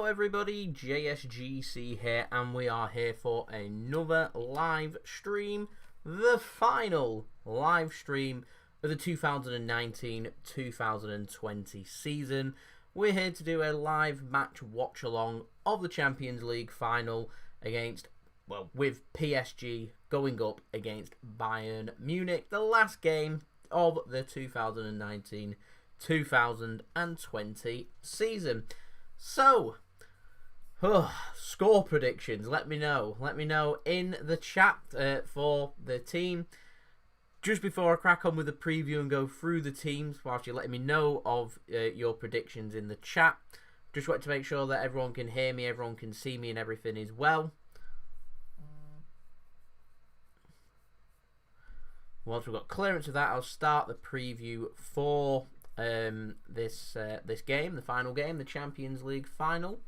Hello everybody, JSGC here, and we are here for another live stream, the final live stream of the 2019-2020 season. We're here to do a live match watch-along of the Champions League final with PSG going up against Bayern Munich, the last game of the 2019-2020 season. So, score predictions. Let me know in the chat for the team. Just before I crack on with the preview and go through the teams, whilst you're letting me know of your predictions in the chat, just want to make sure that everyone can hear me, everyone can see me, and everything is well. Once we've got clearance of that, I'll start the preview for this game, the final game, the Champions League final.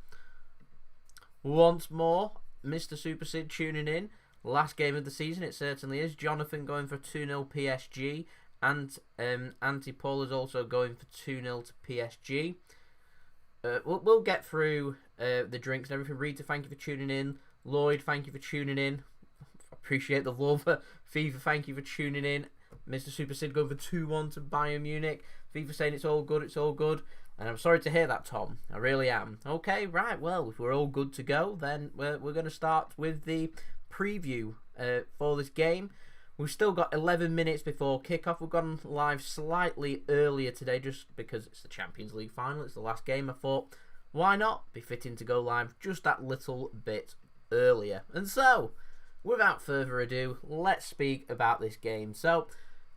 Once more, Mr. Super Sid tuning in. Last game of the season, it certainly is. Jonathan going for 2-0 PSG, and Anti-Paul is also going for 2-0 to PSG. We'll get through the drinks and everything. Rita, thank you for tuning in. Lloyd, thank you for tuning in. Appreciate the love. FIFA, thank you for tuning in. Mr. Super Sid going for 2-1 to Bayern Munich. FIFA saying it's all good, it's all good. And I'm sorry to hear that, Tom. I really am. Okay, right, well, if we're all good to go, then we're going to start with the preview for this game. We've still got 11 minutes before kickoff. We've gone live slightly earlier today just because it's the Champions League final. It's the last game. I thought, why not be fitting to go live just that little bit earlier? And so, without further ado, let's speak about this game. So,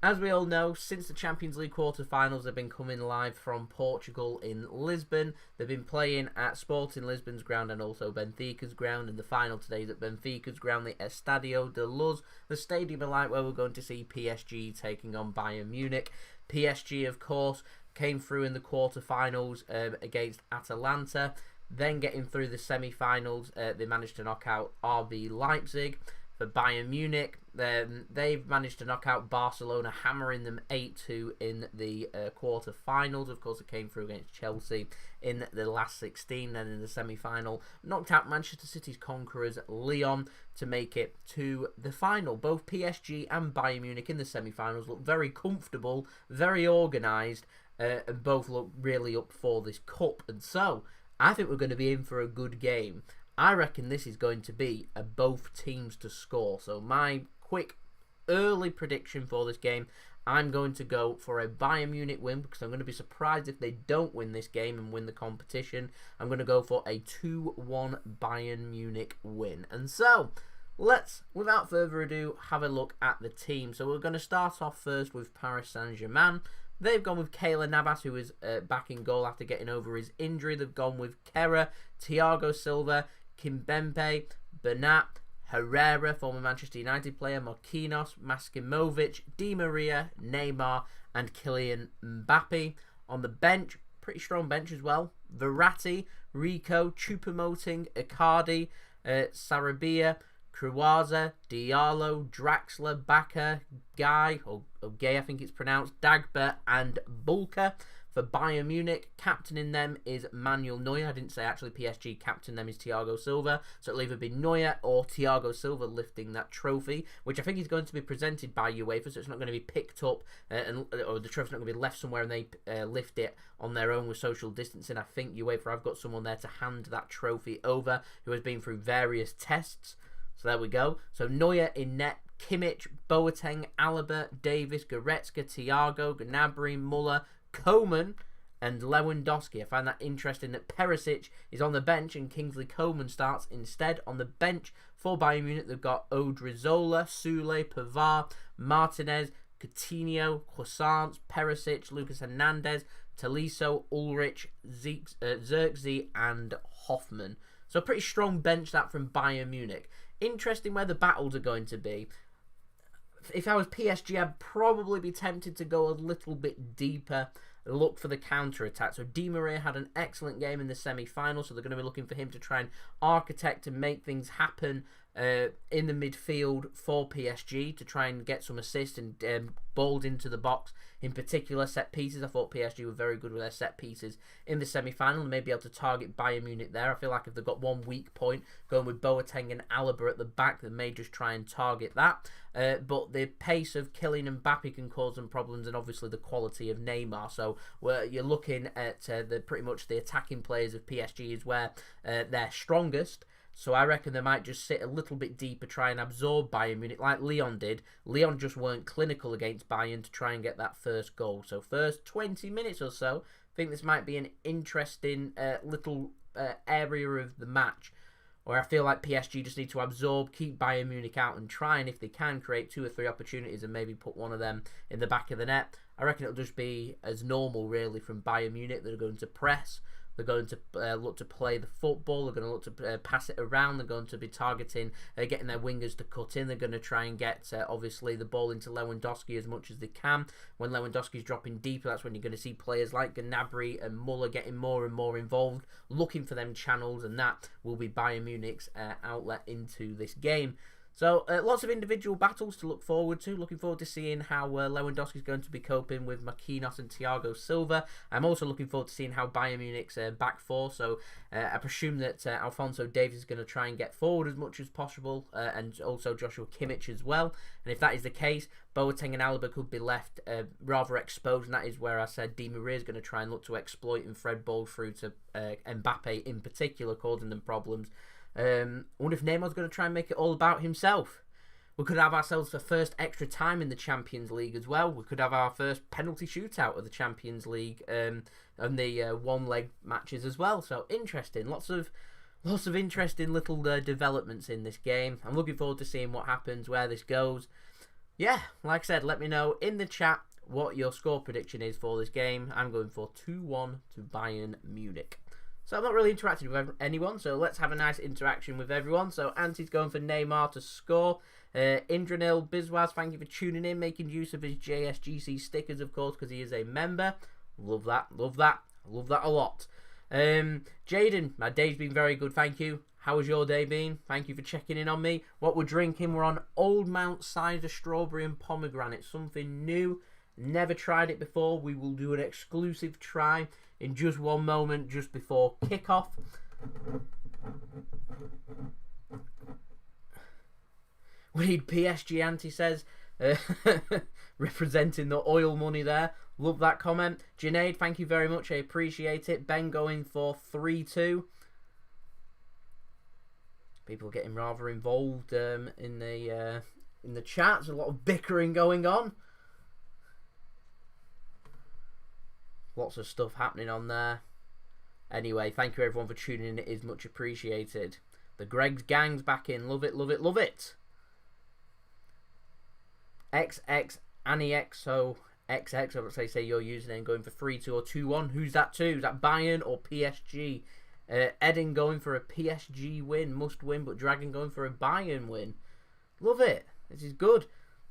as we all know, since the Champions League quarterfinals, they've been coming live from Portugal in Lisbon. They've been playing at Sporting Lisbon's ground and also Benfica's ground. And the final today is at Benfica's ground, the Estadio Da Luz, the stadium of light where we're going to see PSG taking on Bayern Munich. PSG, of course, came through in the quarterfinals against Atalanta. Then getting through the semi-finals, they managed to knock out RB Leipzig. For Bayern Munich, they've managed to knock out Barcelona, hammering them 8-2 in the quarter-finals. Of course, it came through against Chelsea in the last 16. Then in the semi-final, knocked out Manchester City's conquerors, Lyon, to make it to the final. Both PSG and Bayern Munich in the semi-finals look very comfortable, very organised, and both look really up for this cup. And so, I think we're going to be in for a good game. I reckon this is going to be a both teams to score. So my quick early prediction for this game, I'm going to go for a Bayern Munich win because I'm going to be surprised if they don't win this game and win the competition. I'm going to go for a 2-1 Bayern Munich win. And so, let's, without further ado, have a look at the team. So we're going to start off first with Paris Saint-Germain. They've gone with Keylor Navas, who is back in goal after getting over his injury. They've gone with Kehrer, Thiago Silva, Kimpembe, Bernat, Herrera, former Manchester United player, Marquinhos, Maskimovic, Di Maria, Neymar, and Kylian Mbappé. On the bench, pretty strong bench as well. Verratti, Rico, Choupo-Moting, Icardi, Sarabia, Kurzawa, Diallo, Draxler, Baka, Gueye, or Gueye I think it's pronounced, Dagba, and Bulka. For Bayern Munich, captaining them is Manuel Neuer. I didn't say actually PSG captain them is Thiago Silva. So it'll either be Neuer or Thiago Silva lifting that trophy, which I think is going to be presented by UEFA, so it's not going to be picked up, or the trophy's not going to be left somewhere and they lift it on their own with social distancing. I think UEFA have got someone there to hand that trophy over who has been through various tests. So there we go. So Neuer in net, Kimmich, Boeteng, Alaba, Davies, Goretzka, Thiago, Gnabry, Muller, Coman, and Lewandowski. I find that interesting that Perisic is on the bench and Kingsley Coman starts instead. On the bench for Bayern Munich, they've got Odriozola, Sule, Pavard, Martinez, Coutinho, Croissants, Perisic, Lucas Hernandez, Tolisso, Ulrich, Zirkzee, and Hoffman. So a pretty strong bench that from Bayern Munich. Interesting where the battles are going to be. If I was PSG, I'd probably be tempted to go a little bit deeper look for the counter-attack. So Di Maria had an excellent game in the semi-final, so they're going to be looking for him to try and architect and make things happen in the midfield for PSG to try and get some assists and balls into the box, in particular set pieces. I thought PSG were very good with their set pieces in the semi-final and may be able to target Bayern Munich there. I feel like if they've got one weak point, going with Boateng and Alaba at the back, they may just try and target that. But the pace of Kylian Mbappé can cause them problems, and obviously the quality of Neymar. So you're looking at pretty much the attacking players of PSG is where they're strongest. So I reckon they might just sit a little bit deeper, try and absorb Bayern Munich like Lyon did. Lyon just weren't clinical against Bayern to try and get that first goal. So first 20 minutes or so, I think this might be an interesting little area of the match where I feel like PSG just need to absorb, keep Bayern Munich out and try and, if they can, create 2 or 3 opportunities and maybe put one of them in the back of the net. I reckon it'll just be as normal, really, from Bayern Munich. They're going to press. They're going to look to play the football. They're going to look to pass it around. They're going to be targeting, getting their wingers to cut in. They're going to try and get, obviously, the ball into Lewandowski as much as they can. When Lewandowski's dropping deeper, that's when you're going to see players like Gnabry and Muller getting more and more involved, looking for them channels, and that will be Bayern Munich's outlet into this game. So lots of individual battles to look forward to. Looking forward to seeing how Lewandowski is going to be coping with Marquinhos and Thiago Silva. I'm also looking forward to seeing how Bayern Munich's back four. So I presume that Alphonso Davies is going to try and get forward as much as possible, and also Joshua Kimmich as well. And if that is the case, Boateng and Alaba could be left rather exposed, and that is where I said Di Maria is going to try and look to exploit and thread balls through to Mbappe in particular, causing them problems. I wonder if Neymar's going to try and make it all about himself. We could have ourselves the first extra time in the Champions League as well. We could have our first penalty shootout of the Champions League and the one-leg matches as well. So interesting. Lots of interesting little developments in this game. I'm looking forward to seeing what happens, where this goes. Yeah, like I said, let me know in the chat what your score prediction is for this game. I'm going for 2-1 to Bayern Munich. So I'm not really interacting with anyone, so let's have a nice interaction with everyone. So Anti's going for Neymar to score. Indranil Biswas, thank you for tuning in, making use of his JSGC stickers, of course, because he is a member. Love that, love that, love that a lot. Jaden, my day's been very good, thank you. How has your day been? Thank you for checking in on me. What we're drinking, we're on Old Mount Cider Strawberry and Pomegranate, something new. Never tried it before. We will do an exclusive try in just one moment, just before kickoff. We need PSG, Auntie says, representing the oil money there. Love that comment. Junaid, thank you very much. I appreciate it. Ben going for 3-2. People getting rather involved in the chat. There's a lot of bickering going on. Lots of stuff happening on there. Anyway, thank you everyone for tuning in. It is much appreciated. The Greg's gang's back in. Love it, love it, love it. XX AniXO XX, I would say your username, going for 3-2 or 2-1. Who's that to? Is that Bayern or PSG? Eden going for a PSG win. Must win, but Dragon going for a Bayern win. Love it. This is good.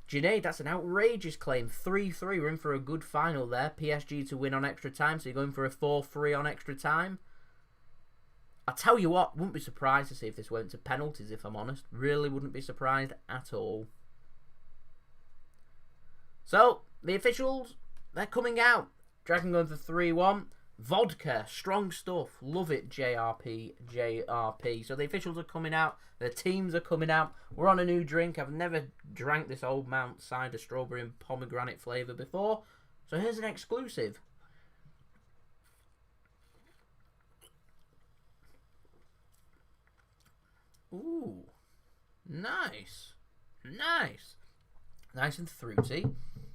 Junaid, that's an outrageous claim. 3-3. We're in for a good final there. PSG to win on extra time, so you're going for a 4-3 on extra time. I tell you what, wouldn't be surprised to see if this went to penalties, if I'm honest. Really wouldn't be surprised at all. So, the officials, they're coming out. Dragon going for 3-1. Vodka, strong stuff. Love it, JRP, JRP. So the officials are coming out. The teams are coming out. We're on a new drink. I've never drank this Old Mount Cider Strawberry and Pomegranate flavour before. So here's an exclusive. Ooh. Nice. Nice. Nice and fruity.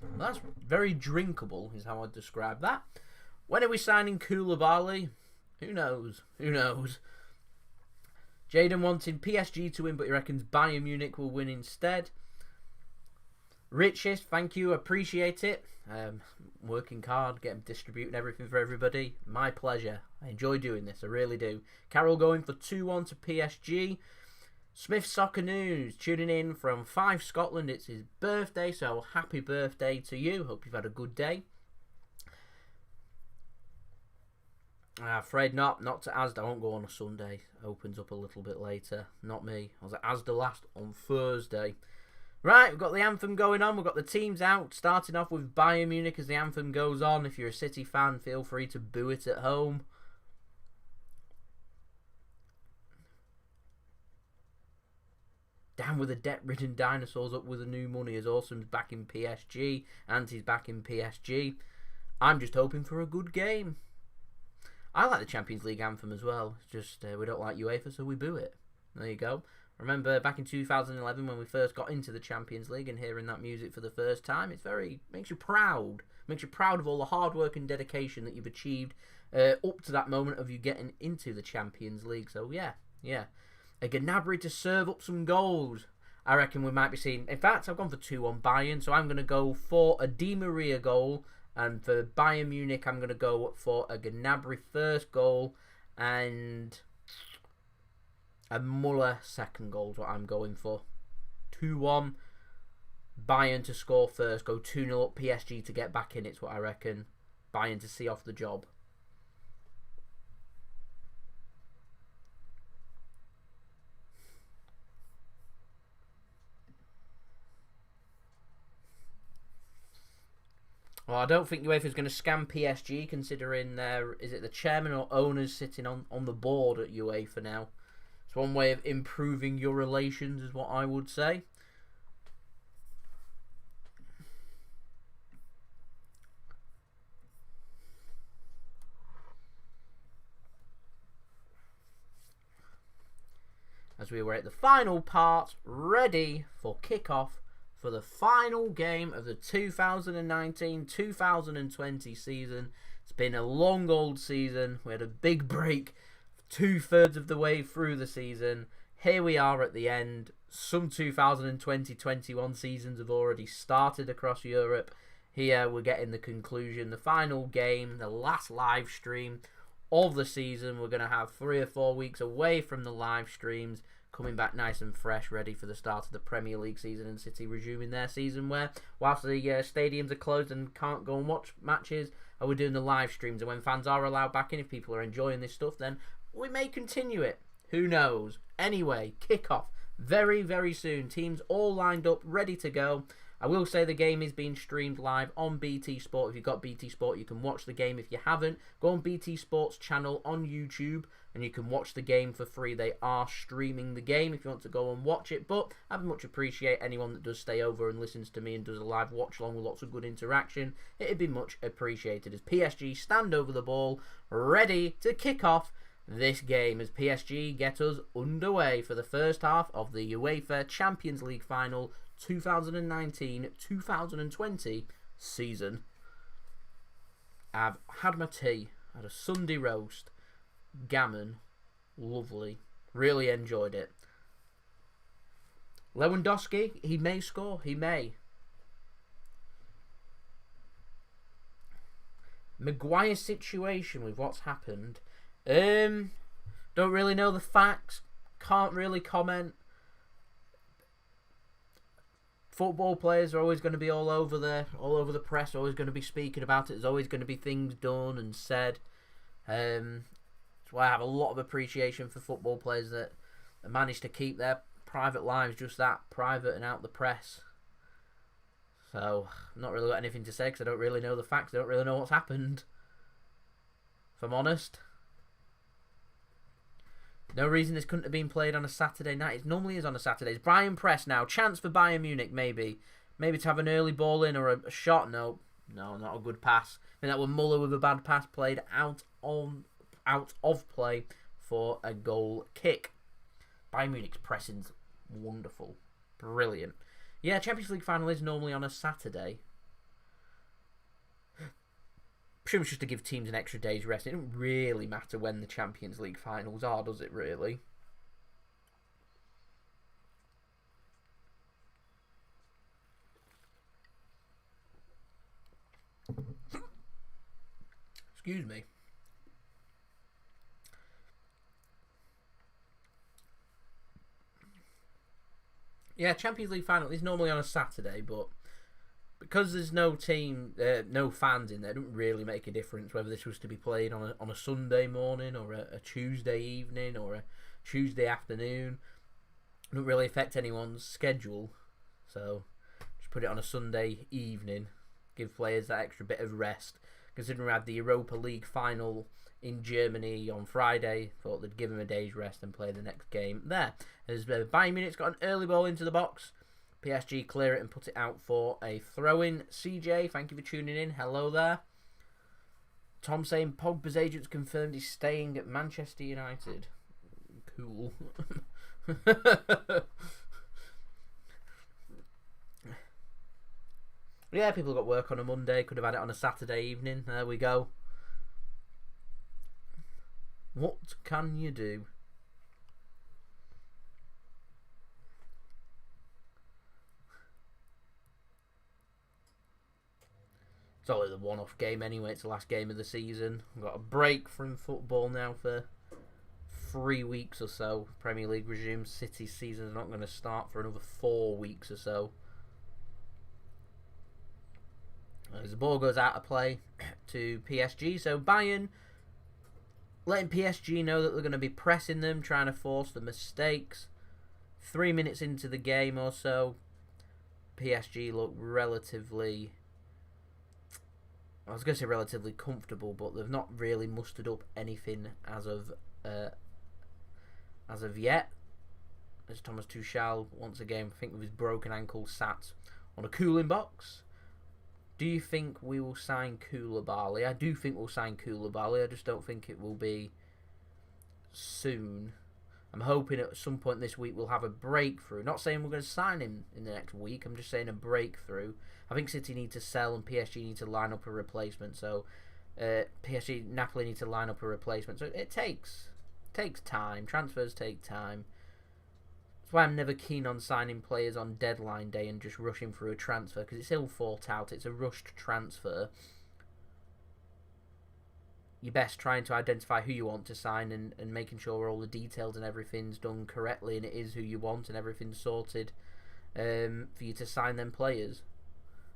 Well, that's very drinkable, is how I'd describe that. When are we signing Koulibaly? Who knows? Who knows? Jaden wanting PSG to win, but he reckons Bayern Munich will win instead. Richest, thank you. Appreciate it. Working hard, distributing everything for everybody. My pleasure. I enjoy doing this. I really do. Carol going for 2-1 to PSG. Smith Soccer News tuning in from 5 Scotland. It's his birthday, so happy birthday to you. Hope you've had a good day. Afraid not. Not to Asda. I won't go on a Sunday. Opens up a little bit later. Not me. I was at Asda last on Thursday. Right, we've got the anthem going on. We've got the teams out. Starting off with Bayern Munich as the anthem goes on. If you're a City fan, feel free to boo it at home. Down with the debt-ridden dinosaurs, up with the new money as Awesome's back in PSG. Anti's back in PSG. I'm just hoping for a good game. I like the Champions League anthem as well. It's just we don't like UEFA, so we boo it. There you go. Remember back in 2011 when we first got into the Champions League and hearing that music for the first time? It's makes you proud. Makes you proud of all the hard work and dedication that you've achieved up to that moment of you getting into the Champions League. So yeah. A Gnabry to serve up some goals. I reckon we might be seeing... In fact, I've gone for 2-1 Bayern, so I'm going to go for a Di Maria goal. And for Bayern Munich, I'm going to go for a Gnabry first goal and a Muller second goal is what I'm going for. 2-1. Bayern to score first. Go 2-0 up. PSG to get back in. It's what I reckon. Bayern to see off the job. Well, I don't think UEFA is going to scam PSG, considering is it the chairman or owners sitting on the board at UEFA now. It's one way of improving your relations, is what I would say. As we were at the final part, ready for kickoff for the final game of the 2019-2020 season. It's been a long old season. We had a big break 2/3 of the way through the season. Here we are at the end. Some 2020-21 seasons have already started across Europe. Here we're getting the conclusion, the final game, the last live stream of the season. We're going to have 3 or 4 weeks away from the live streams, coming back nice and fresh, ready for the start of the Premier League season, and City resuming their season where, whilst the stadiums are closed and can't go and watch matches, we're doing the live streams. And when fans are allowed back in, if people are enjoying this stuff, then we may continue it. Who knows? Anyway, kickoff very, very soon. Teams all lined up, ready to go. I will say the game is being streamed live on BT Sport. If you've got BT Sport, you can watch the game. If you haven't, go on BT Sport's channel on YouTube and you can watch the game for free. They are streaming the game if you want to go and watch it. But I'd much appreciate anyone that does stay over and listens to me and does a live watch along with lots of good interaction. It'd be much appreciated as PSG stand over the ball, ready to kick off this game as PSG get us underway for the first half of the UEFA Champions League final 2019-2020 season. I've had my tea, had a Sunday roast, gammon, lovely, really enjoyed it. Lewandowski, he may score, he may. Maguire's situation with what's happened, don't really know the facts, can't really comment. Football players are always going to be all over the press, always going to be speaking about it. There's always going to be things done and said. That's why I have a lot of appreciation for football players that manage to keep their private lives just that, private and out the press. So, I've not really got anything to say because I don't really know the facts. I don't really know what's happened, if I'm honest. No reason this couldn't have been played on a Saturday night. It normally is on a Saturday. It's Brian Press now. Chance for Bayern Munich, maybe. Maybe to have an early ball in or a shot. No, not a good pass. I mean, that was Muller with a bad pass played out of play for a goal kick. Bayern Munich's pressing's wonderful. Brilliant. Yeah, Champions League final is normally on a Saturday. Pretty much just to give teams an extra day's rest. It doesn't really matter when the Champions League finals are, does it really? Excuse me. Yeah, Champions League final is normally on a Saturday, but because there's no team, no fans in there, it doesn't really make a difference whether this was to be played on a Sunday morning or a Tuesday evening or a Tuesday afternoon. It doesn't really affect anyone's schedule. So just put it on a Sunday evening. Give players that extra bit of rest. Considering we had the Europa League final in Germany on Friday, thought they'd give him a day's rest and play the next game there. As Bayern Munich's got an early ball into the box. PSG clear it and put it out for a throw-in. CJ, thank you for tuning in. Hello there. Tom saying Pogba's agents confirmed he's staying at Manchester United. Cool. Yeah, people got work on a Monday. Could have had it on a Saturday evening. There we go. What can you do? It's only the one-off game anyway. It's the last game of the season. We've got a break from football now for 3 weeks or so. Premier League resumes. City's season's not going to start for another 4 weeks or so. As the ball goes out of play to PSG. So Bayern letting PSG know that they're going to be pressing them, trying to force the mistakes. 3 minutes into the game or so, PSG look relatively... I was going to say relatively comfortable, but they've not really mustered up anything as of yet. As Thomas Tuchel, once again, I think with his broken ankle, sat on a cooling box. Do you think we will sign Koulibaly? I do think we'll sign Koulibaly. I just don't think it will be soon. I'm hoping at some point this week we'll have a breakthrough. Not saying we're going to sign him in the next week. I'm just saying a breakthrough. I think City need to sell and PSG need to line up a replacement. So PSG, Napoli need to line up a replacement. So it takes time. Transfers take time. That's why I'm never keen on signing players on deadline day and just rushing through a transfer, because it's ill thought out. It's a rushed transfer. You're best trying to identify who you want to sign and making sure all the details and everything's done correctly and it is who you want and everything's sorted for you to sign them players.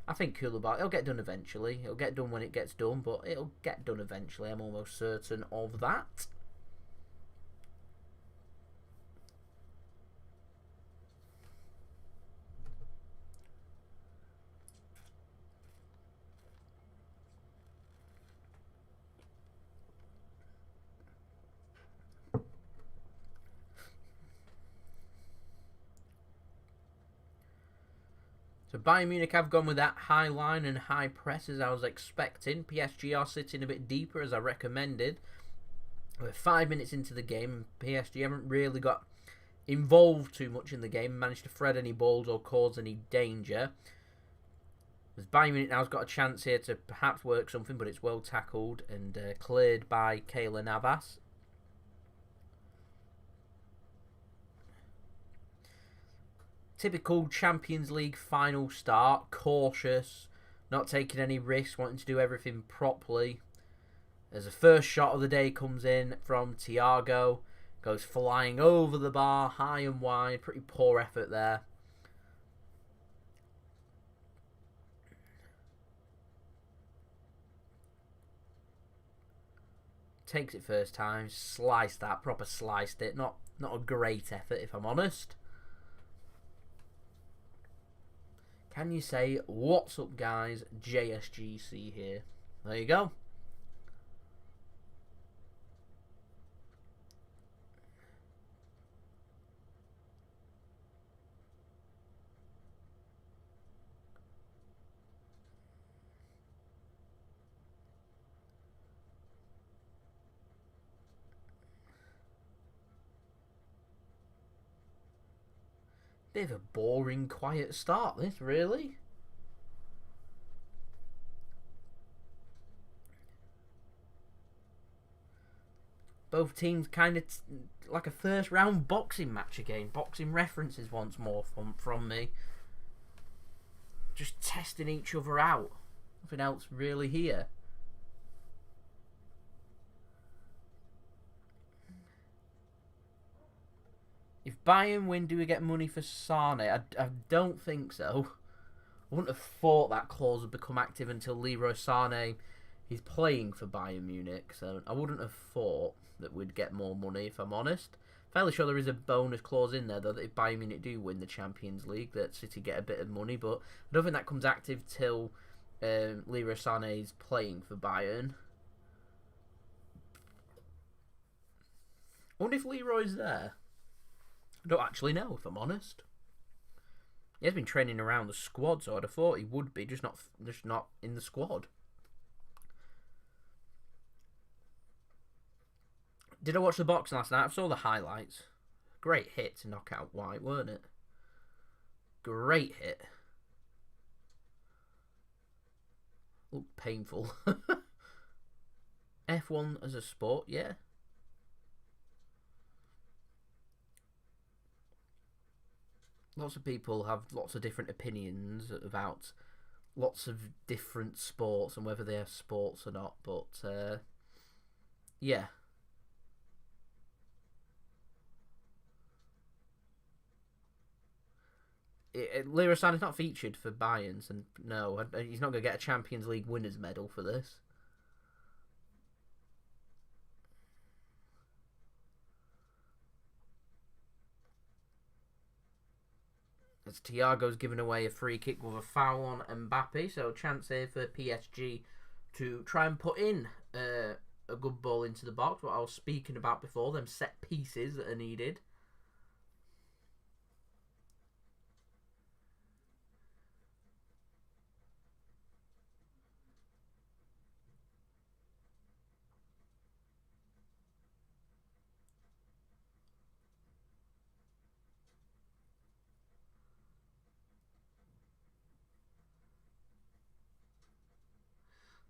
I think Koulibaly, it'll get done eventually. It'll get done when it gets done, but it'll get done eventually. I'm almost certain of that. So Bayern Munich have gone with that high line and high press as I was expecting. PSG are sitting a bit deeper as I recommended. We're 5 minutes into the game. PSG haven't really got involved too much in the game, managed to thread any balls or cause any danger. As Bayern Munich now's got a chance here to perhaps work something, but it's well tackled and cleared by Keylor Navas. Typical Champions League final start, cautious, not taking any risks, wanting to do everything properly. As the first shot of the day comes in from Thiago, goes flying over the bar, high and wide, pretty poor effort there. Takes it first time, sliced that, proper sliced it, not a great effort if I'm honest. Can you say, what's up guys, JSGC here. There you go. Bit of a boring, quiet start, this, really. Both teams kind of like a first round boxing match again. Boxing references once more from me. Just testing each other out. Nothing else really here. If Bayern win, do we get money for Sane? I don't think so. I wouldn't have thought that clause would become active until Leroy Sané is playing for Bayern Munich. So I wouldn't have thought that we'd get more money, if I'm honest. Fairly sure there is a bonus clause in there, though, that if Bayern Munich do win the Champions League, that City get a bit of money. But I don't think that comes active till Leroy Sané is playing for Bayern. I wonder if Leroy's there. I don't actually know, if I'm honest. He has been training around the squad, so I'd have thought he would be, just not in the squad. Did I watch the box last night? I saw the highlights. Great hit to knock out White, weren't it? Great hit. Looked painful. F1 as a sport, yeah. Lots of people have lots of different opinions about lots of different sports and whether they are sports or not, but yeah. Leroy Sané's not featured for Bayern, and no, he's not going to get a Champions League winners medal for this. As Thiago's given away a free kick with a foul on Mbappé, so a chance here for PSG to try and put in a good ball into the box. What I was speaking about before, them set pieces that are needed.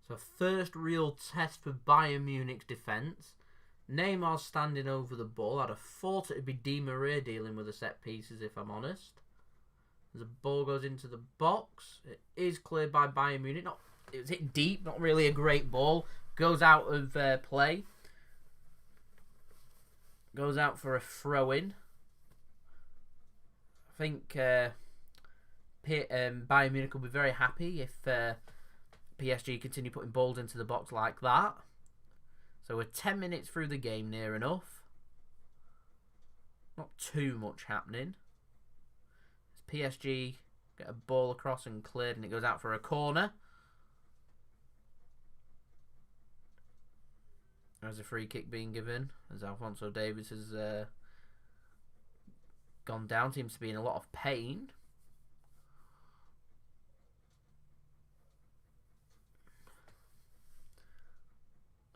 So first real test for Bayern Munich's defence. Neymar standing over the ball. I'd have thought it would be Di Maria dealing with the set pieces, if I'm honest. As the ball goes into the box, it is cleared by Bayern Munich. It was hit deep, not really a great ball. Goes out of play. Goes out for a throw-in. I think Bayern Munich will be very happy if PSG continue putting balls into the box like that. So we're 10 minutes through the game, near enough. Not too much happening. As PSG get a ball across and cleared, and it goes out for a corner. There's a free kick being given as Alphonso Davies has gone down. Seems to be in a lot of pain.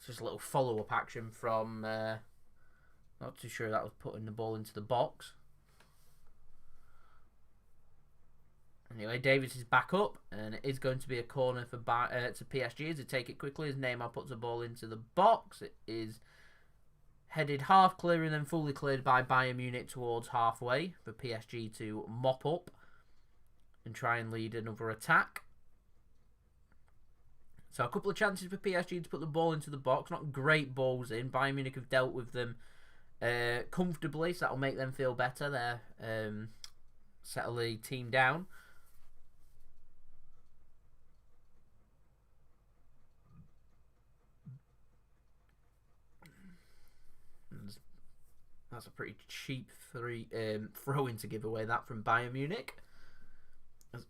Just a little follow-up action from not too sure that was putting the ball into the box. Anyway, Davies is back up, and it is going to be a corner for to PSG to take it quickly as Neymar puts the ball into the box. It is headed half clear and then fully cleared by Bayern Munich towards halfway for PSG to mop up and try and lead another attack. So a couple of chances for PSG to put the ball into the box. Not great balls in. Bayern Munich have dealt with them comfortably, so that'll make them feel better. They're settle the team down. That's a pretty cheap throw-in to give away that from Bayern Munich.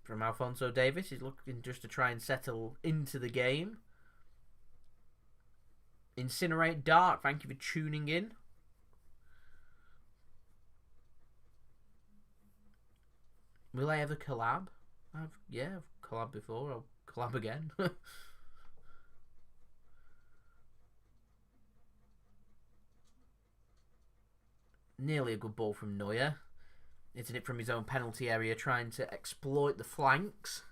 From Alphonso Davies, he's looking just to try and settle into the game. Incinerate Dark, thank you for tuning in. Will I ever collab? I've collabed before. I'll collab again. Nearly a good ball from Neuer. Hitting it from his own penalty area, trying to exploit the flanks.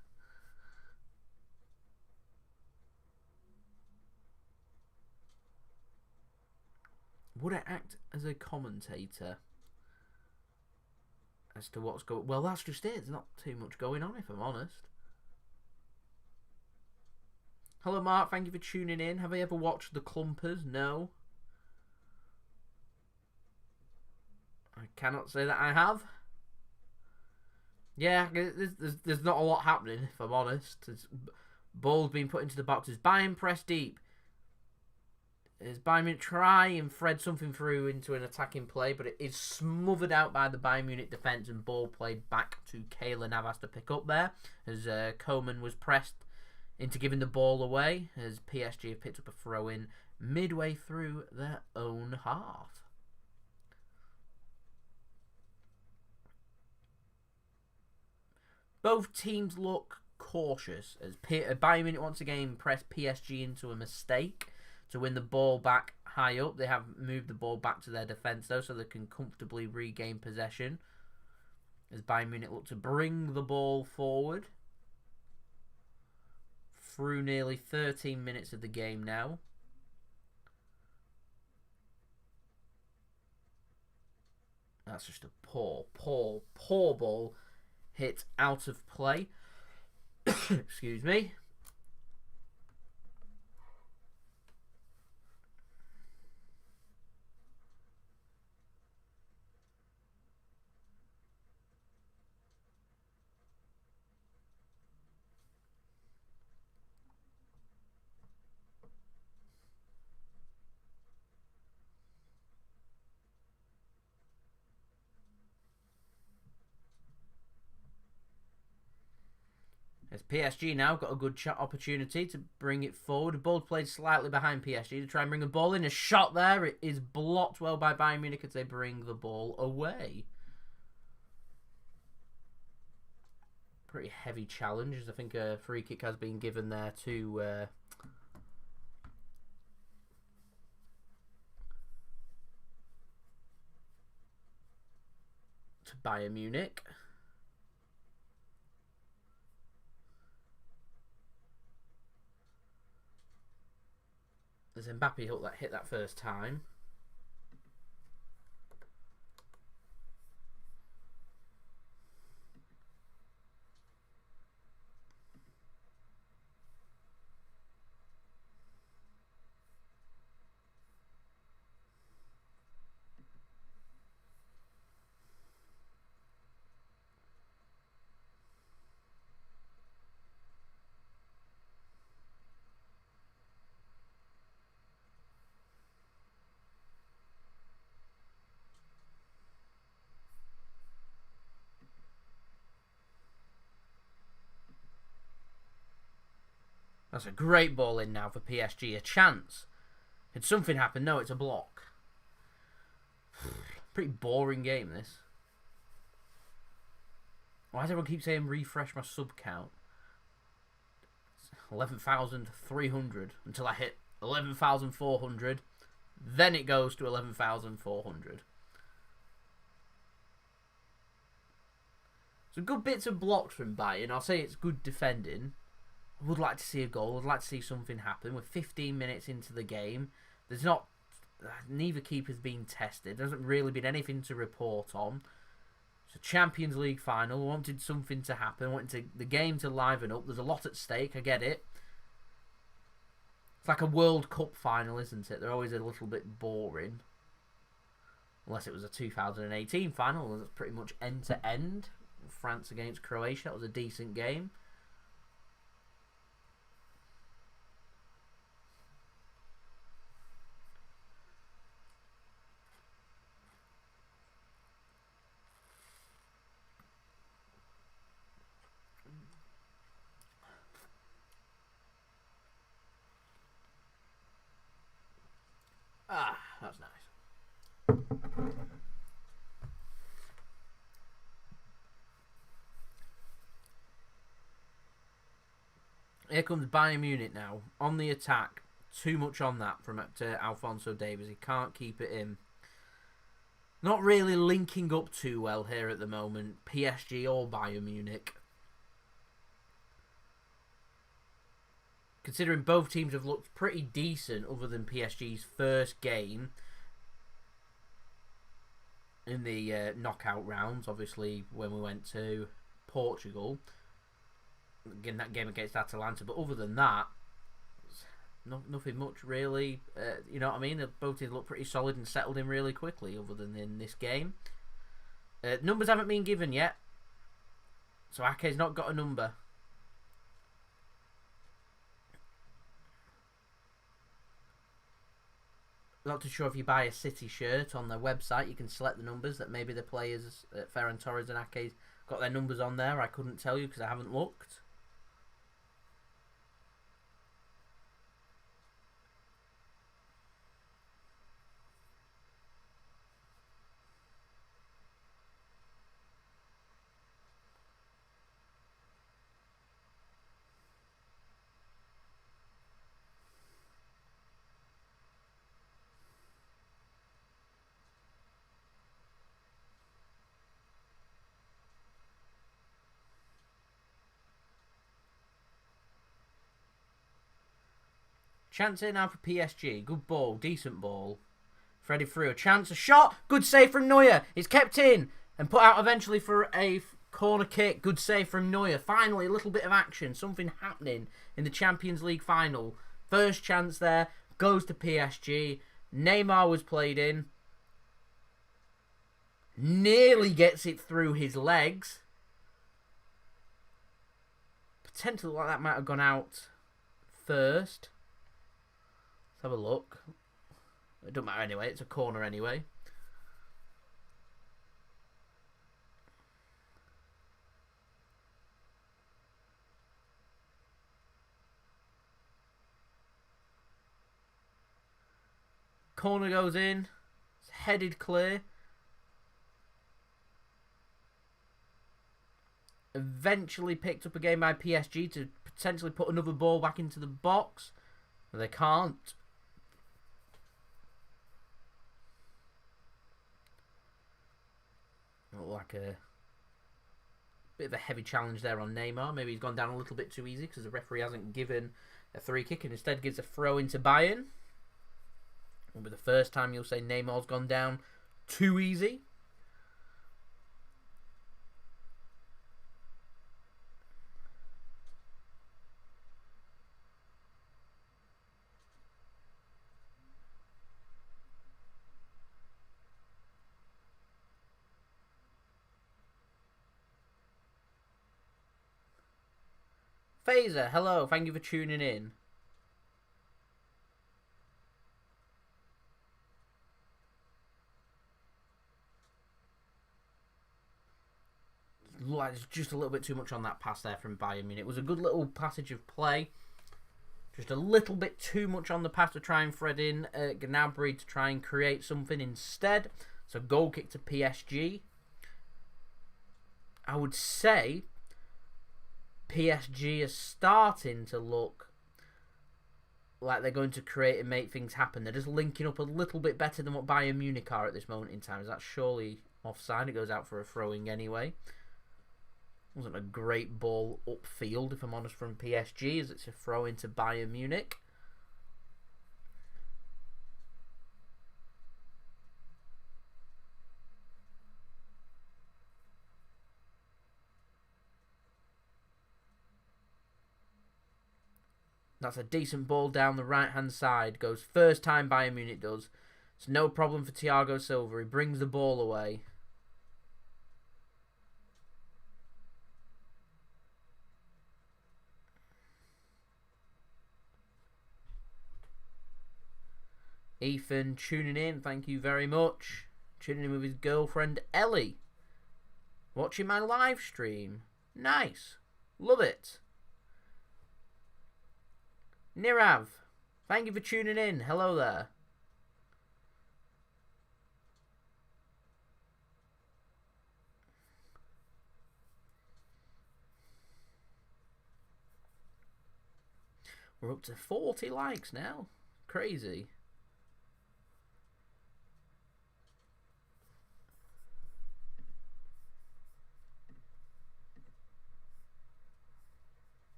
Would I act as a commentator as to what's going on? Well, that's just it. There's not too much going on, if I'm honest. Hello, Mark. Thank you for tuning in. Have I ever watched The Clumpers? No. I cannot say that I have. Yeah, there's not a lot happening, if I'm honest. Ball's being put into the boxes. Bayern press deep. As Bayern Munich try and thread something through into an attacking play, but it is smothered out by the Bayern Munich defence and ball played back to Keylor Navas to pick up there as Coman was pressed into giving the ball away as PSG have picked up a throw-in midway through their own half. Both teams look cautious as Bayern Munich once again press PSG into a mistake to win the ball back high up. They have moved the ball back to their defence though, so they can comfortably regain possession as Bayern Munich look to bring the ball forward through nearly 13 minutes of the game now. That's just a poor ball hit out of play. Excuse me. As PSG now got a good shot opportunity to bring it forward. The ball played slightly behind PSG to try and bring a ball in. A shot there. It is blocked well by Bayern Munich as they bring the ball away. Pretty heavy challenge as I think a free kick has been given there to Bayern Munich. As Mbappé hit that first time. That's a great ball in now for PSG. A chance. Had something happened? No, it's a block. Pretty boring game, this. Why does everyone keep saying refresh my sub count? 11,300 until I hit 11,400. Then it goes to 11,400. Some good bits of blocks from Bayern. I'll say it's good defending. I would like to see a goal. I'd like to see something happen. We're 15 minutes into the game. There's not... Neither keeper's been tested. There hasn't really been anything to report on. It's a Champions League final. We wanted something to happen. Wanted the game to liven up. There's a lot at stake. I get it. It's like a World Cup final, isn't it? They're always a little bit boring. Unless it was a 2018 final. That's pretty much end-to-end. France against Croatia. That was a decent game. Ah, that's nice. Here comes Bayern Munich now. On the attack. Too much on that from Alphonso Davies. He can't keep it in. Not really linking up too well here at the moment. PSG or Bayern Munich. Considering both teams have looked pretty decent other than PSG's first game in the knockout rounds, obviously, when we went to Portugal. Again, that game against Atalanta. But other than that, nothing much really. You know what I mean? Both teams look pretty solid and settled in really quickly other than in this game. Numbers haven't been given yet. So Ake's not got a number. Not too sure if you buy a City shirt on their website, you can select the numbers that maybe the players at Ferran Torres and Ake got their numbers on there. I couldn't tell you because I haven't looked. Chance here now for PSG. Good ball. Decent ball. Freddie through. A chance. A shot. Good save from Neuer. It's kept in and put out eventually for a corner kick. Good save from Neuer. Finally, a little bit of action. Something happening in the Champions League final. First chance there. Goes to PSG. Neymar was played in. Nearly gets it through his legs. Potentially like that might have gone out first. Let's have a look. It doesn't matter anyway. It's a corner anyway. Corner goes in. It's headed clear. Eventually picked up again by PSG to potentially put another ball back into the box. But they can't. Like a bit of a heavy challenge there on Neymar. Maybe he's gone down a little bit too easy because the referee hasn't given a free kick and instead gives a throw into Bayern. Won't be the first time you'll say Neymar's gone down too easy. Phaser, hello, thank you for tuning in. There's just a little bit too much on that pass there from Bayern Munich. It was a good little passage of play. Just a little bit too much on the pass to try and thread in Gnabry to try and create something instead. So goal kick to PSG. I would say PSG is starting to look like they're going to create and make things happen. They're just linking up a little bit better than what Bayern Munich are at this moment in time. Is that surely offside? It goes out for a throwing anyway. Wasn't a great ball upfield, if I'm honest, from PSG, as it's a throw into Bayern Munich. That's a decent ball down the right-hand side. Goes first time Bayern Munich does. It's no problem for Thiago Silva. He brings the ball away. Ethan tuning in. Thank you very much. Tuning in with his girlfriend Ellie. Watching my live stream. Nice. Love it. Nirav, thank you for tuning in. Hello there. We're up to 40 likes now. Crazy.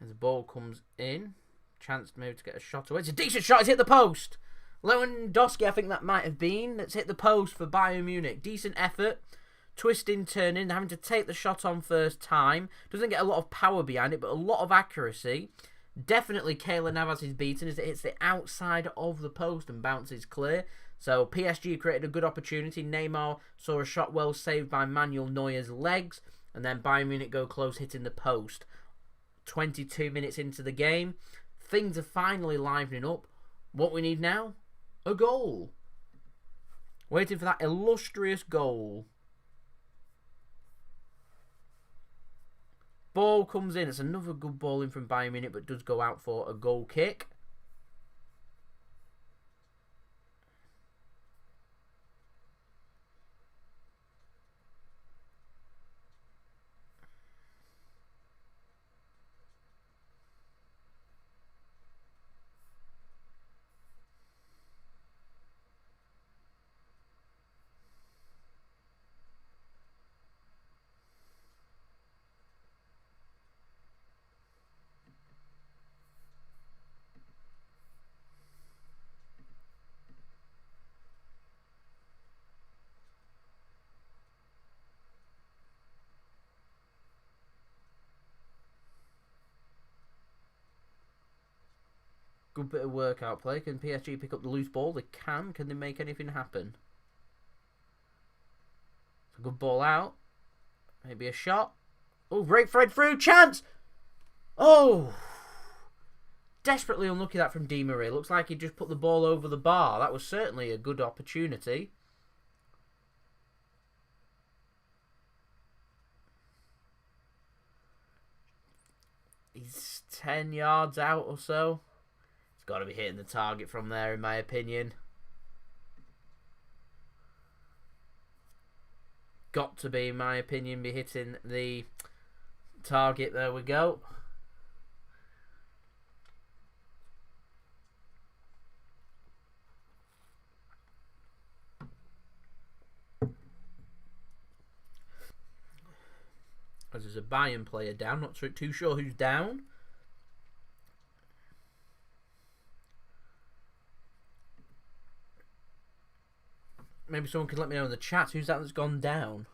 As the ball comes in, chance maybe to get a shot away. It's a decent shot. It's hit the post. Lewandowski, I think that might have been. That's hit the post for Bayern Munich. Decent effort. Twisting, turning, having to take the shot on first time. Doesn't get a lot of power behind it, but a lot of accuracy. Definitely Keylor Navas is beaten as it hits the outside of the post and bounces clear. So PSG created a good opportunity. Neymar saw a shot well saved by Manuel Neuer's legs. And then Bayern Munich go close, hitting the post. 22 minutes into the game. Things are finally livening up. What we need now? A goal. Waiting for that illustrious goal. Ball comes in. It's another good ball in from Bayern Munich, but does go out for a goal kick. Good bit of workout play. Can PSG pick up the loose ball? They can. Can they make anything happen? It's a good ball out. Maybe a shot. Oh, break thread through. Chance! Oh! Desperately unlucky that from Di Maria. Looks like he just put the ball over the bar. That was certainly a good opportunity. He's 10 yards out or so. Got to be hitting the target from there, in my opinion. Got to be, in my opinion, be hitting the target. There we go. As there's a Bayern player down. Not too sure who's down. Maybe someone could let me know in the chat who's that that's gone down.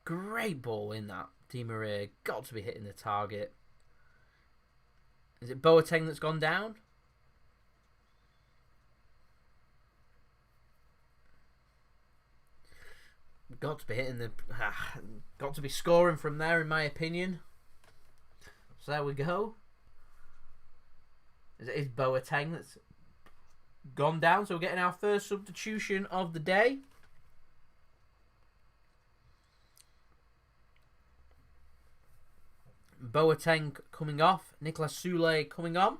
Great ball in that. Di Maria got to be hitting the target. Is it Boeteng that's gone down? Got to be hitting the... got to be scoring from there, in my opinion. So there we go. It is Boeteng that's gone down. So we're getting our first substitution of the day. Boeteng coming off. Nicolas Soule coming on.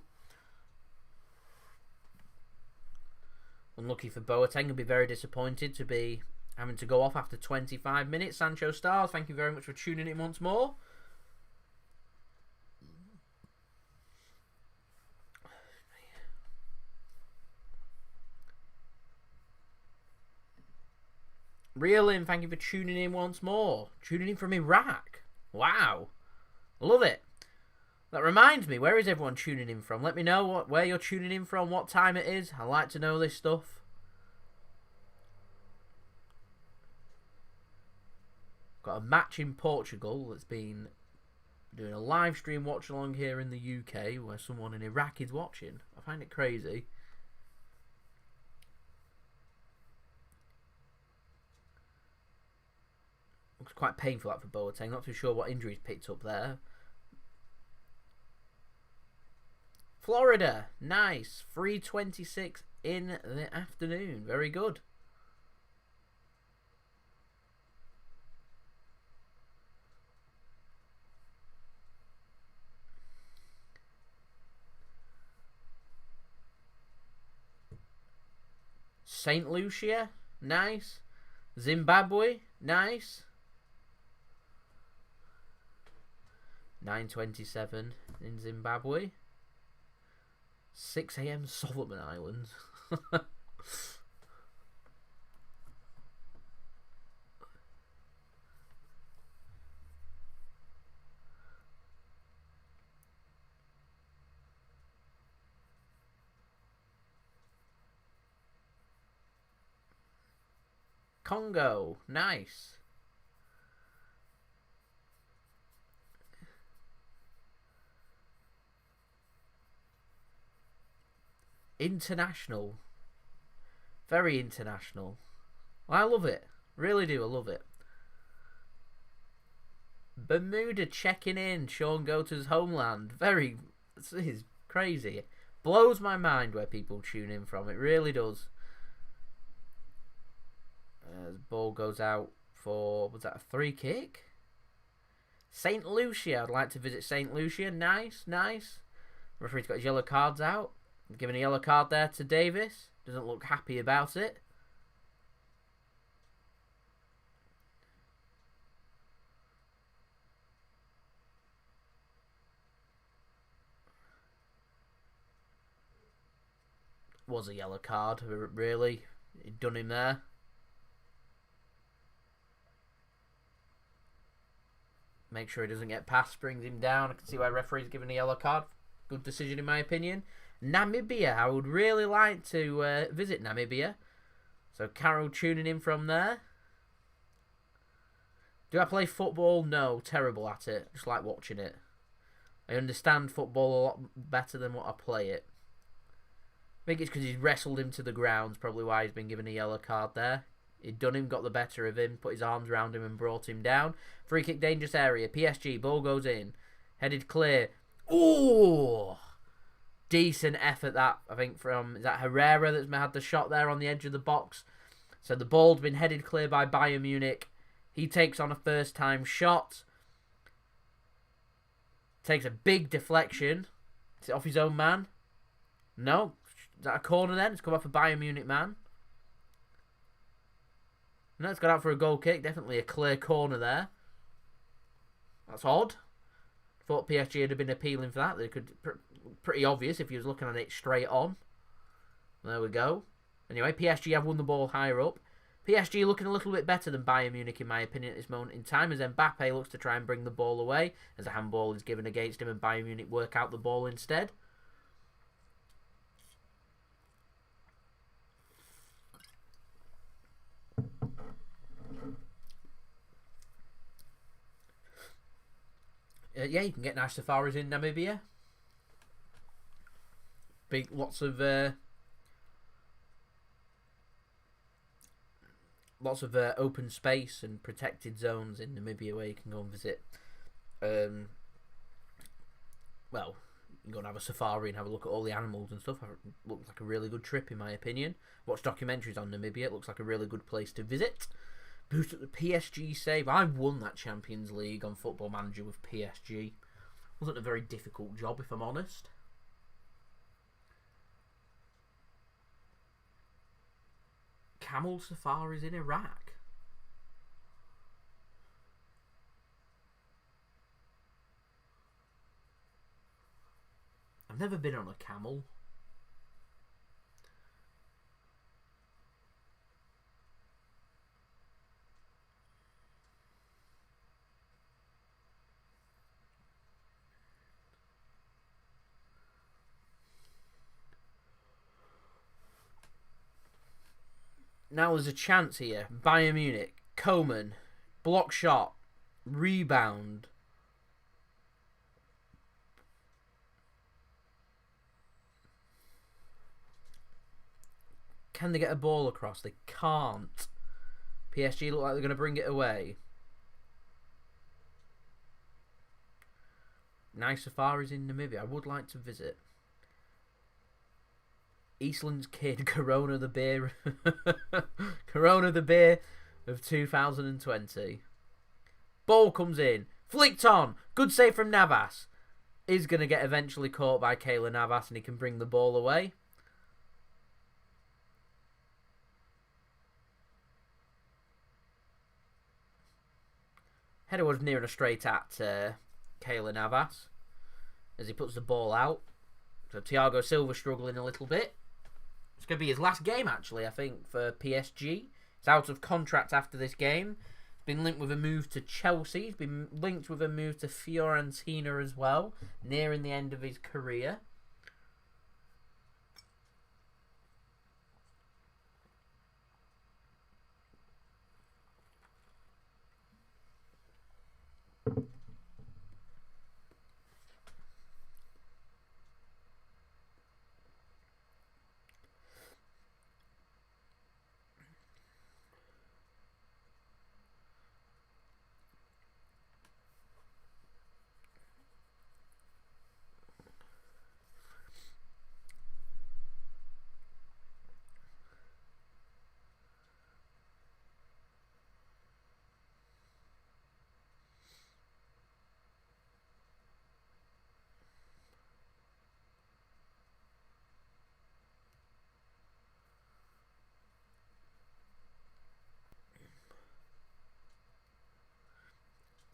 Unlucky for Boeteng. He'll be very disappointed to be having to go off after 25 minutes. Sancho Stars, thank you very much for tuning in once more. Reelin, thank you for tuning in once more. Tuning in from Iraq. Wow. Love it. That reminds me, where is everyone tuning in from? Let me know where you're tuning in from, what time it is. I like to know this stuff. Got a match in Portugal that's been doing a live stream watch along here in the UK where someone in Iraq is watching. I find it crazy. Looks quite painful that for Boateng. Not too sure what injuries picked up there. Florida, nice. 3:26 in the afternoon. Very good. St. Lucia, nice. Zimbabwe, nice. 9:27 in Zimbabwe. 6 AM Solomon Islands. Congo. Nice. International. Very international. I love it. Really do. I love it. Bermuda checking in. Sean Goater's homeland. Very. This is crazy. Blows my mind where people tune in from. It really does. The ball goes out for, was that a free kick? St. Lucia. I'd like to visit St. Lucia. Nice, nice. Referee's got his yellow cards out. Giving a yellow card there to Davies. Doesn't look happy about it. Was a yellow card, really. He'd done him there. Make sure he doesn't get past, brings him down. I can see why referee's giving a yellow card. Good decision in my opinion. Namibia. I would really like to visit Namibia. So Carol tuning in from there. Do I play football? No. Terrible at it. Just like watching it. I understand football a lot better than what I play it. I think it's because he's wrestled him to the ground. Probably why he's been given a yellow card there. He'd done him, got the better of him, put his arms around him and brought him down. Free kick, dangerous area. PSG, ball goes in. Headed clear. Ooh! Decent effort that, I think, from, is that Herrera that's had the shot there on the edge of the box. So the ball's been headed clear by Bayern Munich. He takes on a first-time shot. Takes a big deflection. Is it off his own man? No. Is that a corner then? It's come off a Bayern Munich man. No, it's got out for a goal kick. Definitely a clear corner there. That's odd. Thought PSG had been appealing for that. They could, pretty obvious if you was looking at it straight on. There we go. Anyway, PSG have won the ball higher up. PSG looking a little bit better than Bayern Munich in my opinion at this moment in time, as Mbappé looks to try and bring the ball away as a handball is given against him and Bayern Munich work out the ball instead. Yeah, you can get nice safaris in Namibia. Big, lots of open space and protected zones in Namibia where you can go and visit. Well, you can go and have a safari and have a look at all the animals and stuff. It looks like a really good trip in my opinion. Watch documentaries on Namibia. It looks like a really good place to visit. Boost up the PSG save. I won that Champions League on Football Manager with PSG. Wasn't a very difficult job, if I'm honest. Camel safaris in Iraq. I've never been on a camel. Now there's a chance here. Bayern Munich. Coman. Block shot. Rebound. Can they get a ball across? They can't. PSG look like they're going to bring it away. Nice safaris in Namibia. I would like to visit. Eastland's kid, Corona the beer. Corona the beer of 2020. Ball comes in. Flicked on. Good save from Navas. Is going to get eventually caught by Keylor Navas and he can bring the ball away. Header was near and straight at Keylor Navas as he puts the ball out. So Thiago Silva struggling a little bit. It's going to be his last game, actually, I think, for PSG. He's out of contract after this game. He's been linked with a move to Chelsea. He's been linked with a move to Fiorentina as well, nearing the end of his career.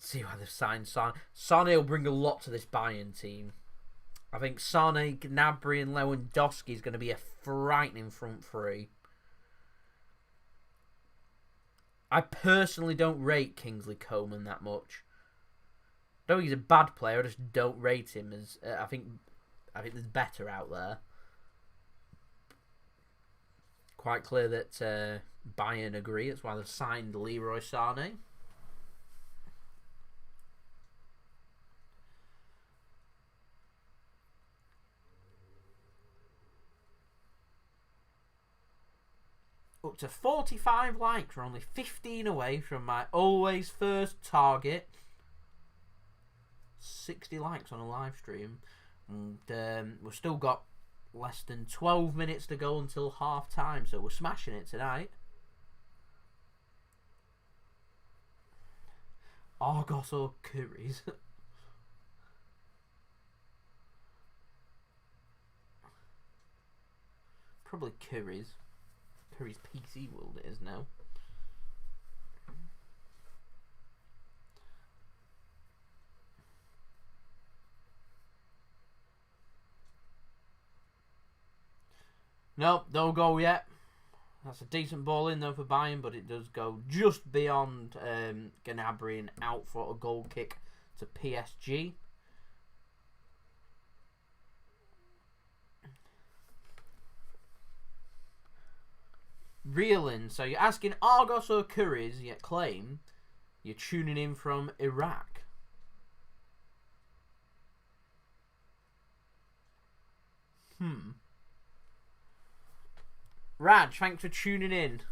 See why they've signed Sane. Sane will bring a lot to this Bayern team. I think Sane, Gnabry and Lewandowski is going to be a frightening front three. I personally don't rate Kingsley Coman that much. I don't think he's a bad player, I just don't rate him as... I think there's better out there. Quite clear that Bayern agree. That's why they've signed Leroy Sane. Up to 45 likes. We're only 15 away from my always first target. 60 likes on a live stream. And we've still got less than 12 minutes to go until half time. So we're smashing it tonight. Argos or Currys? Probably Currys. Curry's PC world it is now. Nope, no goal yet. That's a decent ball in though for Bayern, but it does go just beyond Gnabry and out for a goal kick to PSG. Reeling, so you're asking Argos or Currys, yet claim you're tuning in from Iraq. Raj, thanks for tuning in.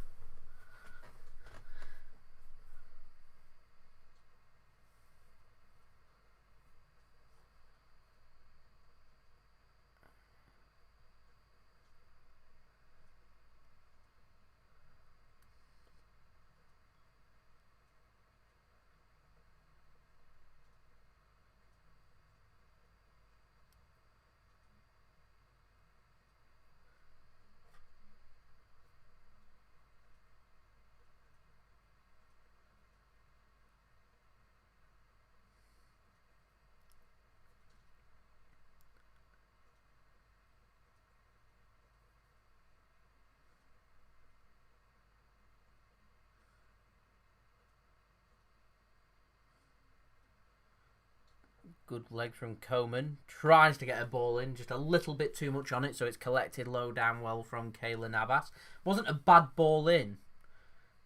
Good leg from Coman. Tries to get a ball in. Just a little bit too much on it, so it's collected low down well from Keylor Navas. Wasn't a bad ball in.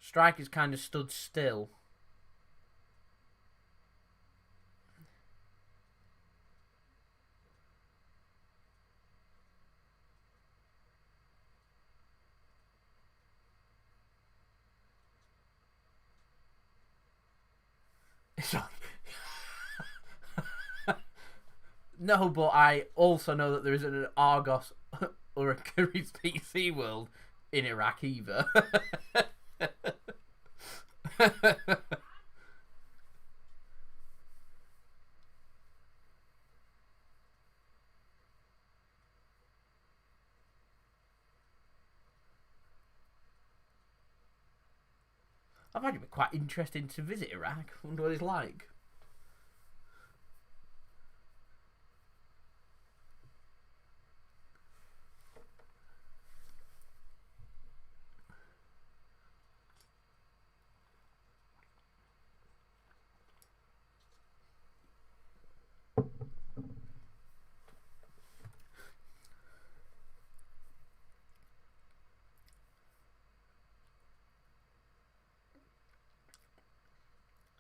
Striker's kind of stood still. It's like... No, but I also know that there isn't an Argos or a Curry's PC world in Iraq either. I imagine it'd be quite interesting to visit Iraq. I wonder what it's like.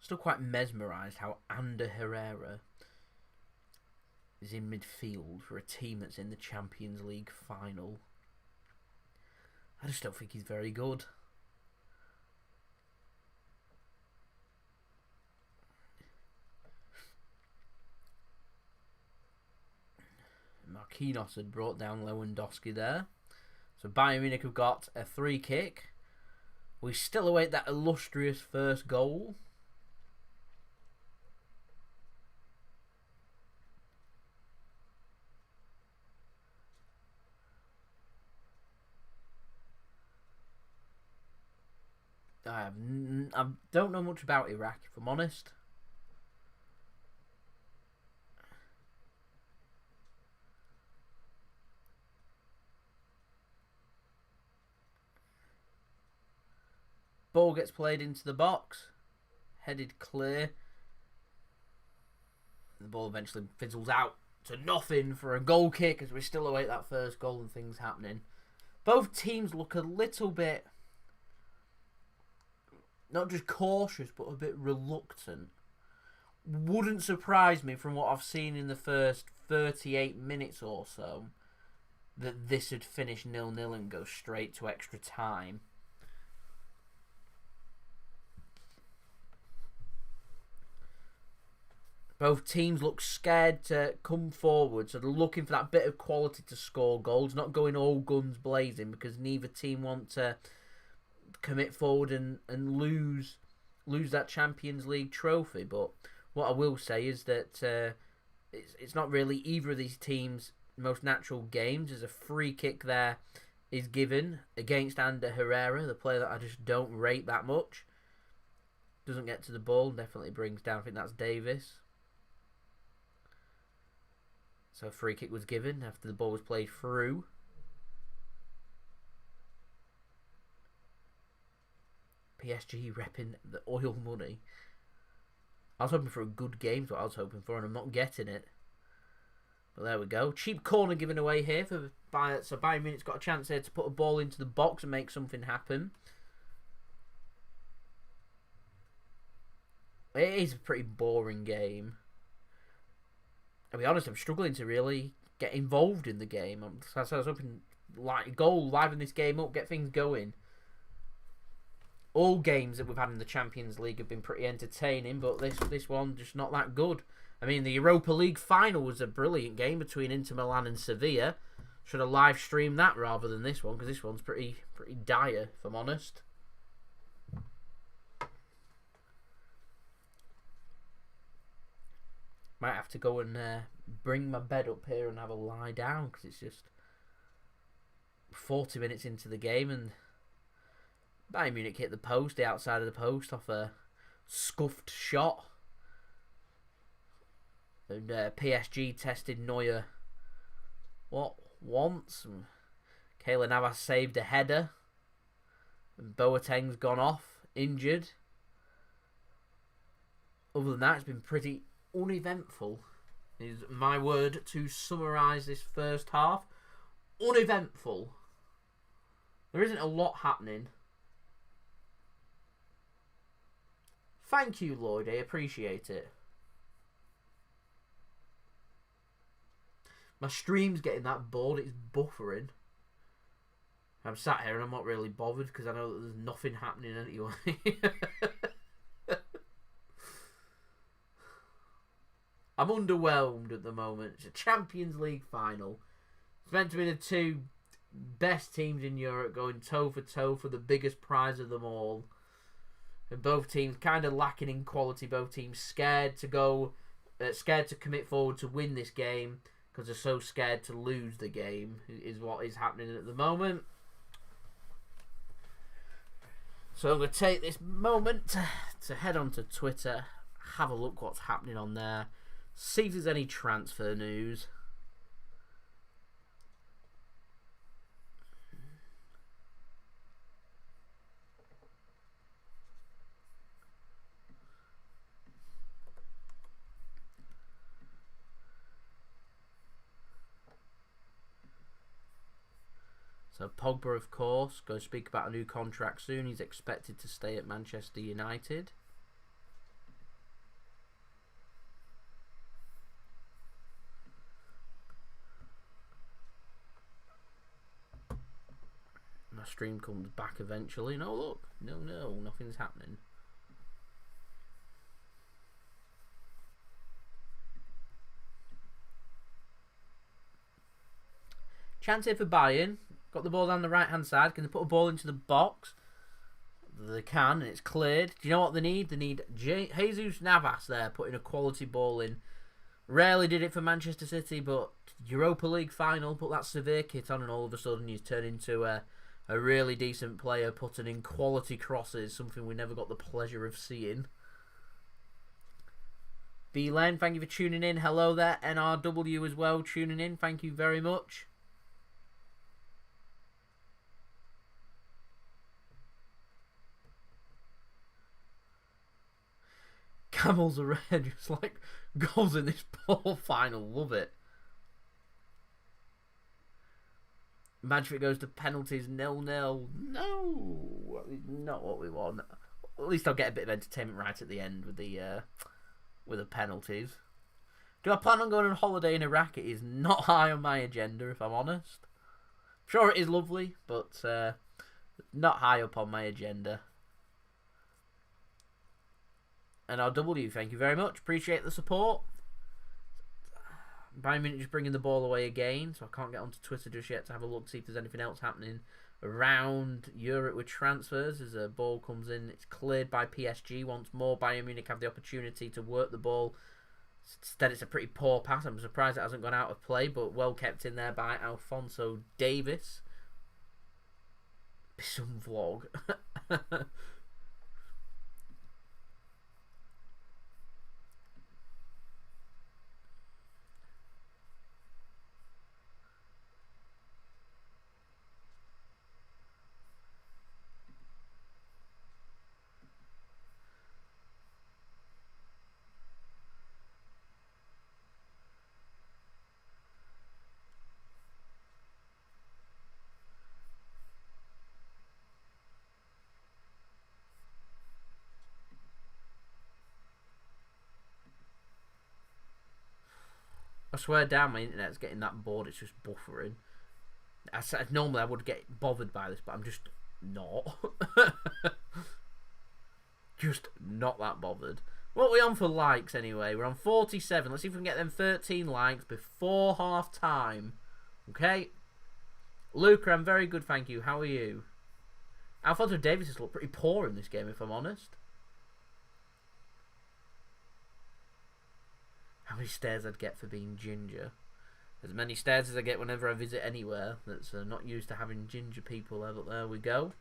Still quite mesmerised how Ander Herrera is in midfield for a team that's in the Champions League final. I just don't think he's very good. Marquinhos had brought down Lewandowski there. So Bayern Munich have got a free kick. We still await that illustrious first goal. I don't know much about Iraq, if I'm honest. Ball gets played into the box. Headed clear. The ball eventually fizzles out to nothing for a goal kick as we still await that first goal and things happening. Both teams look a little bit, not just cautious, but a bit reluctant. Wouldn't surprise me from what I've seen in the first 38 minutes or so that this would finish 0-0 and go straight to extra time. Both teams look scared to come forward, so they're looking for that bit of quality to score goals, not going all guns blazing, because neither team want to commit forward and lose that Champions League trophy. But what I will say is that it's not really either of these teams' most natural games, as a free kick there is given against Ander Herrera, the player that I just don't rate that much. Doesn't get to the ball, definitely brings down, I think that's Davies. So a free kick was given after the ball was played through. PSG repping the oil money. I was hoping for a good game, is what I was hoping for, and I'm not getting it. But there we go. Cheap corner given away here for Bayern. So Bayern Munich's got a chance here to put a ball into the box and make something happen. It is a pretty boring game. I'll be honest, I'm struggling to really get involved in the game. I was hoping goal, liven this game up, get things going. All games that we've had in the Champions League have been pretty entertaining, but this one just not that good. I mean, the Europa League final was a brilliant game between Inter Milan and Sevilla. Should have live streamed that rather than this one, because this one's pretty dire, if I'm honest. Might have to go and bring my bed up here and have a lie down, because it's just 40 minutes into the game and Bayern Munich hit the post, the outside of the post, off a scuffed shot. And PSG tested Neuer once. And Keylor Navas saved a header. And Boateng's gone off, injured. Other than that, it's been pretty uneventful, is my word to summarise this first half. Uneventful. There isn't a lot happening. Thank you, Lloyd. I appreciate it. My stream's getting that bored. It's buffering. I'm sat here and I'm not really bothered because I know that there's nothing happening anyway. I'm underwhelmed at the moment. It's a Champions League final. It's meant to be the two best teams in Europe going toe for toe for the biggest prize of them all. And both teams kind of lacking in quality. Both teams scared to commit forward to win this game because they're so scared to lose the game, is what is happening at the moment. So I'm going to take this moment to head onto Twitter, have a look what's happening on there, see if there's any transfer news. So Pogba, of course, going to speak about a new contract soon. He's expected to stay at Manchester United. my stream comes back eventually. No, look. No, nothing's happening. Chance here for Bayern. Got the ball down the right-hand side. Can they put a ball into the box? They can, and it's cleared. Do you know what they need? They need Jesus Navas there, putting a quality ball in. Rarely did it for Manchester City, but Europa League final, put that severe kit on, and all of a sudden he's turned into a really decent player, putting in quality crosses, something we never got the pleasure of seeing. B-Len, thank you for tuning in. Hello there. NRW as well, tuning in. Thank you very much. Camels are red, just like goals in this poor final. Love it. Imagine if it goes to penalties, 0-0. No, not what we want. At least I'll get a bit of entertainment right at the end with the penalties. Do I plan on going on holiday in Iraq? It is not high on my agenda, if I'm honest. Sure, it is lovely, but not high up on my agenda. NRW, thank you very much. Appreciate the support. Bayern Munich just bringing the ball away again, so I can't get onto Twitter just yet to have a look, see if there's anything else happening around Europe with transfers. As a ball comes in, it's cleared by PSG once more. Bayern Munich have the opportunity to work the ball. Instead, it's a pretty poor pass. I'm surprised it hasn't gone out of play, but well kept in there by Alphonso Davies. Some vlog. I swear down, my internet's getting that bored, it's just buffering. Normally I would get bothered by this, but I'm just not. Just not that bothered. What are we on for likes anyway? We're on 47. Let's see if we can get them 13 likes before half time. Okay? Luca, I'm very good, thank you. How are you? Alphonso Davies has looked pretty poor in this game, if I'm honest. How many stares I'd get for being ginger? As many stares as I get whenever I visit anywhere that's not used to having ginger people there, but there we go.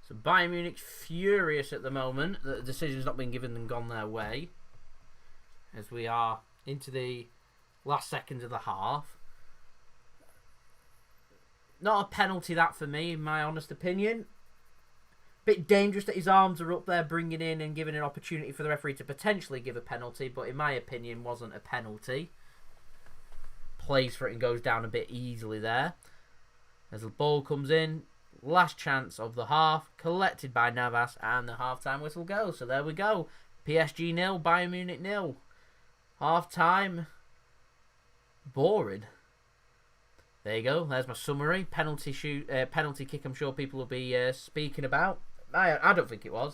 So Bayern Munich furious at the moment that the decision's not been given and gone their way, as we are into the last seconds of the half. Not a penalty that for me, in my honest opinion. Bit dangerous that his arms are up there bringing in and giving an opportunity for the referee to potentially give a penalty, but in my opinion wasn't a penalty. Plays for it and goes down a bit easily there. As the ball comes in, last chance of the half, collected by Navas, and the half-time whistle goes. So there we go. PSG 0, Bayern Munich 0. Half-time. Boring. There you go. There's my summary. Penalty kick I'm sure people will be speaking about. I don't think it was.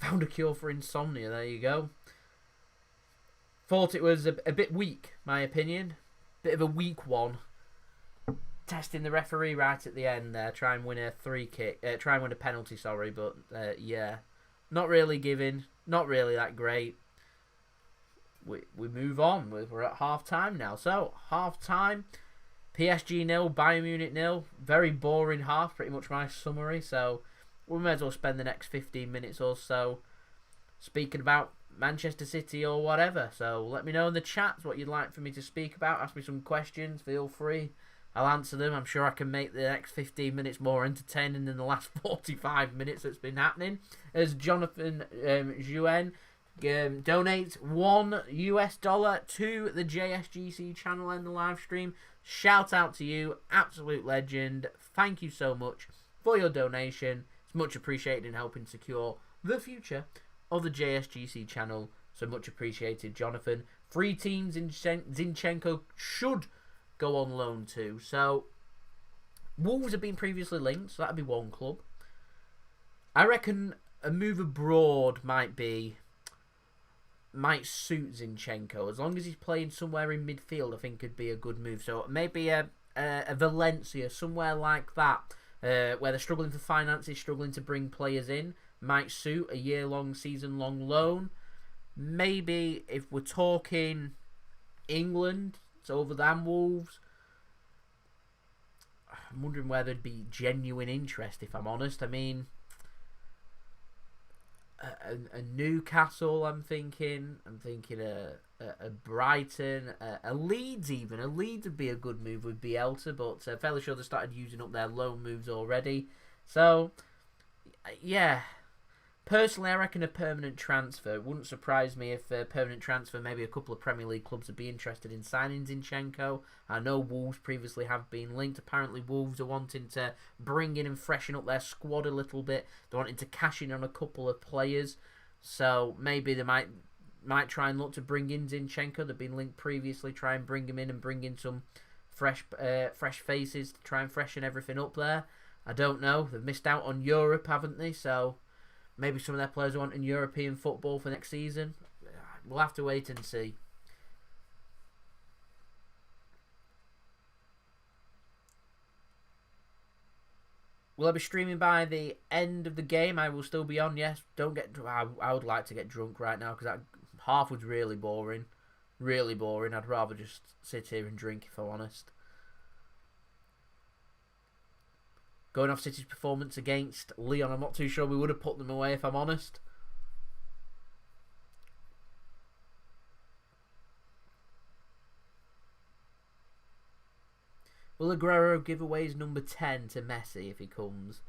Found a cure for insomnia. There you go. Thought it was a bit weak, my opinion. Bit of a weak one. testing the referee right at the end there. Try and win a try and win a penalty, sorry. But, yeah. Not really giving. Not really that great. We move on. We're at half-time now. So, half-time. PSG 0, Bayern Munich 0. Very boring half, pretty much my summary. So, we may as well spend the next 15 minutes or so speaking about Manchester City or whatever. So, let me know in the chats what you'd like for me to speak about. Ask me some questions. Feel free. I'll answer them. I'm sure I can make the next 15 minutes more entertaining than the last 45 minutes that's been happening. As Jonathan Juen donates $1 to the JSGC channel and the live stream. Shout out to you, absolute legend. Thank you so much for your donation. It's much appreciated in helping secure the future of the JSGC channel. So much appreciated, Jonathan. 3 teams in Zinchenko should go on loan too. So Wolves have been previously linked, so that'd be one club. I reckon a move abroad might suit Zinchenko. As long as he's playing somewhere in midfield, I think could be a good move. So maybe a Valencia, somewhere like that, where they're struggling for finances, struggling to bring players in, might suit a year-long, season-long loan. Maybe if we're talking England, it's over than Wolves. I'm wondering where there'd be genuine interest, if I'm honest. I mean, a Newcastle, I'm thinking a Brighton, a Leeds even. A Leeds would be a good move with Bielsa, but fairly sure they started using up their loan moves already. So, yeah. Personally, I reckon a permanent transfer. It wouldn't surprise me if a permanent transfer, maybe a couple of Premier League clubs would be interested in signing Zinchenko. I know Wolves previously have been linked. Apparently, Wolves are wanting to bring in and freshen up their squad a little bit. They're wanting to cash in on a couple of players. So maybe they might try and look to bring in Zinchenko. They've been linked previously. Try and bring him in and bring in some fresh faces to try and freshen everything up there. I don't know. They've missed out on Europe, haven't they? So maybe some of their players are wanting European football for next season. We'll have to wait and see. Will I be streaming by the end of the game? I will still be on, yes. Don't get... I would like to get drunk right now because that half was really boring. Really boring. I'd rather just sit here and drink, if I'm honest. Going off City's performance against Lyon, I'm not too sure we would have put them away, if I'm honest. Will Aguero give away his number 10 to Messi if he comes?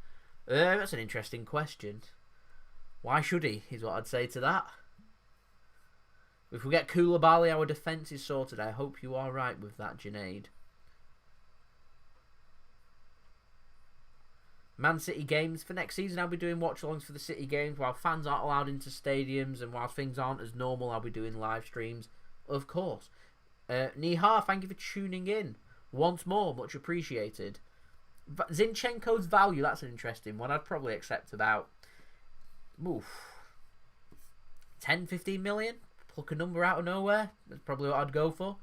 That's an interesting question. Why should he, is what I'd say to that. If we get Koulibaly, our defence is sorted. I hope you are right with that, Junaid. Man City games. For next season, I'll be doing watch-alongs for the City games. While fans aren't allowed into stadiums and while things aren't as normal, I'll be doing live streams, of course. Nihar, thank you for tuning in. Once more, much appreciated. Zinchenko's value, that's an interesting one. I'd probably accept about 10, 15 million. Pluck a number out of nowhere. That's probably what I'd go for.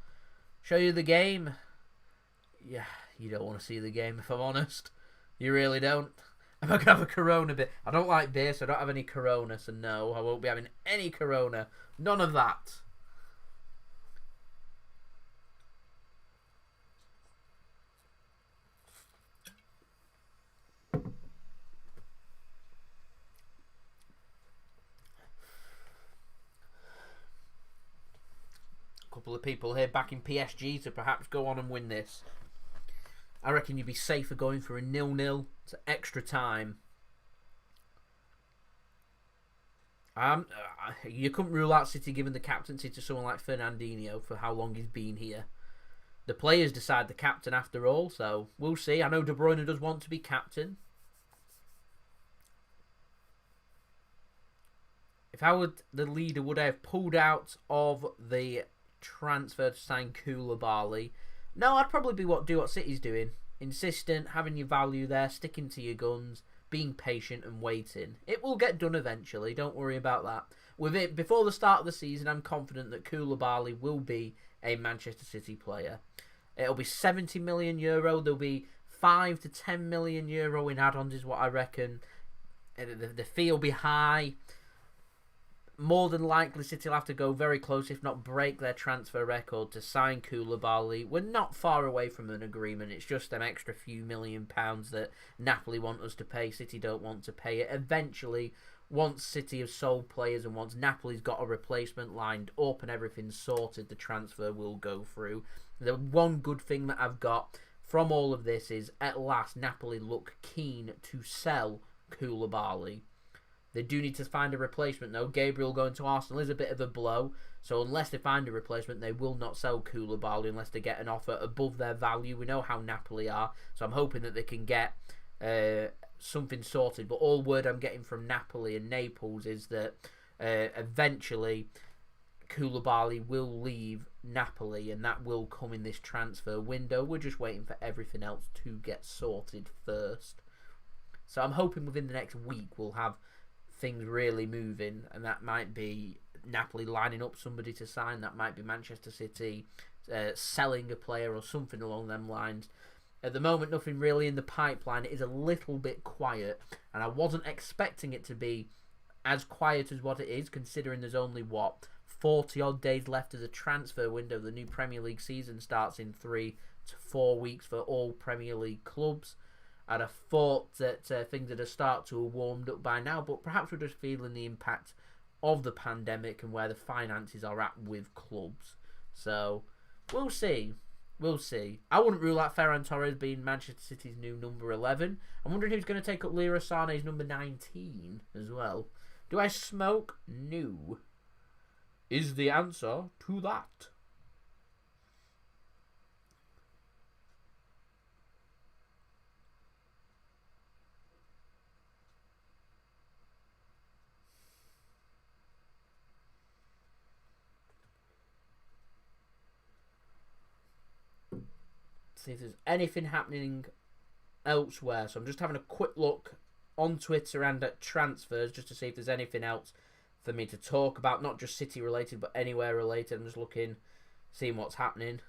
Show you the game. Yeah, you don't want to see the game, if I'm honest. You really don't. Am I going to have a Corona bit? I don't like beer, so I don't have any Corona, so no, I won't be having any Corona. None of that. A couple of people here backing PSG to perhaps go on and win this. I reckon you'd be safer going for a 0-0 to extra time. You couldn't rule out City giving the captaincy to someone like Fernandinho for how long he's been here. The players decide the captain after all, so we'll see. I know De Bruyne does want to be captain. If I were the leader, would I have pulled out of the transfer to sign Koulibaly? No, I'd probably do what City's doing. Insistent, having your value there, sticking to your guns, being patient and waiting. It will get done eventually, don't worry about that. With it, before the start of the season, I'm confident that Koulibaly will be a Manchester City player. It'll be 70 million euro. There'll be 5 to 10 million euro in add-ons is what I reckon. The fee will be high. More than likely, City will have to go very close, if not break their transfer record, to sign Koulibaly. We're not far away from an agreement. It's just an extra few £1,000,000 that Napoli want us to pay. City don't want to pay it. Eventually, once City have sold players and once Napoli's got a replacement lined up and everything's sorted, the transfer will go through. The one good thing that I've got from all of this is, at last, Napoli look keen to sell Koulibaly. They do need to find a replacement, though. Gabriel going to Arsenal is a bit of a blow. So unless they find a replacement, they will not sell Koulibaly unless they get an offer above their value. We know how Napoli are. So I'm hoping that they can get something sorted. But all word I'm getting from Napoli and Naples is that eventually Koulibaly will leave Napoli. And that will come in this transfer window. We're just waiting for everything else to get sorted first. So I'm hoping within the next week we'll have things really moving, and that might be Napoli lining up somebody to sign. That might be Manchester City selling a player or something along them lines. At the moment, nothing really in the pipeline. It is a little bit quiet, and I wasn't expecting it to be as quiet as what it is, considering there's only, 40 odd days left of the transfer window. The new Premier League season starts in 3 to 4 weeks for all Premier League clubs. I'd have thought that things would have started to have warmed up by now, but perhaps we're just feeling the impact of the pandemic and where the finances are at with clubs. So, we'll see. We'll see. I wouldn't rule out Ferran Torres being Manchester City's new number 11. I'm wondering who's going to take up Leroy Sané's number 19 as well. Do I smoke? No. Is the answer to that. See if there's anything happening elsewhere. So I'm just having a quick look on Twitter and at transfers just to see if there's anything else for me to talk about, not just City related but anywhere related. I'm just looking, seeing what's happening.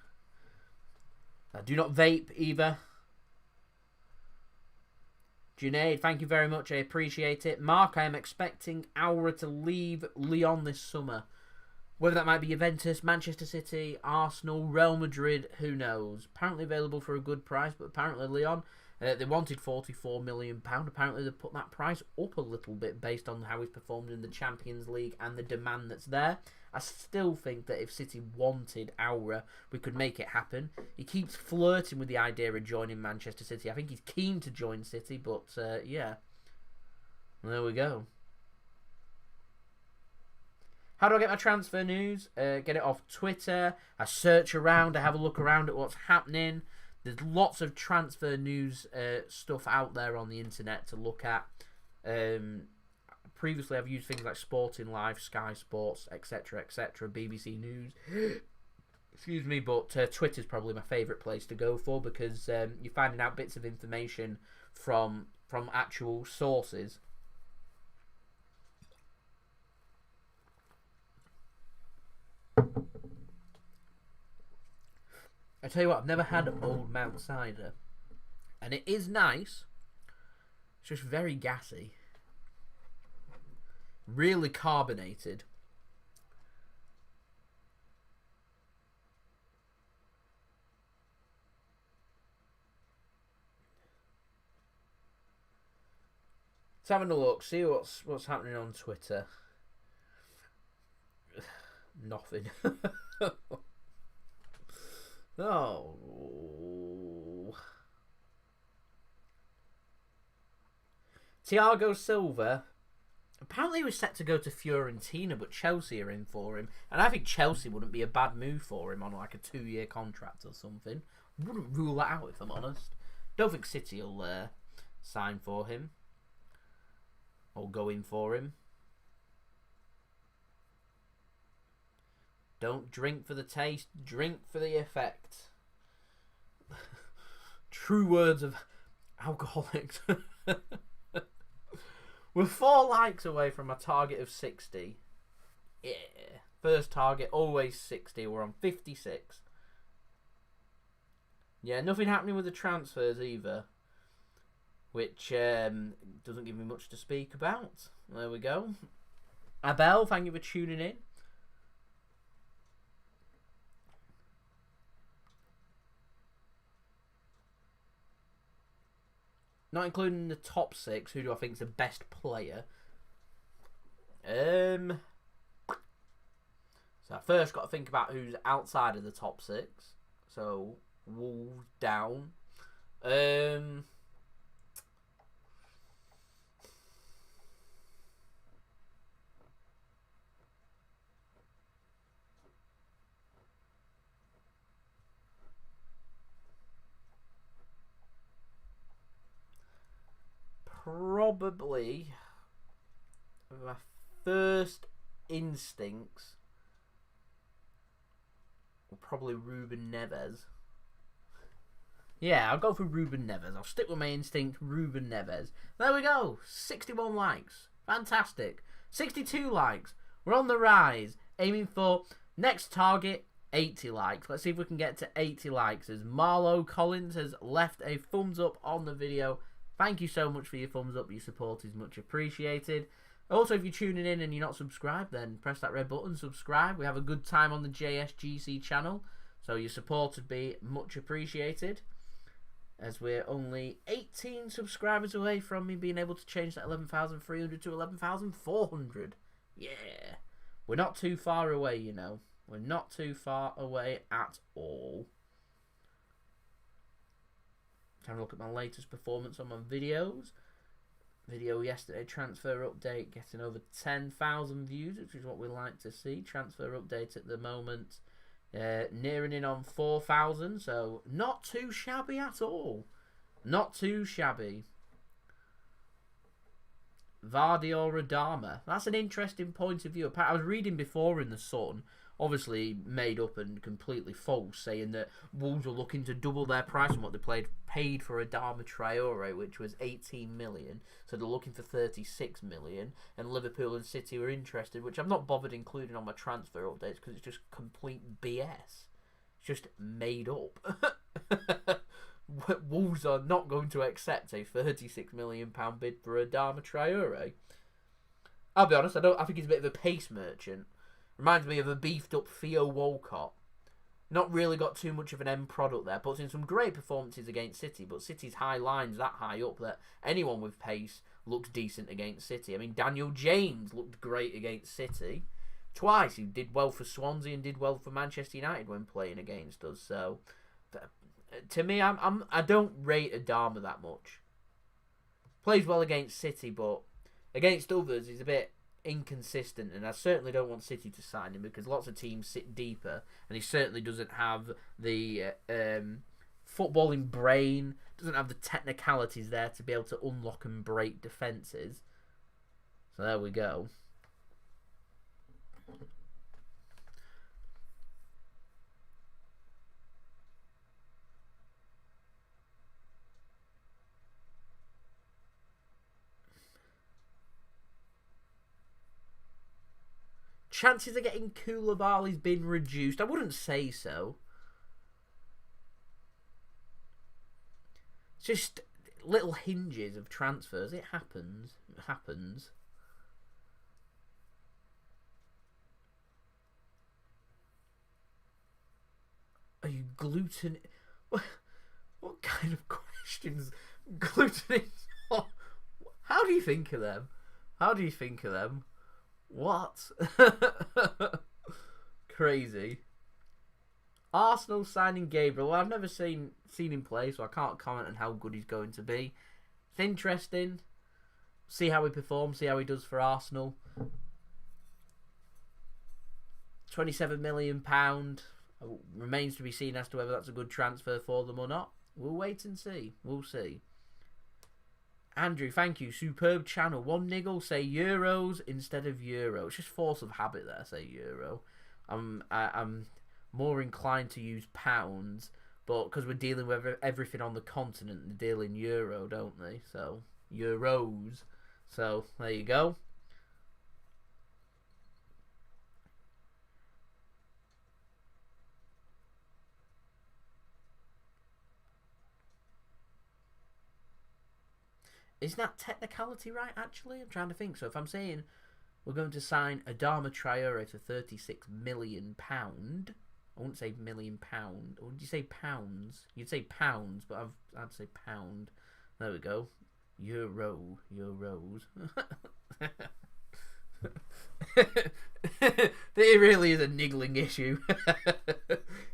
Do not vape either. Junaid, thank you very much, I appreciate it. Mark, I am expecting Aura to leave Lyon this summer. Whether that might be Juventus, Manchester City, Arsenal, Real Madrid, who knows. Apparently available for a good price, but apparently Lyon, they wanted £44 million. Apparently they put that price up a little bit based on how he's performed in the Champions League and the demand that's there. I still think that if City wanted Aura, we could make it happen. He keeps flirting with the idea of joining Manchester City. I think he's keen to join City, but yeah. There we go. How do I get my transfer news? Get it off Twitter. I search around. I have a look around at what's happening. There's lots of transfer news stuff out there on the internet to look at. Previously, I've used things like Sporting Live, Sky Sports, etc., etc., BBC News. Excuse me, but Twitter's probably my favourite place to go for because you're finding out bits of information from actual sources. I tell you what, I've never had Old Mount cider, and it is nice. It's just very gassy, really carbonated. Let's have a look, see what's happening on Twitter. Nothing. Oh. Thiago Silva. Apparently he was set to go to Fiorentina, but Chelsea are in for him. And I think Chelsea wouldn't be a bad move for him on like a 2-year contract or something. Wouldn't rule that out if I'm honest. Don't think City will sign for him. Or go in for him. Don't drink for the taste, drink for the effect. True words of alcoholics. We're 4 likes away from a target of 60. Yeah. First target, always 60. We're on 56. Yeah, nothing happening with the transfers either, which doesn't give me much to speak about. There we go. Abel, thank you for tuning in. Not including the top 6, who do I think is the best player? So I first got to think about who's outside of the top 6. So Wolves down. Probably my first instincts were probably Ruben Neves. Yeah, I'll go for Ruben Neves. I'll stick with my instinct, Ruben Neves. There we go. 61 likes. Fantastic. 62 likes. We're on the rise. Aiming for next target, 80 likes. Let's see if we can get to 80 likes. As Marlo Collins has left a thumbs up on the video. Thank you so much for your thumbs up. Your support is much appreciated. Also, if you're tuning in and you're not subscribed, then press that red button, subscribe. We have a good time on the JSGC channel, so your support would be much appreciated. As we're only 18 subscribers away from me being able to change that 11,300 to 11,400. Yeah. We're not too far away, you know. We're not too far away at all. Having a look at my latest performance on my videos. Video yesterday, transfer update, getting over 10,000 views, which is what we like to see. Transfer update at the moment, nearing in on 4,000, so not too shabby at all. Not too shabby. Vardy or Adama? That's an interesting point of view. I was reading before in The Sun, obviously made up and completely false, saying that Wolves were looking to double their price on what they paid for Adama Traore, which was 18 million. So they're looking for 36 million, and Liverpool and City were interested, which I've not bothered including on my transfer updates because it's just complete BS. It's just made up. Wolves are not going to accept a 36 million pound bid for Adama Traore. I'll be honest, I think he's a bit of a pace merchant. Reminds me of a beefed up Theo Walcott. Not really got too much of an end product there. Puts in some great performances against City, but City's high line's that high up that anyone with pace looks decent against City. I mean, Daniel James looked great against City. Twice. He did well for Swansea and did well for Manchester United when playing against us. So, to me, I don't rate Adama that much. Plays well against City, but against others, he's a bit inconsistent, and I certainly don't want City to sign him because lots of teams sit deeper, and he certainly doesn't have the footballing brain, doesn't have the technicalities there to be able to unlock and break defences. So there we go. Chances of getting Koulibaly's been reduced. I wouldn't say so. It's just little hinges of transfers. It happens. It happens. Are you gluten? What kind of questions? Gluten? How do you think of them? How do you think of them? What? Crazy. Arsenal signing Gabriel. Well, I've never seen him play, so I can't comment on how good he's going to be. It's interesting. See how he performs, see how he does for Arsenal. £27 million. Remains to be seen as to whether that's a good transfer for them or not. We'll wait and see. We'll see. Andrew, thank you. Superb channel. One niggle, say euros instead of euro. It's just force of habit there, say euro. I'm more inclined to use pounds, but because we're dealing with everything on the continent, they deal in euro, don't they? So, euros. So, there you go. Isn't that technicality right, actually? I'm trying to think. So if I'm saying we're going to sign Adama Traore for £36 million, I wouldn't say £1 million. Or would you say pounds? You'd say pounds, but I'd say pound. There we go. Euros. It really is a niggling issue.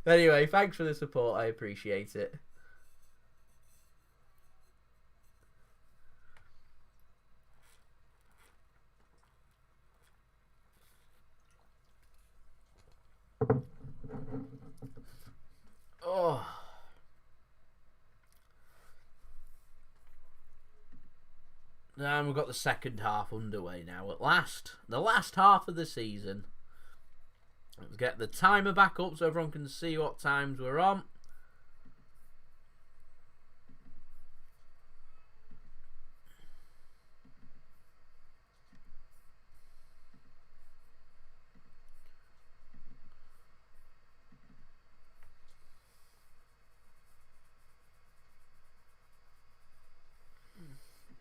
Anyway, thanks for the support. I appreciate it. Oh. And we've got the second half underway now at last. The last half of the season. Let's get the timer back up so everyone can see what times we're on.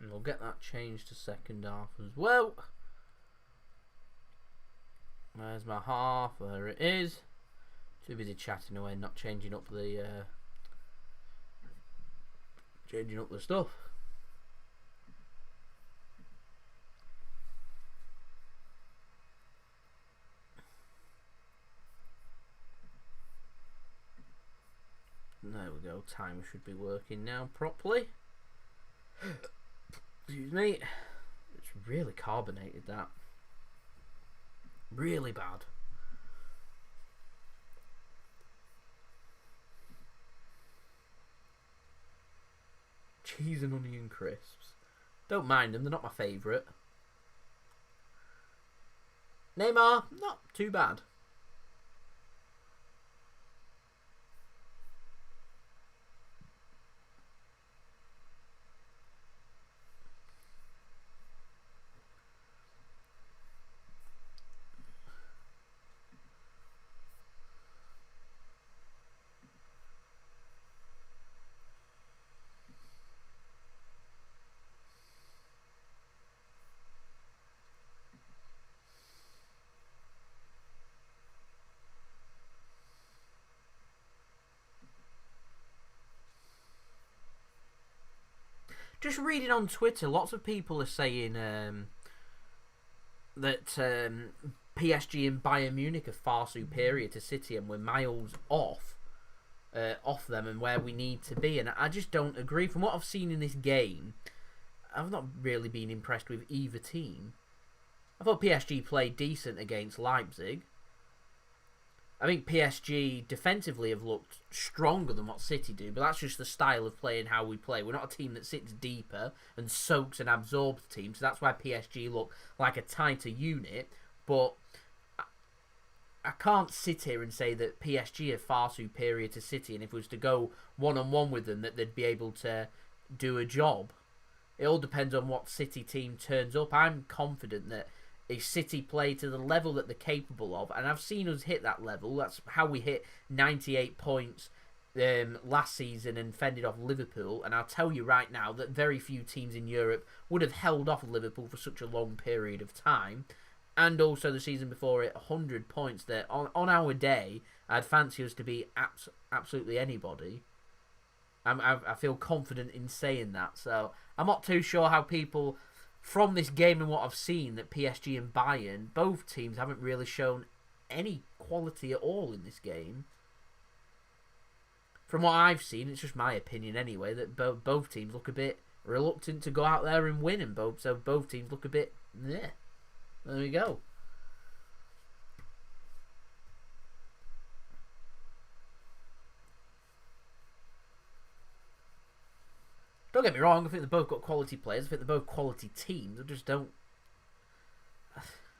And we'll get that changed to second half as well. There's my half. There it is. Too busy chatting away, not changing up the stuff. There we go. Timer should be working now properly. Excuse me. It's really carbonated, that. Really bad. Cheese and onion crisps. Don't mind them, they're not my favourite. Neymar, not too bad. Just reading on Twitter, lots of people are saying that PSG and Bayern Munich are far superior to City and we're miles off them and where we need to be. And I just don't agree. From what I've seen in this game, I've not really been impressed with either team. I thought PSG played decent against Leipzig. I think PSG defensively have looked stronger than what City do, but that's just the style of play and how we play. We're not a team that sits deeper and soaks and absorbs the team, so that's why PSG look like a tighter unit. But I can't sit here and say that PSG are far superior to City, and if it was to go one-on-one with them, that they'd be able to do a job. It all depends on what City team turns up. I'm confident that if City play to the level that they're capable of, and I've seen us hit that level. That's how we hit 98 points last season and fended off Liverpool. And I'll tell you right now that very few teams in Europe would have held off Liverpool for such a long period of time. And also the season before it, 100 points there. On our day, I'd fancy us to be absolutely anybody. I feel confident in saying that. So I'm not too sure how people, from this game and what I've seen, that PSG and Bayern, both teams haven't really shown any quality at all in this game. From what I've seen, it's just my opinion anyway, that both teams look a bit reluctant to go out there and win, and both teams look a bit meh. There we go. Don't get me wrong, I think they've both got quality players. I think they're both quality teams. I just don't...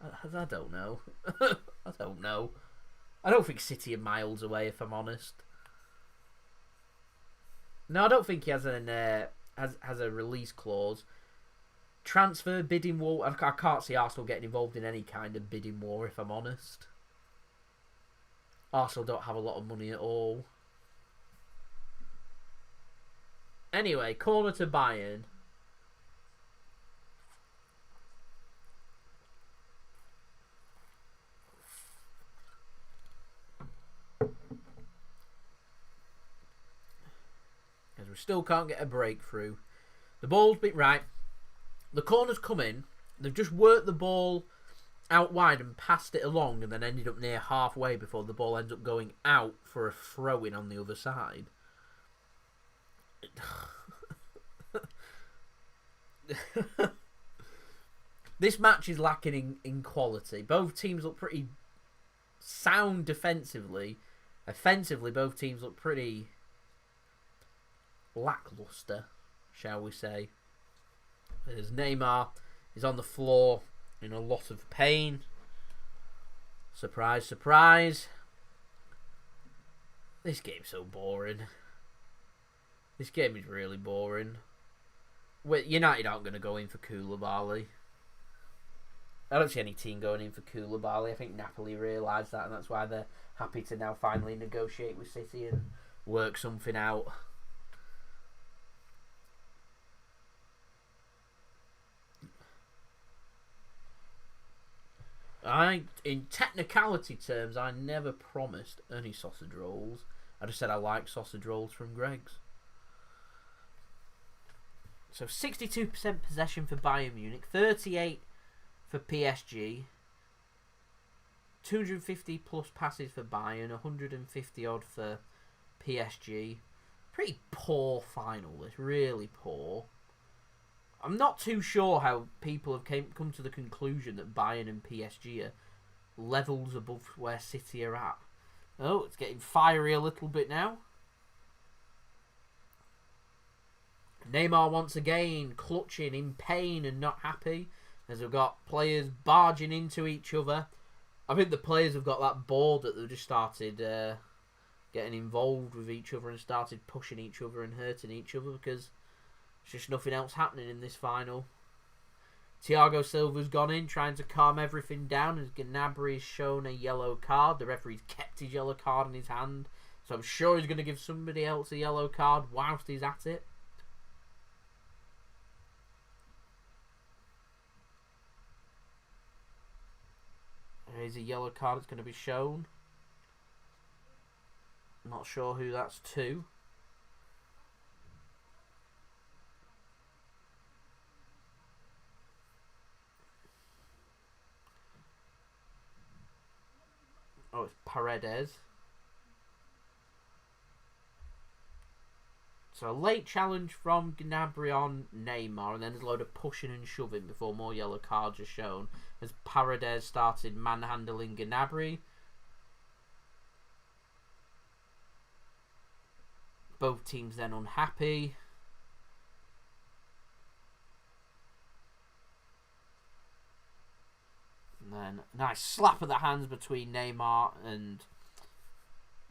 I don't know. I don't know. I don't think City are miles away, if I'm honest. No, I don't think he has has a release clause. Transfer, bidding war... I can't see Arsenal getting involved in any kind of bidding war, if I'm honest. Arsenal don't have a lot of money at all. Anyway, corner to Bayern. We still can't get a breakthrough. The ball's been right. The corner's come in. They've just worked the ball out wide and passed it along and then ended up near halfway before the ball ends up going out for a throw-in on the other side. This match is lacking in quality. Both teams look pretty sound defensively. Offensively, both teams look pretty lackluster, shall we say. As Neymar is on the floor in a lot of pain. Surprise, surprise. This game's so boring. This game is really boring. United aren't going to go in for Koulibaly. I don't see any team going in for Koulibaly. I think Napoli realised that, and that's why they're happy to now finally negotiate with City and work something out. In technicality terms, I never promised any sausage rolls. I just said I like sausage rolls from Greg's. So 62% possession for Bayern Munich, 38% for PSG, 250 plus passes for Bayern, 150 odd for PSG. Pretty poor final, this, really poor. I'm not too sure how people have come to the conclusion that Bayern and PSG are levels above where City are at. Oh, it's getting fiery a little bit now. Neymar once again clutching in pain and not happy as we've got players barging into each other. I think the players have got that bored that they've just started getting involved with each other and started pushing each other and hurting each other because there's just nothing else happening in this final. Thiago Silva's gone in trying to calm everything down as Gnabry has shown a yellow card. The referee's kept his yellow card in his hand, so I'm sure he's going to give somebody else a yellow card whilst he's at it. Here's a yellow card that's going to be shown. Not sure who that's to. Oh, it's Paredes. So a late challenge from Gnabry on Neymar, and then there's a load of pushing and shoving before more yellow cards are shown as Paredes started manhandling Gnabry. Both teams then unhappy. And then a nice slap of the hands between Neymar and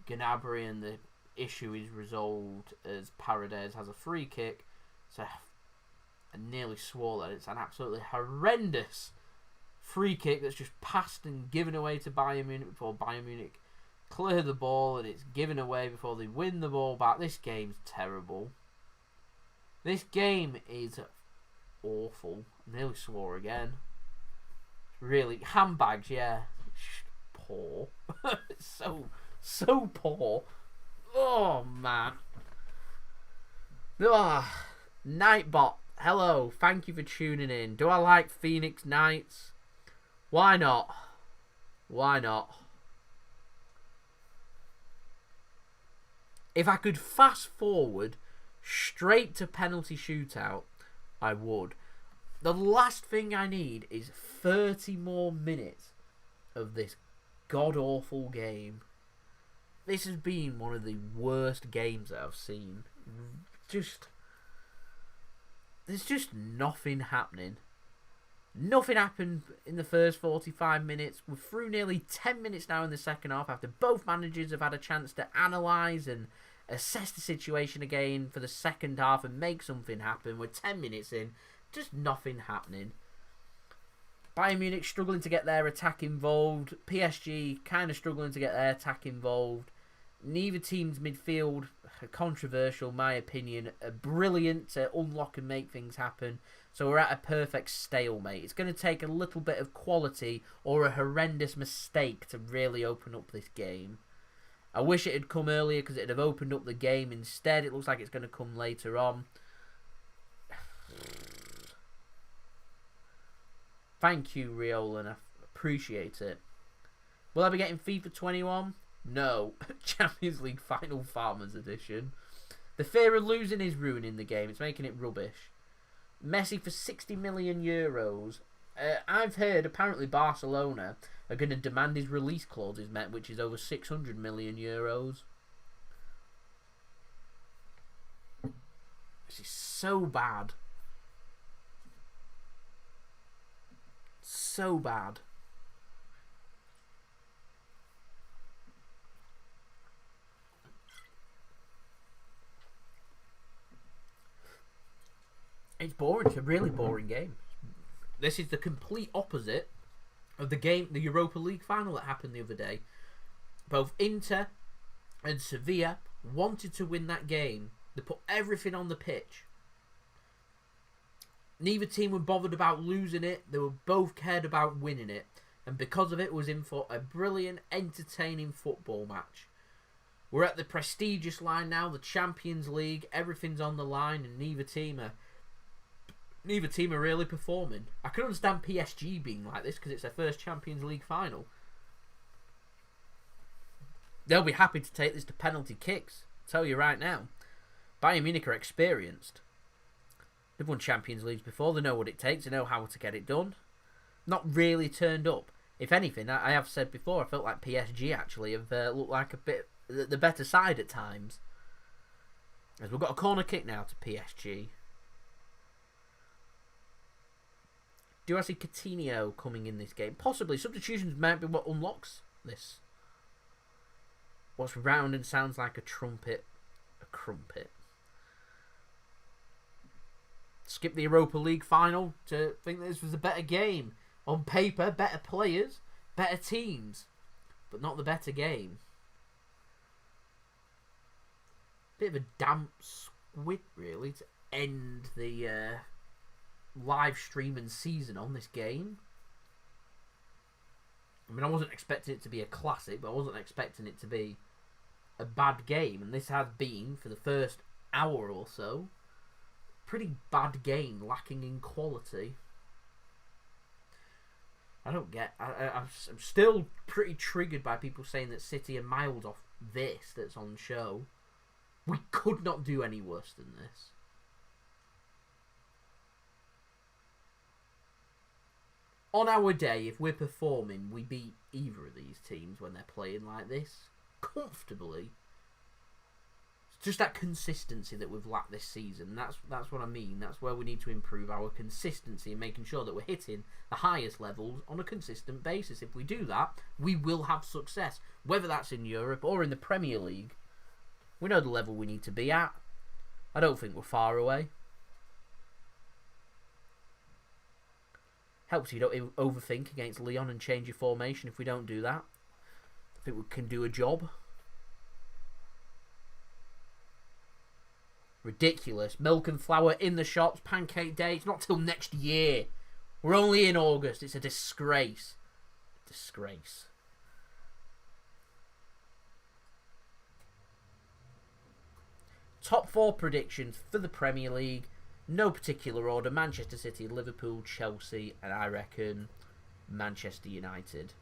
Gnabry, and the issue is resolved as Paredes has a free kick. So I nearly swore that it's an absolutely horrendous free kick that's just passed and given away to Bayern Munich before Bayern Munich clear the ball, and it's given away before they win the ball back. This game's terrible. This game is awful. I nearly swore again. Really, handbags, yeah. Poor. so poor. Oh, man. Nightbot, hello. Thank you for tuning in. Do I like Phoenix Knights? Why not? Why not? If I could fast forward straight to penalty shootout, I would. The last thing I need is 30 more minutes of this god-awful game. This has been one of the worst games that I've seen. There's just nothing happening. Nothing happened in the first 45 minutes. We're through nearly 10 minutes now in the second half after both managers have had a chance to analyse and assess the situation again for the second half and make something happen. We're 10 minutes in. Just nothing happening. Bayern Munich struggling to get their attack involved. PSG kind of struggling to get their attack involved. Neither team's midfield, controversial, my opinion, brilliant to unlock and make things happen. So we're at a perfect stalemate. It's going to take a little bit of quality or a horrendous mistake to really open up this game. I wish it had come earlier because it would have opened up the game. Instead, it looks like it's going to come later on. Thank you, Riolan. I appreciate it. Will I be getting FIFA 21? No. Champions League Final Farmers Edition. The fear of losing is ruining the game. It's making it rubbish. Messi for 60 million euros. I've heard apparently Barcelona are going to demand his release clause is met, which is over 600 million euros. This is so bad. So bad. It's boring. It's a really boring game. This is the complete opposite of the game, the Europa League final that happened the other day. Both Inter and Sevilla wanted to win that game. They put everything on the pitch. Neither team were bothered about losing it. They were both cared about winning it. And because of it, was in for a brilliant, entertaining football match. We're at the prestigious line now, the Champions League. Everything's on the line, and neither team are really performing. I can understand PSG being like this because it's their first Champions League final. They'll be happy to take this to penalty kicks. I'll tell you right now. Bayern Munich are experienced. They've won Champions Leagues before. They know what it takes. They know how to get it done. Not really turned up. If anything, I have said before, I felt like PSG actually have looked like a bit the better side at times. As we've got a corner kick now to PSG. Do I see Coutinho coming in this game? Possibly. Substitutions might be what unlocks this. What's round and sounds like a trumpet. A crumpet. Skip the Europa League final to think that this was a better game. On paper, better players, better teams, but not the better game. Bit of a damp squid, really, to end the live stream and season on this game. I mean, I wasn't expecting it to be a classic, but I wasn't expecting it to be a bad game, and this has been, for the first hour or so, pretty bad game, lacking in quality. I don't get... I'm still pretty triggered by people saying that City are miles off this that's on show. We could not do any worse than this. On our day, if we're performing, we beat either of these teams when they're playing like this. Comfortably. It's just that consistency that we've lacked this season. That's what I mean. That's where we need to improve our consistency and making sure that we're hitting the highest levels on a consistent basis. If we do that, we will have success. Whether that's in Europe or in the Premier League. We know the level we need to be at. I don't think we're far away. Helps you don't overthink against Lyon and change your formation if we don't do that. I think we can do a job. Ridiculous. Milk and flour in the shops. Pancake day. It's not till next year. We're only in August. It's a disgrace. Disgrace. Top 4 predictions for the Premier League. No particular order. Manchester City, Liverpool, Chelsea, and I reckon Manchester United.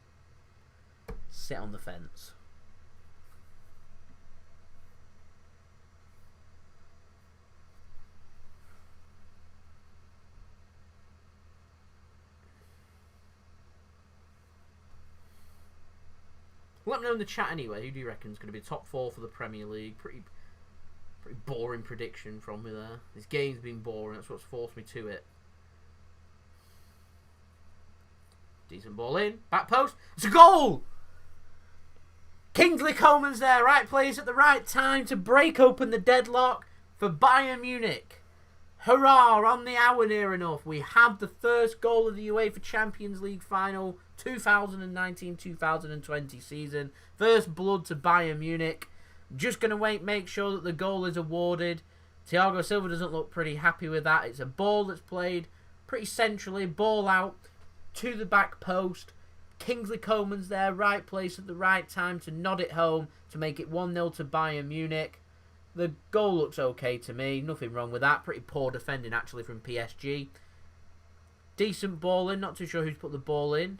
Sit on the fence. Let me know in the chat anyway. Who do you reckon is going to be top 4 for the Premier League? Pretty boring prediction from me there. This game's been boring. That's what's forced me to it. Decent ball in. Back post. It's a goal! Kingsley Coman's there. Right place at the right time to break open the deadlock for Bayern Munich. Hurrah! On the hour near enough. We have the first goal of the UEFA Champions League final 2019-2020 season. First blood to Bayern Munich. Just going to make sure that the goal is awarded. Thiago Silva doesn't look pretty happy with that. It's a ball that's played pretty centrally. Ball out to the back post. Kingsley Coman's there, right place at the right time to nod it home to make it 1-0 to Bayern Munich. The goal looks okay to me. Nothing wrong with that. Pretty poor defending, actually, from PSG. Decent ball in. Not too sure who's put the ball in.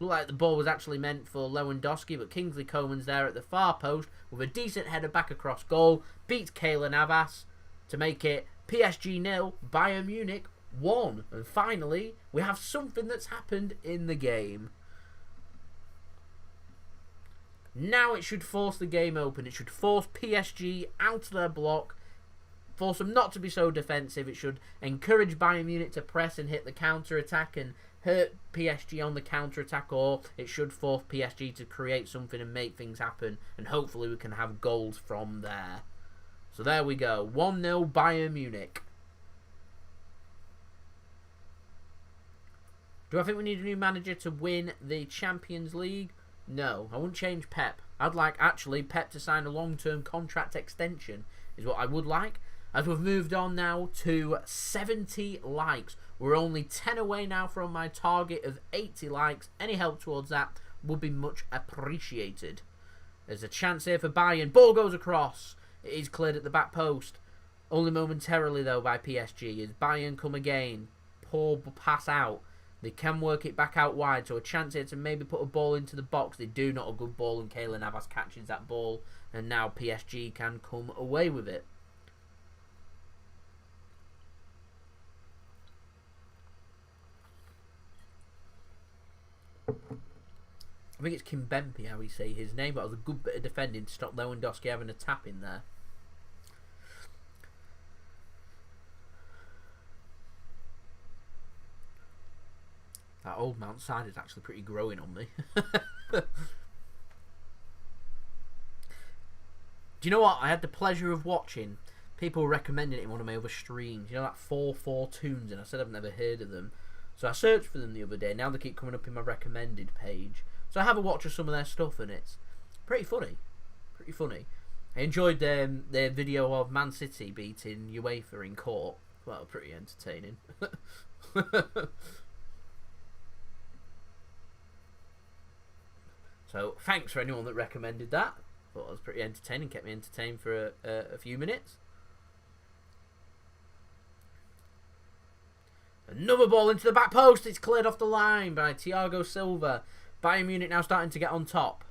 Looked like the ball was actually meant for Lewandowski, but Kingsley Coman's there at the far post with a decent header back across goal. Beats Keylor Navas to make it PSG 0, Bayern Munich 1. And finally, we have something that's happened in the game. Now it should force the game open. It should force PSG out of their block, force them not to be so defensive. It should encourage Bayern Munich to press and hit the counter-attack and hurt PSG on the counter-attack, or it should force PSG to create something and make things happen, and hopefully we can have goals from there. So there we go. 1-0 Bayern Munich. Do I think we need a new manager to win the Champions League? No, I wouldn't change Pep. I'd like, actually, Pep to sign a long-term contract extension, is what I would like. As we've moved on now to 70 likes. We're only 10 away now from my target of 80 likes. Any help towards that would be much appreciated. There's a chance here for Bayern. Ball goes across. It is cleared at the back post. Only momentarily, though, by PSG. As Bayern come again. Poor pass out. They can work it back out wide, so a chance here to maybe put a ball into the box. They do, not a good ball, and Keylor Navas catches that ball, and now PSG can come away with it. I think it's Kimpembe, how we say his name, but it was a good bit of defending to stop Lewandowski having a tap in there. That old Mount Side is actually pretty growing on me. Do you know what? I had the pleasure of watching people recommending it in one of my other streams. You know, that 4-4 tunes, and I said I've never heard of them. So I searched for them the other day. Now they keep coming up in my recommended page. So I have a watch of some of their stuff, and it's pretty funny. Pretty funny. I enjoyed their video of Man City beating UEFA in court. Well, pretty entertaining. So, thanks for anyone that recommended that. Thought it was pretty entertaining. Kept me entertained for a few minutes. Another ball into the back post. It's cleared off the line by Thiago Silva. Bayern Munich now starting to get on top.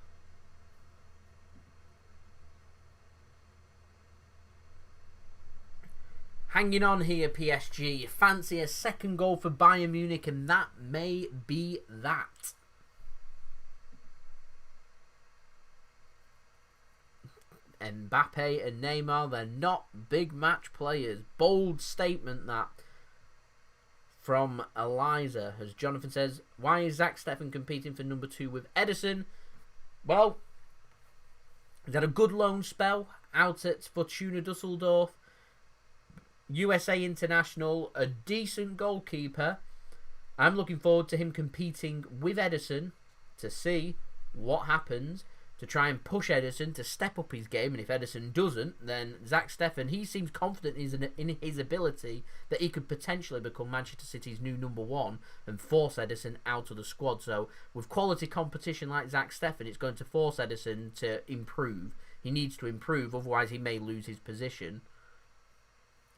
Hanging on here, PSG. Fancy a second goal for Bayern Munich, and that may be that. Mbappé and Neymar, they're not big match players. Bold statement that from Eliza. As Jonathan says, why is Zach Steffen competing for number 2 with Ederson? Well, he's had a good loan spell out at Fortuna Dusseldorf. USA international, a decent goalkeeper. I'm looking forward to him competing with Ederson to see what happens, to try and push Ederson to step up his game. And if Ederson doesn't, then Zach Steffen, he seems confident in his ability that he could potentially become Manchester City's new number 1 and force Ederson out of the squad. So with quality competition like Zach Steffen, it's going to force Ederson to improve. He needs to improve, otherwise he may lose his position.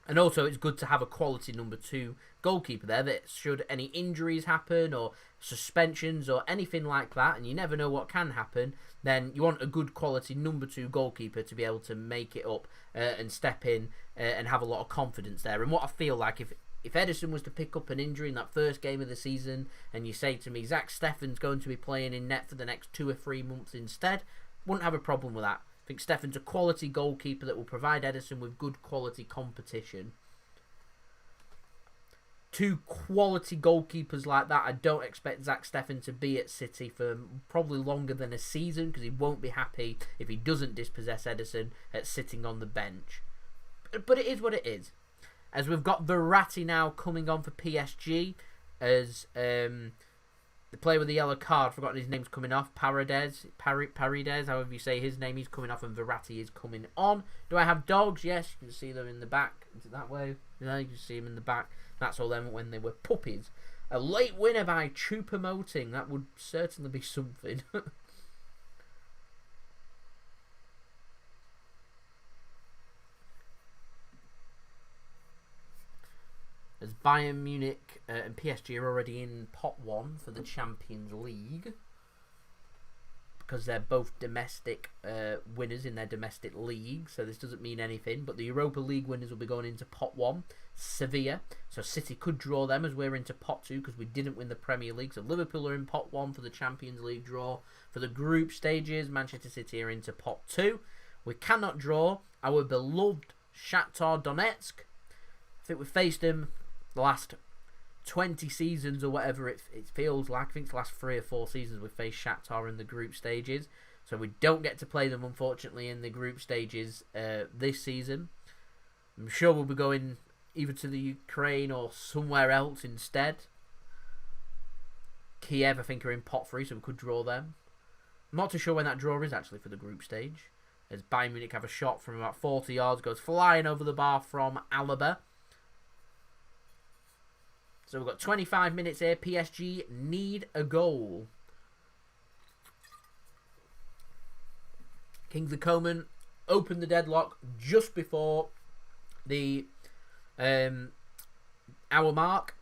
And also, it's good to have a quality number 2 goalkeeper there, that should any injuries happen or suspensions or anything like that, and you never know what can happen, then you want a good quality number 2 goalkeeper to be able to make it up and step in and have a lot of confidence there. And what I feel like, if Ederson was to pick up an injury in that first game of the season, and you say to me, Zach Steffen's going to be playing in net for the next 2 or 3 months instead, wouldn't have a problem with that. I think Steffen's a quality goalkeeper that will provide Ederson with good quality competition. 2 quality goalkeepers like that, I don't expect Zach Steffen to be at City for probably longer than a season, because he won't be happy if he doesn't dispossess Ederson at sitting on the bench. But it is what it is. As we've got Verratti now coming on for PSG, as the player with the yellow card, forgotten his name's coming off, Paredes, however you say his name, he's coming off, and Verratti is coming on. Do I have dogs? Yes, you can see them in the back. Is it that way? Yeah, you can see them in the back. That's all them when they were puppies. A late winner by Choupo-Moting. That would certainly be something. As Bayern Munich and PSG are already in pot 1 for the Champions League. Because they're both domestic winners in their domestic league. So this doesn't mean anything. But the Europa League winners will be going into pot 1. Sevilla. So City could draw them as we're into pot 2 because we didn't win the Premier League. So Liverpool are in pot 1 for the Champions League draw. For the group stages, Manchester City are into pot 2. We cannot draw our beloved Shakhtar Donetsk. I think we faced them the last 20 seasons or whatever it feels like. I think it's the last 3 or 4 seasons we've faced Shakhtar in the group stages. So we don't get to play them, unfortunately, in the group stages this season. I'm sure we'll be going either to the Ukraine or somewhere else instead. Kiev, I think, are in pot 3, so we could draw them. I'm not too sure when that draw is actually for the group stage. As Bayern Munich have a shot from about 40 yards, goes flying over the bar from Alaba. So we've got 25 minutes here. PSG need a goal. Kingsley Coman opened the deadlock just before the hour mark.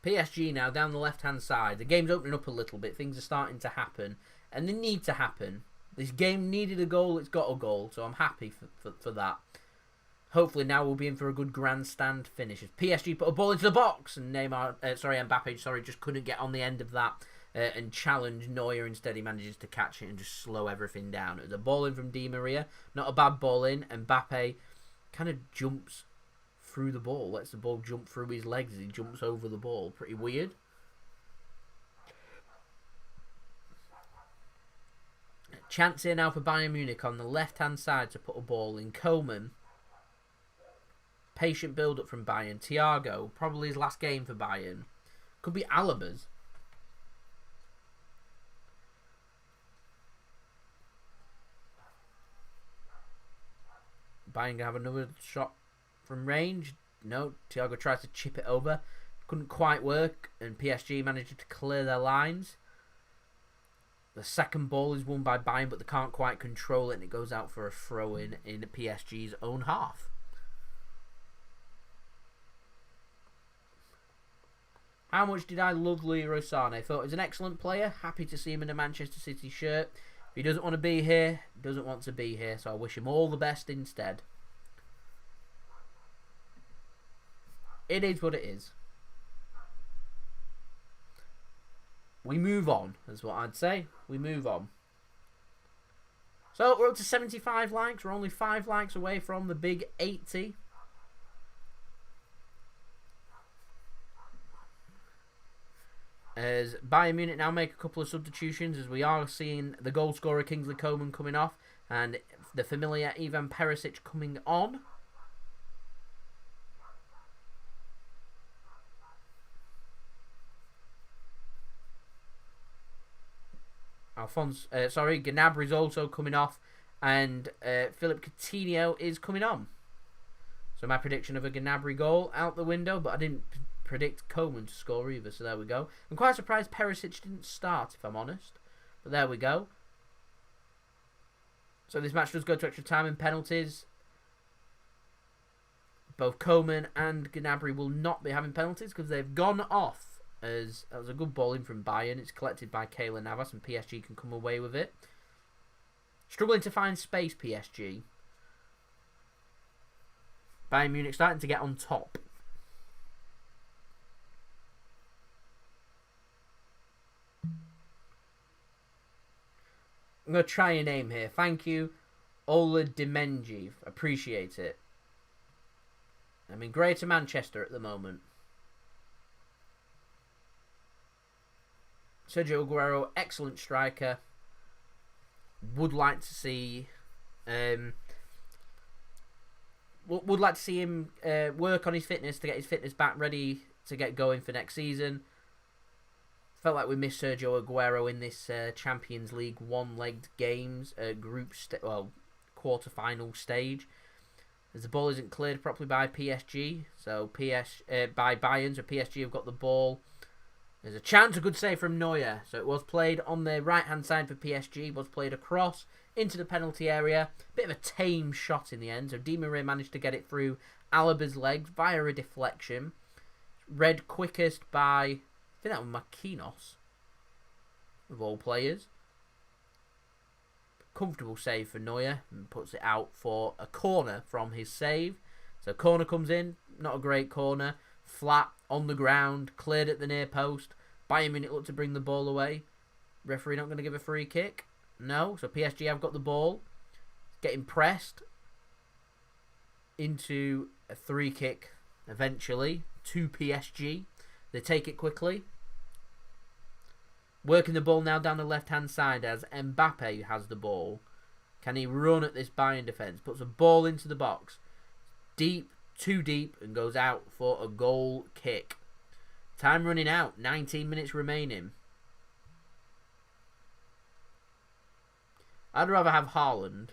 PSG now down the left-hand side. The game's opening up a little bit. Things are starting to happen. And they need to happen. This game needed a goal. It's got a goal. So I'm happy for that. Hopefully now we'll be in for a good grandstand finish. As PSG put a ball into the box. And Mbappé just couldn't get on the end of that. And challenge Neuer. Instead he manages to catch it and just slow everything down. It was a ball in from Di Maria. Not a bad ball in. And Mbappé kind of jumps through the ball, lets the ball jump through his legs as he jumps over the ball. Pretty weird. Chance here now for Bayern Munich on the left-hand side to put a ball in. Coman. Patient build-up from Bayern. Thiago, probably his last game for Bayern. Could be Alaba's. Bayern gonna have another shot from range. No, Thiago tries to chip it over. Couldn't quite work. And PSG managed to clear their lines. The second ball is won by Bayern, but they can't quite control it. And it goes out for a throw-in in PSG's own half. How much did I love Leroy Sané? Thought he was an excellent player. Happy to see him in a Manchester City shirt. If he doesn't want to be here, doesn't want to be here. So I wish him all the best instead. It is what it is. We move on, is what I'd say. We move on. So we're up to 75 likes. We're only 5 likes away from the big 80. As Bayern Munich now make a couple of substitutions, as we are seeing the goal scorer Kingsley Coman coming off and the familiar Ivan Perisic coming on. Gnabry is also coming off, and Philippe Coutinho is coming on. So my prediction of a Gnabry goal out the window, but I didn't predict Coman to score either, so there we go. I'm quite surprised Perisic didn't start, if I'm honest, but there we go. So this match does go to extra time and penalties. Both Coman and Gnabry will not be having penalties because they've gone off. As that was a good ball in from Bayern. It's collected by Keylor Navas and PSG can come away with it. Struggling to find space, PSG. Bayern Munich starting to get on top. I'm going to try your name here. Thank you, Ola Dimenji. Appreciate it. I'm in Greater Manchester at the moment. Sergio Aguero, excellent striker. Would like to see, would like to see him work on his fitness to get his fitness back ready to get going for next season. Felt like we missed Sergio Aguero in this Champions League one-legged games, quarter-final stage. As the ball isn't cleared properly by PSG, so by Bayern, so PSG have got the ball. There's a chance, a good save from Neuer. So it was played on the right-hand side for PSG, was played across into the penalty area. Bit of a tame shot in the end, so Di Maria managed to get it through Alaba's legs via a deflection. Read quickest by, I think that was Marquinhos, of all players. Comfortable save for Neuer and puts it out for a corner from his save. So corner comes in, not a great corner, flat on the ground, cleared at the near post. Bayern Munich look to bring the ball away. Referee not going to give a free kick. No, so PSG have got the ball, getting pressed into a free kick eventually to PSG. They take it quickly. Working the ball now down the left-hand side as Mbappé has the ball. Can he run at this Bayern defence? Puts a ball into the box. Deep, too deep, and goes out for a goal kick. Time running out. 19 minutes remaining. I'd rather have Haaland.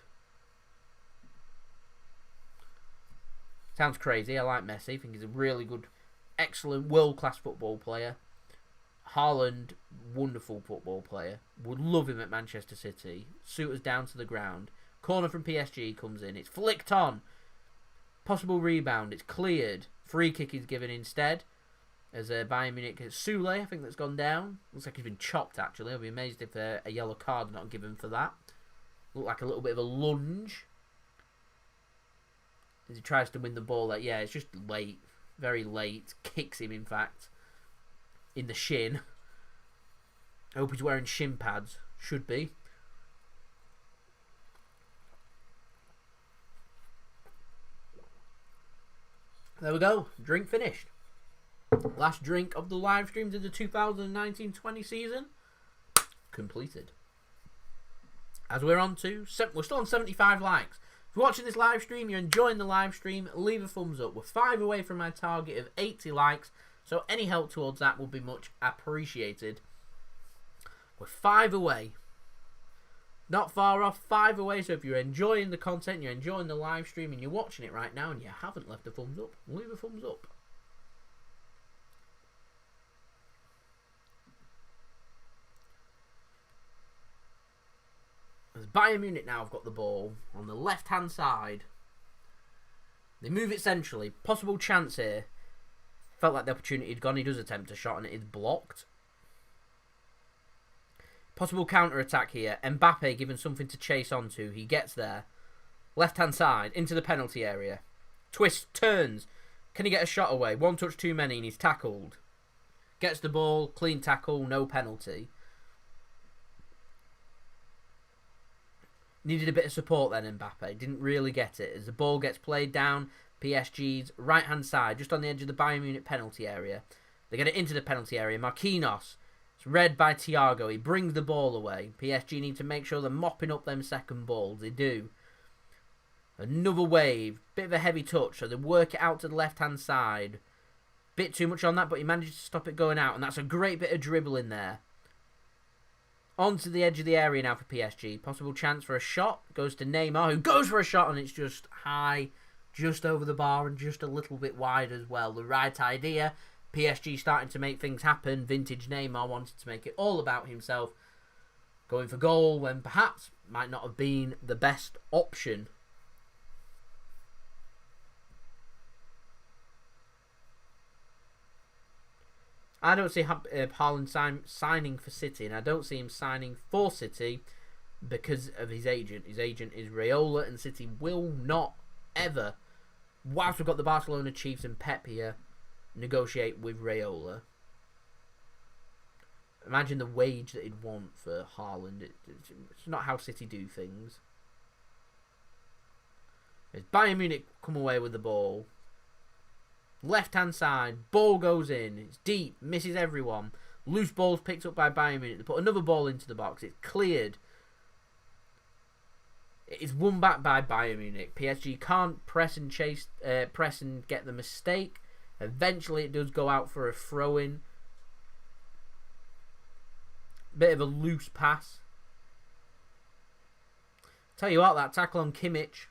Sounds crazy. I like Messi. I think he's a really good, excellent, world-class football player. Haaland, wonderful football player. Would love him at Manchester City. Suit us down to the ground. Corner from PSG comes in. It's flicked on. Possible rebound. It's cleared. Free kick is given instead. As Bayern Munich, Sule, I think that's gone down. Looks like he's been chopped, actually. I'll be amazed if a yellow card not given for that. Looked like a little bit of a lunge. As he tries to win the ball. Yeah, it's just late. Very late. Kicks him, in fact, in the shin. I hope he's wearing shin pads. Should be. There we go. Drink finished. Last drink of the live streams of the 2019-20 season completed. As we're on to, we're still on 75 likes. If you're watching this live stream, you're enjoying the live stream, leave a thumbs up. We're 5 away from my target of 80 likes, so any help towards that will be much appreciated. We're 5 away. Not far off, 5 away, so if you're enjoying the content, you're enjoying the live stream, and you're watching it right now, and you haven't left a thumbs up, leave a thumbs up. As Bayern Munich now have got the ball on the left-hand side. They move it centrally. Possible chance here. Felt like the opportunity had gone. He does attempt a shot and it is blocked. Possible counter-attack here. Mbappé given something to chase onto. He gets there. Left-hand side into the penalty area. Twist, turns. Can he get a shot away? One touch too many and he's tackled. Gets the ball. Clean tackle. No penalty. Needed a bit of support then, Mbappé. Didn't really get it. As the ball gets played down, PSG's right-hand side, just on the edge of the Bayern Munich penalty area. They get it into the penalty area. Marquinhos. It's read by Thiago. He brings the ball away. PSG need to make sure they're mopping up them second balls. They do. Another wave. Bit of a heavy touch, so they work it out to the left-hand side. Bit too much on that, but he manages to stop it going out, and that's a great bit of dribble in there. Onto the edge of the area now for PSG. Possible chance for a shot. Goes to Neymar, who goes for a shot, and it's just high, just over the bar, and just a little bit wide as well. The right idea. PSG starting to make things happen. Vintage Neymar wanted to make it all about himself. Going for goal when perhaps might not have been the best option. I don't see Haaland signing for City, and I don't see him signing for City because of his agent. His agent is Raiola, and City will not ever, whilst we've got the Barcelona Chiefs and Pep here, negotiate with Raiola. Imagine the wage that he'd want for Haaland. It's not how City do things. As Bayern Munich come away with the ball. Left-hand side, ball goes in. It's deep, misses everyone. Loose ball's picked up by Bayern Munich. They put another ball into the box. It's cleared. It is won back by Bayern Munich. PSG can't press and chase, press and get the mistake. Eventually, it does go out for a throw-in. Bit of a loose pass. Tell you what, that tackle on Kimmich.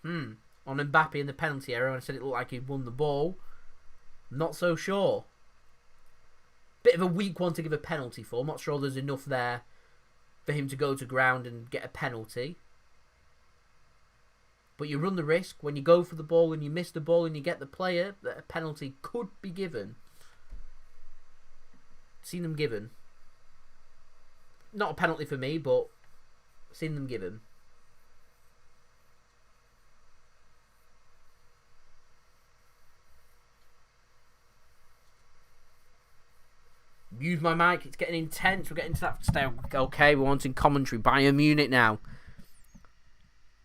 On Mbappé in the penalty area, and I said it looked like he'd won the ball. Not so sure. Bit of a weak one to give a penalty for. I'm not sure there's enough there for him to go to ground and get a penalty. But you run the risk when you go for the ball and you miss the ball and you get the player that a penalty could be given. Seen them given. Not a penalty for me, but seen them given. Use my mic, it's getting intense. We're getting to that stage. Okay, we're wanting commentary. Bayern Munich now.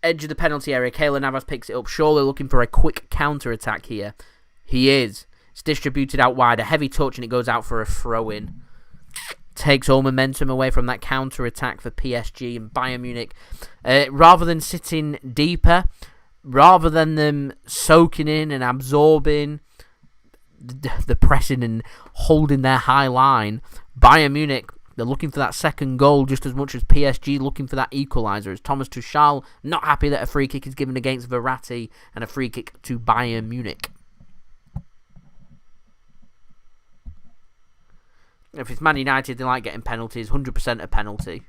Edge of the penalty area. Keylor Navas picks it up. Surely looking for a quick counter-attack here. He is. It's distributed out wide. A heavy touch and it goes out for a throw-in. Takes all momentum away from that counter-attack for PSG and Bayern Munich. Rather than sitting deeper, rather than them soaking in and absorbing the pressing and holding their high line, Bayern Munich, they're looking for that second goal just as much as PSG looking for that equaliser. As Thomas Tuchel not happy that a free kick is given against Verratti and a free kick to Bayern Munich. If it's Man United, they like getting penalties. 100% a penalty.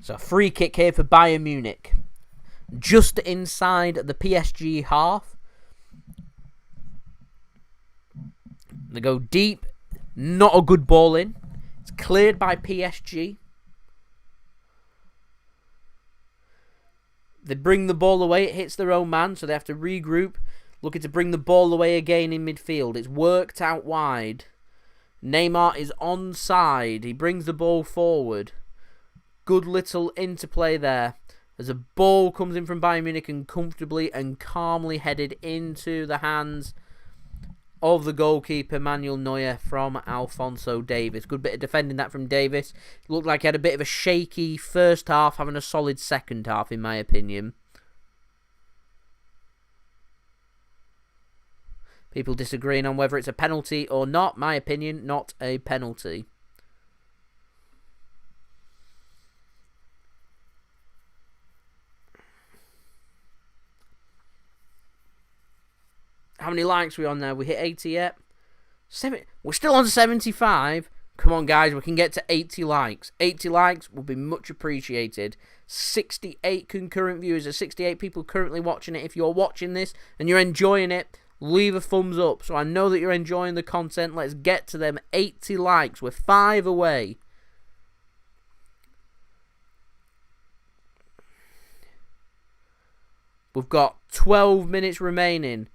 So free kick here for Bayern Munich. Just inside the PSG half. They go deep. Not a good ball in. It's cleared by PSG. They bring the ball away. It hits their own man, so they have to regroup. Looking to bring the ball away again in midfield. It's worked out wide. Neymar is onside. He brings the ball forward. Good little interplay there. As a ball comes in from Bayern Munich and comfortably and calmly headed into the hands of the goalkeeper, Manuel Neuer, from Alphonso Davies. Good bit of defending that from Davies. Looked like he had a bit of a shaky first half, having a solid second half, in my opinion. People disagreeing on whether it's a penalty or not. My opinion, not a penalty. How many likes are we on there? We hit 80 yet? We're still on 75. Come on, guys. We can get to 80 likes. 80 likes will be much appreciated. 68 concurrent viewers. There's 68 people currently watching it. If you're watching this and you're enjoying it, leave a thumbs up so I know that you're enjoying the content. Let's get to them 80 likes. We're 5 away. We've got 12 minutes remaining.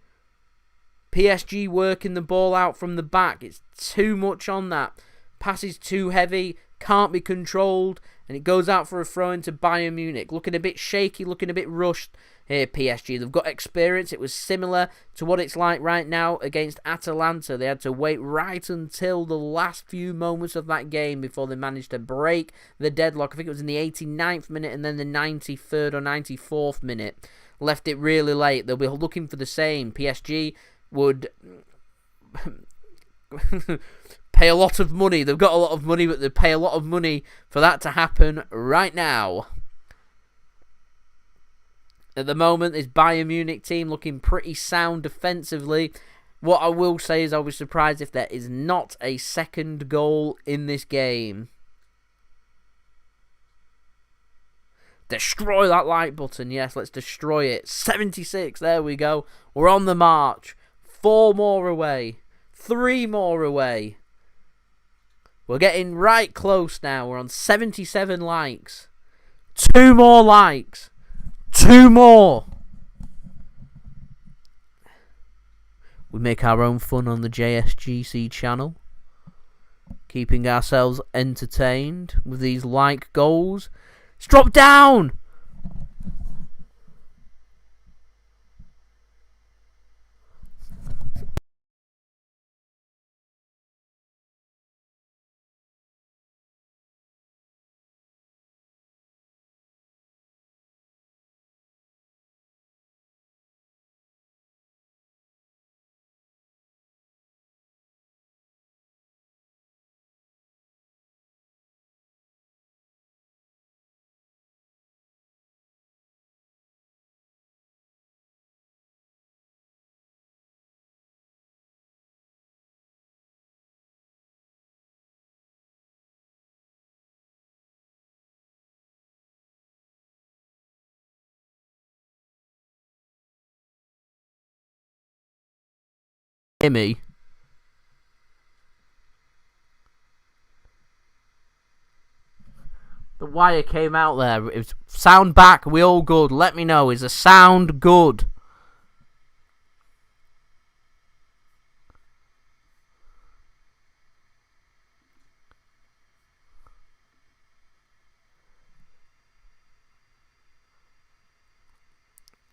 PSG working the ball out from the back. It's too much on that. Pass is too heavy. Can't be controlled. And it goes out for a throw into Bayern Munich. Looking a bit shaky. Looking a bit rushed here, PSG. They've got experience. It was similar to what it's like right now against Atalanta. They had to wait right until the last few moments of that game before they managed to break the deadlock. I think it was in the 89th minute and then the 93rd or 94th minute. Left it really late. They'll be looking for the same. PSG would pay a lot of money. They've got a lot of money, but they pay a lot of money for that to happen right now. At the moment, this Bayern Munich team looking pretty sound defensively. What I will say is I'll be surprised if there is not a second goal in this game. Destroy that like button. Yes, let's destroy it. 76. There we go. We're on the march. 4 more away. 3 more away. We're getting right close now. We're on 77 likes. 2 more likes. 2 more. We make our own fun on the JSGC channel. Keeping ourselves entertained with these like goals. It's dropped down. hear me? The wire came out there. It was sound back. We all good. Let me know. Is the sound good?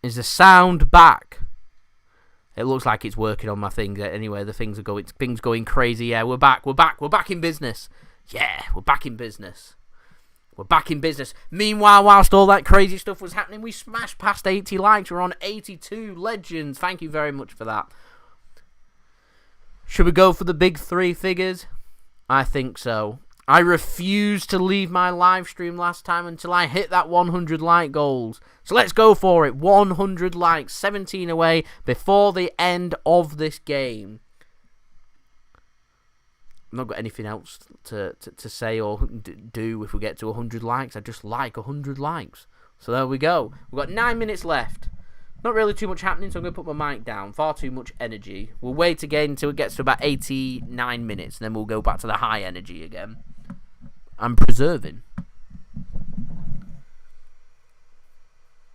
Is the sound back? It looks like it's working on my thing. Anyway, the things going crazy. Yeah, we're back. We're back in business. Yeah, we're back in business. We're back in business. Meanwhile, whilst all that crazy stuff was happening, we smashed past 80 likes. We're on 82 legends. Thank you very much for that. Should we go for the big 3 figures? I think so. I refused to leave my live stream last time until I hit that 100 like goals. So let's go for it. 100 likes, 17 away before the end of this game. I've not got anything else to say or do if we get to 100 likes. I just like 100 likes. So there we go. We've got 9 minutes left. Not really too much happening, so I'm going to put my mic down. Far too much energy. We'll wait again until it gets to about 89 minutes, and then we'll go back to the high energy again. I'm preserving.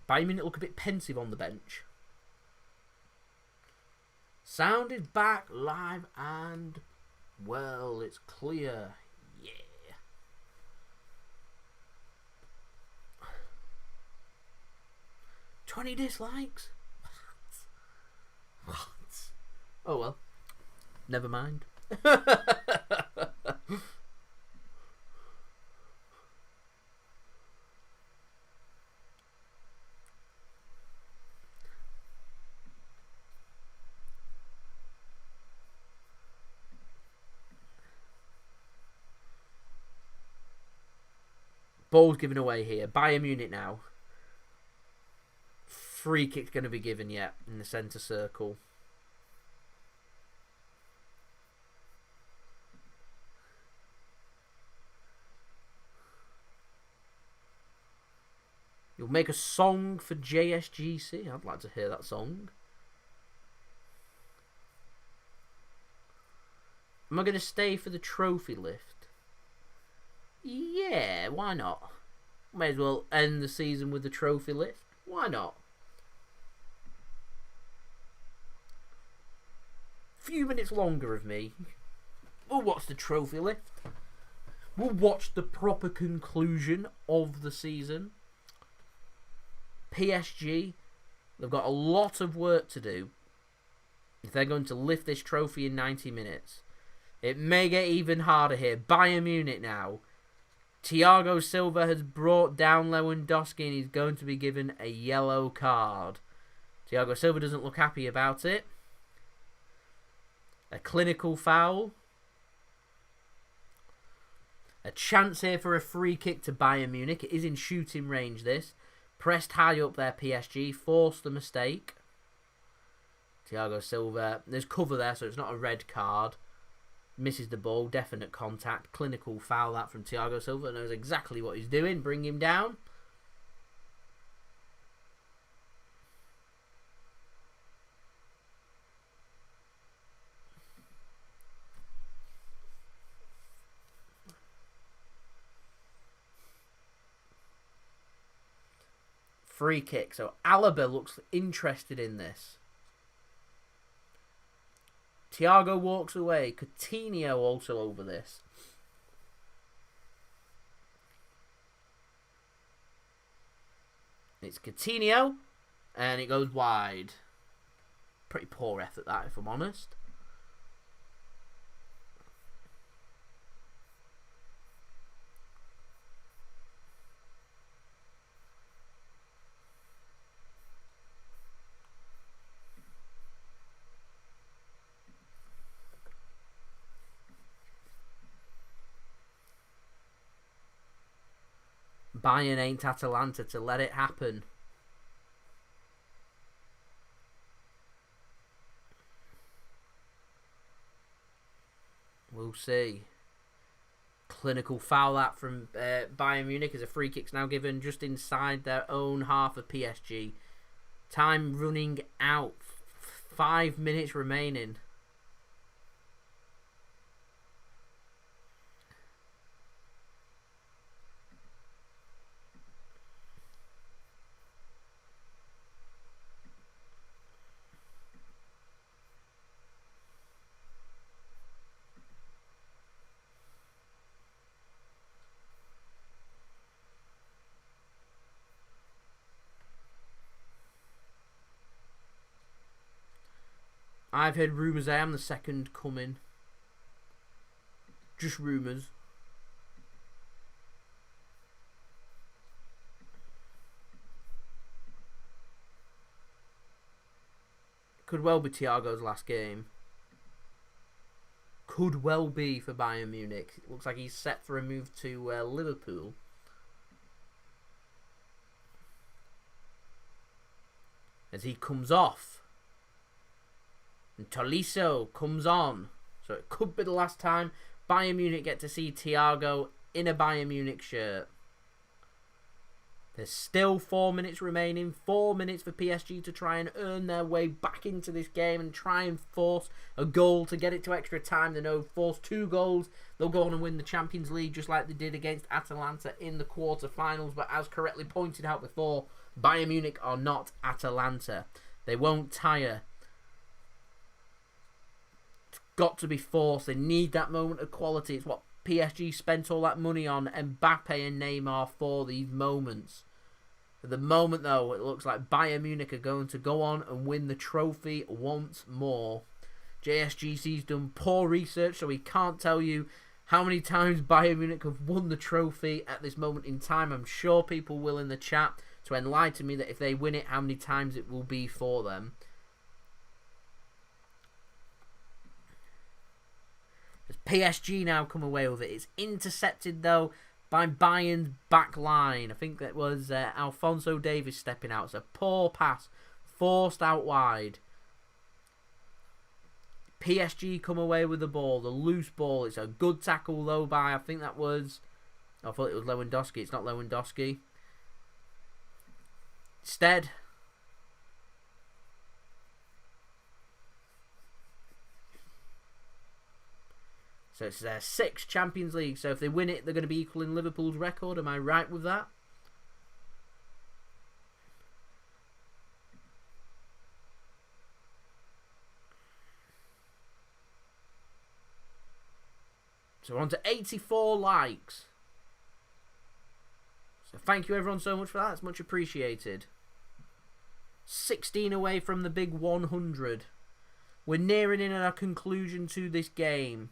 Bayern Munich look a bit pensive on the bench. Sound is back, live and well, it's clear. Yeah. $20 dislikes? What? Oh well. Never mind. Ball's given away here. Bayern Munich now. Free kick's going to be given yet in the centre circle. You'll make a song for JSGC. I'd like to hear that song. Am I going to stay for the trophy lift? Yeah, why not? May as well end the season with the trophy lift. Why not? Few minutes longer of me. We'll watch the trophy lift. We'll watch the proper conclusion of the season. PSG, they've got a lot of work to do if they're going to lift this trophy in 90 minutes. It may get even harder here. Bayern Munich now. Thiago Silva has brought down Lewandowski and he's going to be given a yellow card. Thiago Silva doesn't look happy about it. A clinical foul. A chance here for a free kick to Bayern Munich. It is in shooting range, this. Pressed high up there, PSG. Forced the mistake. Thiago Silva. There's cover there, so it's not a red card. Misses the ball, definite contact, clinical foul that from Thiago Silva, knows exactly what he's doing, bring him down. Free kick, so Alaba looks interested in this. Thiago walks away. Coutinho also over this. It's Coutinho. And it goes wide. Pretty poor effort that, if I'm honest. Bayern ain't Atalanta to let it happen. We'll see. Clinical foul that from Bayern Munich as a free kick's now given just inside their own half of PSG. Time running out. 5 minutes remaining. I've heard rumours I am the second coming. Just rumours. Could well be Thiago's last game. Could well be for Bayern Munich. It looks like he's set for a move to Liverpool. As he comes off. And Tolisso comes on. So it could be the last time Bayern Munich get to see Thiago in a Bayern Munich shirt. There's still 4 minutes remaining. 4 minutes for PSG to try and earn their way back into this game and try and force a goal to get it to extra time. They know force 2 goals, they'll go on and win the Champions League just like they did against Atalanta in the quarterfinals. But as correctly pointed out before, Bayern Munich are not Atalanta. They won't tire. It's got to be forced. They need that moment of quality. It's what PSG spent all that money on Mbappé and Neymar for these moments. At the moment, though, it looks like Bayern Munich are going to go on and win the trophy once more. JSGC's done poor research, so he can't tell you how many times Bayern Munich have won the trophy at this moment in time. I'm sure people will in the chat to enlighten me that if they win it, how many times it will be for them. As PSG now come away with it. It's intercepted, though, by Bayern's back line. I think that was Alphonso Davies stepping out. It's a poor pass, forced out wide. PSG come away with the ball, the loose ball. It's a good tackle, though, by, I think that was, I thought it was Lewandowski. It's not Lewandowski. Instead, so it's their 6th Champions League. So if they win it, they're going to be equaling Liverpool's record. Am I right with that? So we're on to 84 likes. So thank you everyone so much for that. It's much appreciated. 16 away from the big 100. We're nearing in our conclusion to this game.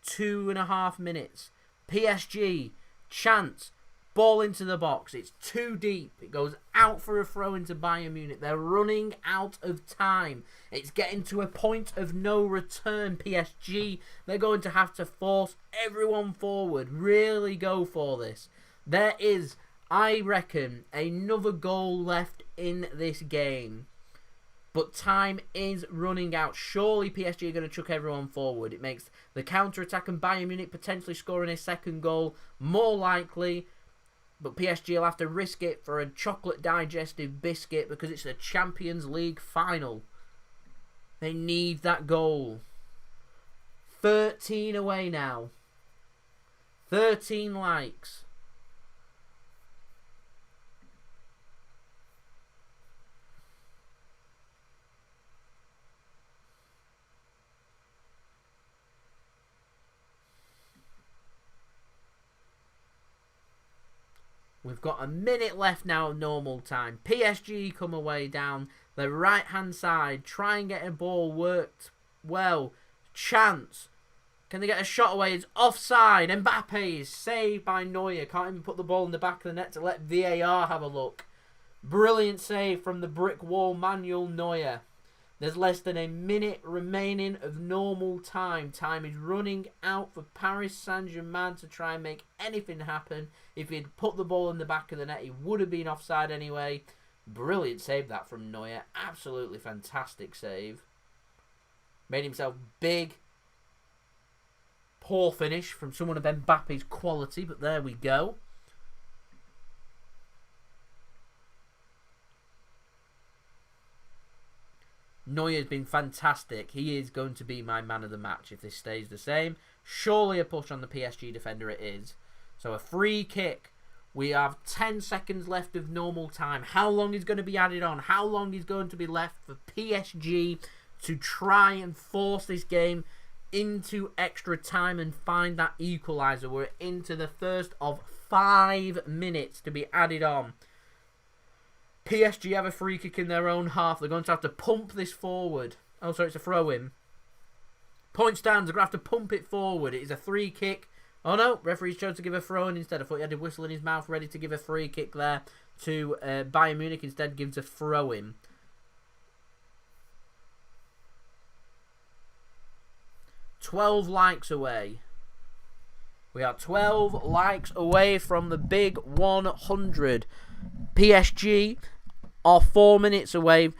2.5 minutes. PSG, chance, ball into the box. It's too deep. It goes out for a throw into Bayern Munich. They're running out of time. It's getting to a point of no return. PSG, they're going to have to force everyone forward. Really go for this. There is, I reckon, another goal left in this game. But time is running out. Surely PSG are going to chuck everyone forward. It makes the counter-attack and Bayern Munich potentially scoring a second goal more likely. But PSG will have to risk it for a chocolate digestive biscuit because it's a Champions League final. They need that goal. 13 away now. 13 likes. We've got a minute left now of normal time. PSG come away down the right-hand side. Try and get a ball worked well. Chance. Can they get a shot away? It's offside. Mbappé is saved by Neuer. Can't even put the ball in the back of the net to let VAR have a look. Brilliant save from the brick wall, Manuel Neuer. There's less than a minute remaining of normal time. Time is running out for Paris Saint-Germain to try and make anything happen. If he'd put the ball in the back of the net, he would have been offside anyway. Brilliant save that from Neuer. Absolutely fantastic save. Made himself big. Poor finish from someone of Mbappe's quality, but there we go. Neuer's been fantastic. He is going to be my man of the match if this stays the same. Surely a push on the PSG defender it is. So a free kick. We have 10 seconds left of normal time. How long is going to be added on? How long is going to be left for PSG to try and force this game into extra time and find that equaliser? We're into the first of 5 minutes to be added on. PSG have a free kick in their own half. They're going to have to pump this forward. Oh, sorry, it's a throw-in. Point stands. They're going to have to pump it forward. It is a free kick. Oh, no. Referee's chose to give a throw-in instead. I thought he had a whistle in his mouth ready to give a free kick there to Bayern Munich. Instead, gives a throw-in. 12 likes away. We are 12 likes away from the big 100. PSG are 4 minutes away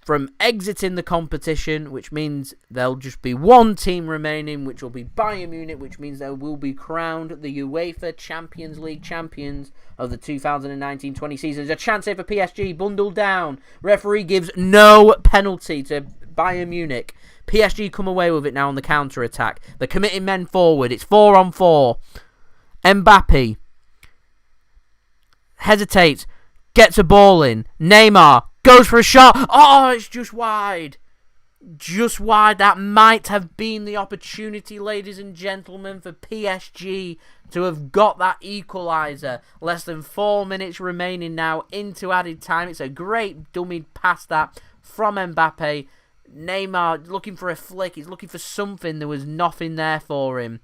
from exiting the competition, which means there'll just be one team remaining, which will be Bayern Munich, which means they will be crowned the UEFA Champions League champions of the 2019-20 season. There's a chance here for PSG, bundled down. Referee gives no penalty to Bayern Munich. PSG come away with it now on the counter-attack. They're committing men forward. It's 4-on-4. Mbappé hesitates, gets a ball in. Neymar goes for a shot. Oh, it's just wide. Just wide. That might have been the opportunity, ladies and gentlemen, for PSG to have got that equaliser. Less than 4 minutes remaining now into added time. It's a great dummy pass that from Mbappé. Neymar looking for a flick. He's looking for something. There was nothing there for him.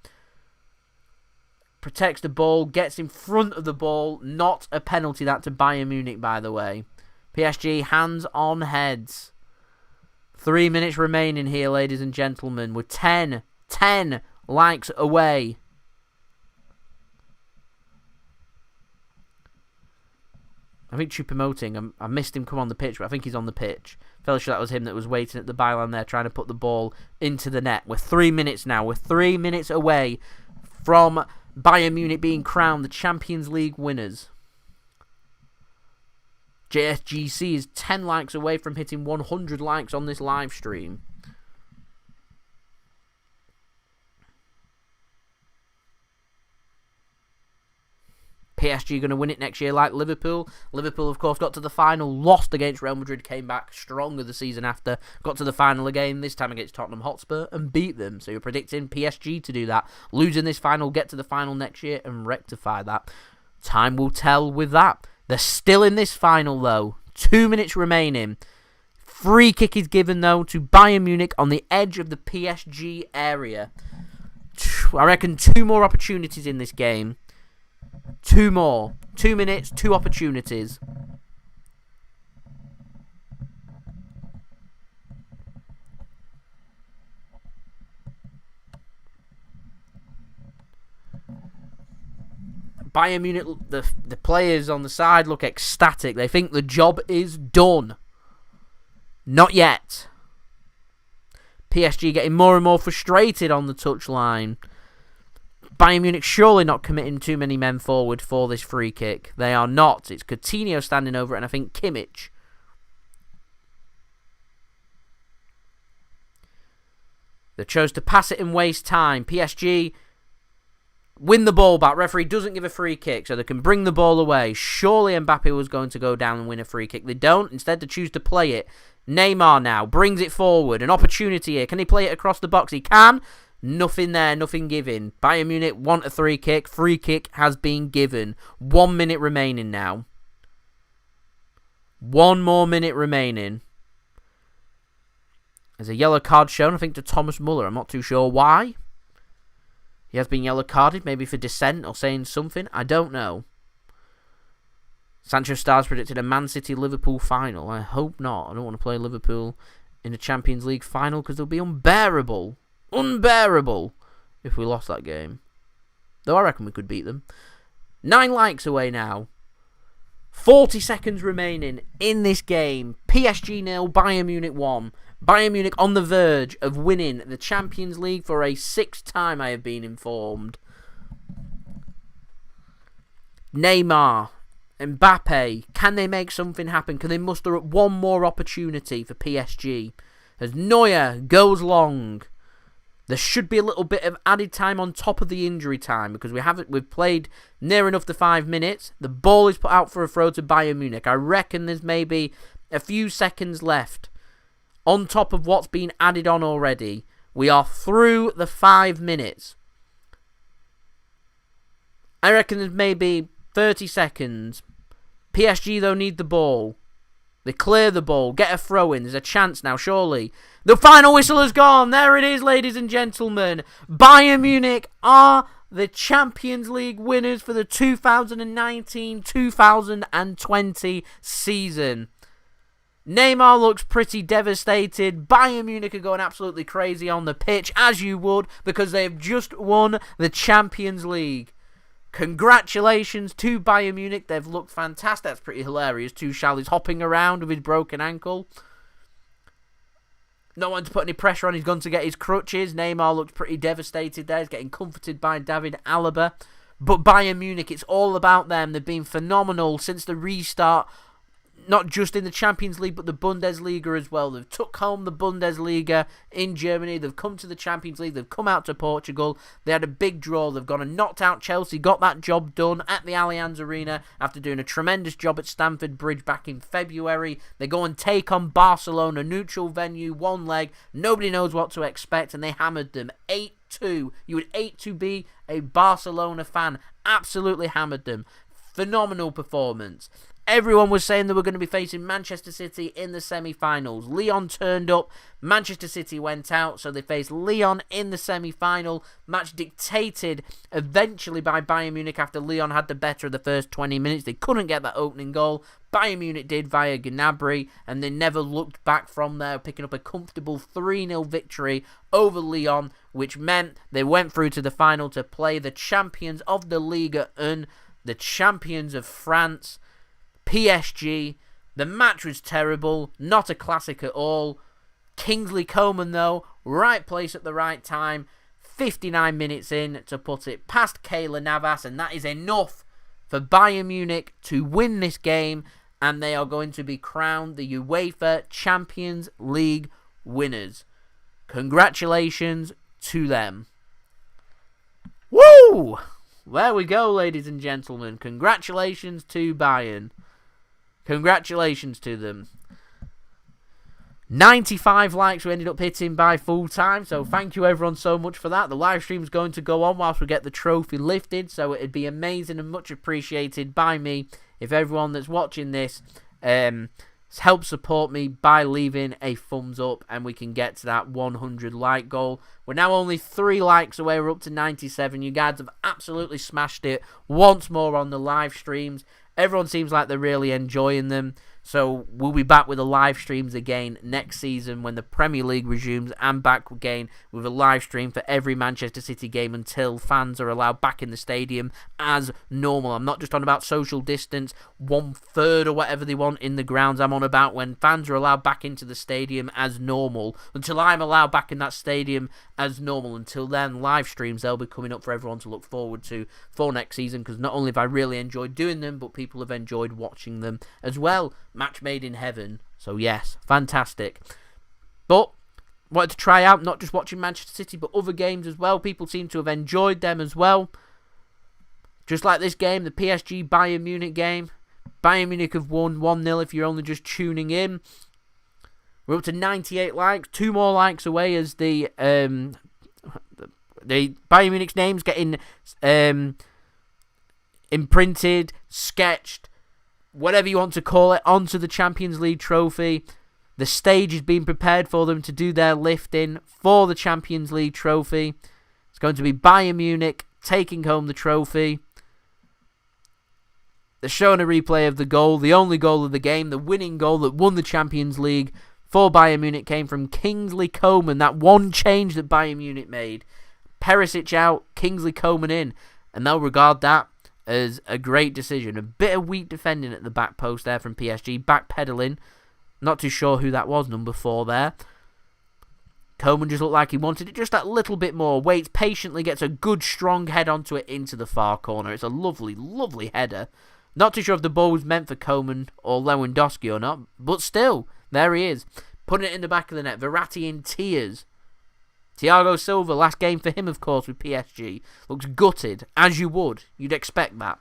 Protects the ball. Gets in front of the ball. Not a penalty that to Bayern Munich, by the way. PSG hands on heads. 3 minutes remaining here, ladies and gentlemen. We're 10 likes away. I think Choupo-Moting, I missed him come on the pitch, but I think he's on the pitch. Felt sure that was him that was waiting at the byline there, trying to put the ball into the net. We're 3 minutes now. We're 3 minutes away from Bayern Munich being crowned the Champions League winners. JSGC is 10 likes away from hitting 100 likes on this live stream. PSG going to win it next year like Liverpool. Liverpool, of course, got to the final, lost against Real Madrid, came back stronger the season after, got to the final again, this time against Tottenham Hotspur, and beat them. So you're predicting PSG to do that. Losing this final, get to the final next year, and rectify that. Time will tell with that. They're still in this final, though. 2 minutes remaining. Free kick is given, though, to Bayern Munich on the edge of the PSG area. I reckon 2 more opportunities in this game. 2 more. 2 minutes, 2 opportunities. Bayern Munich, the players on the side look ecstatic. They think the job is done. Not yet. PSG getting more and more frustrated on the touchline. Bayern Munich surely not committing too many men forward for this free kick. They are not. It's Coutinho standing over it, and I think Kimmich. They chose to pass it and waste time. PSG win the ball back. Referee doesn't give a free kick, so they can bring the ball away. Surely Mbappé was going to go down and win a free kick. They don't. Instead, they choose to play it. Neymar now brings it forward. An opportunity here. Can he play it across the box? He can. Nothing there, nothing given. Bayern Munich want a free kick. Free kick has been given. 1 minute remaining now. 1 more minute remaining. There's a yellow card shown, I think, to Thomas Muller. I'm not too sure why. He has been yellow carded, maybe for dissent or saying something. I don't know. Sancho Stars predicted a Man City-Liverpool final. I hope not. I don't want to play Liverpool in a Champions League final because they'll be unbearable. Unbearable if we lost that game. Though I reckon we could beat them. 9 likes away now. 40 seconds remaining in this game. PSG 0, Bayern Munich 1. Bayern Munich on the verge of winning the Champions League for a 6th time, I have been informed. Neymar, Mbappé, can they make something happen? Can they muster up one more opportunity for PSG? As Neuer goes long. There should be a little bit of added time on top of the injury time because we've played near enough to 5 minutes. The ball is put out for a throw to Bayern Munich. I reckon there's maybe a few seconds left on top of what's been added on already. We are through the 5 minutes. I reckon there's maybe 30 seconds. PSG, though, need the ball. They clear the ball, get a throw in. There's a chance now, surely. The final whistle has gone. There it is, ladies and gentlemen. Bayern Munich are the Champions League winners for the 2019-2020 season. Neymar looks pretty devastated. Bayern Munich are going absolutely crazy on the pitch, as you would, because they have just won the Champions League. Congratulations to Bayern Munich. They've looked fantastic. That's pretty hilarious. Tuchel is hopping around with his broken ankle. No one's put any pressure on. He's gone to get his crutches. Neymar looks pretty devastated there. He's getting comforted by David Alaba. But Bayern Munich, it's all about them. They've been phenomenal since the restart. Not just in the Champions League, but the Bundesliga as well. They've took home the Bundesliga in Germany. They've come to the Champions League. They've come out to Portugal. They had a big draw. They've gone and knocked out Chelsea, got that job done at the Allianz Arena after doing a tremendous job at Stamford Bridge back in February. They go and take on Barcelona, neutral venue, one leg. Nobody knows what to expect, and they hammered them 8-2. You would hate to be a Barcelona fan. Absolutely hammered them. Phenomenal performance. Everyone was saying they were going to be facing Manchester City in the semi-finals. Lyon turned up, Manchester City went out, so they faced Lyon in the semi-final. Match dictated eventually by Bayern Munich after Lyon had the better of the first 20 minutes. They couldn't get that opening goal. Bayern Munich did via Gnabry, and they never looked back from there, picking up a comfortable 3-0 victory over Lyon, which meant they went through to the final to play the champions of the Ligue 1, the champions of France, PSG. The match was terrible, not a classic at all. Kingsley Coman, though, right place at the right time, 59 minutes in to put it past Keylor Navas, and that is enough for Bayern Munich to win this game, and they are going to be crowned the UEFA Champions League winners. Congratulations to them. Woo! There we go, ladies and gentlemen. Congratulations to Bayern. Congratulations to them. 95 likes we ended up hitting by full time, so thank you everyone so much for that. The live stream's going to go on whilst we get the trophy lifted, so it'd be amazing and much appreciated by me if everyone that's watching this help support me by leaving a thumbs up, and we can get to that 100 like goal. We're now only 3 likes away. We're up to 97. You guys have absolutely smashed it once more on the live streams. Everyone seems like they're really enjoying them. So we'll be back with the live streams again next season when the Premier League resumes, and back again with a live stream for every Manchester City game until fans are allowed back in the stadium as normal. I'm not just on about social distance, 1/3 or whatever they want in the grounds. I'm on about when fans are allowed back into the stadium as normal. Until I'm allowed back in that stadium as normal. Until then, live streams, they'll be coming up for everyone to look forward to for next season, because not only have I really enjoyed doing them, but people have enjoyed watching them as well. Match made in heaven. So yes, fantastic. But wanted to try out not just watching Manchester City but other games as well. People seem to have enjoyed them as well. Just like this game, the PSG Bayern Munich game. Bayern Munich have won 1-0 if you're only just tuning in. We're up to 98 likes. 2 more likes away as the Bayern Munich's name's getting imprinted, sketched, whatever you want to call it, onto the Champions League trophy. The stage is being prepared for them to do their lifting for the Champions League trophy. It's going to be Bayern Munich taking home the trophy. They're showing a replay of the goal, the only goal of the game, the winning goal that won the Champions League for Bayern Munich came from Kingsley Coman. That one change that Bayern Munich made. Perisic out, Kingsley Coman in, and they'll regard that as a great decision. A bit of weak defending at the back post there from PSG. Backpedaling. Not too sure who that was, number 4 there. Coman just looked like he wanted it just that little bit more. Waits patiently, gets a good strong head onto it into the far corner. It's a lovely, lovely header. Not too sure if the ball was meant for Coman or Lewandowski or not, but still, there he is. Putting it in the back of the net. Verratti in tears. Thiago Silva, last game for him, of course, with PSG. Looks gutted, as you would. You'd expect that.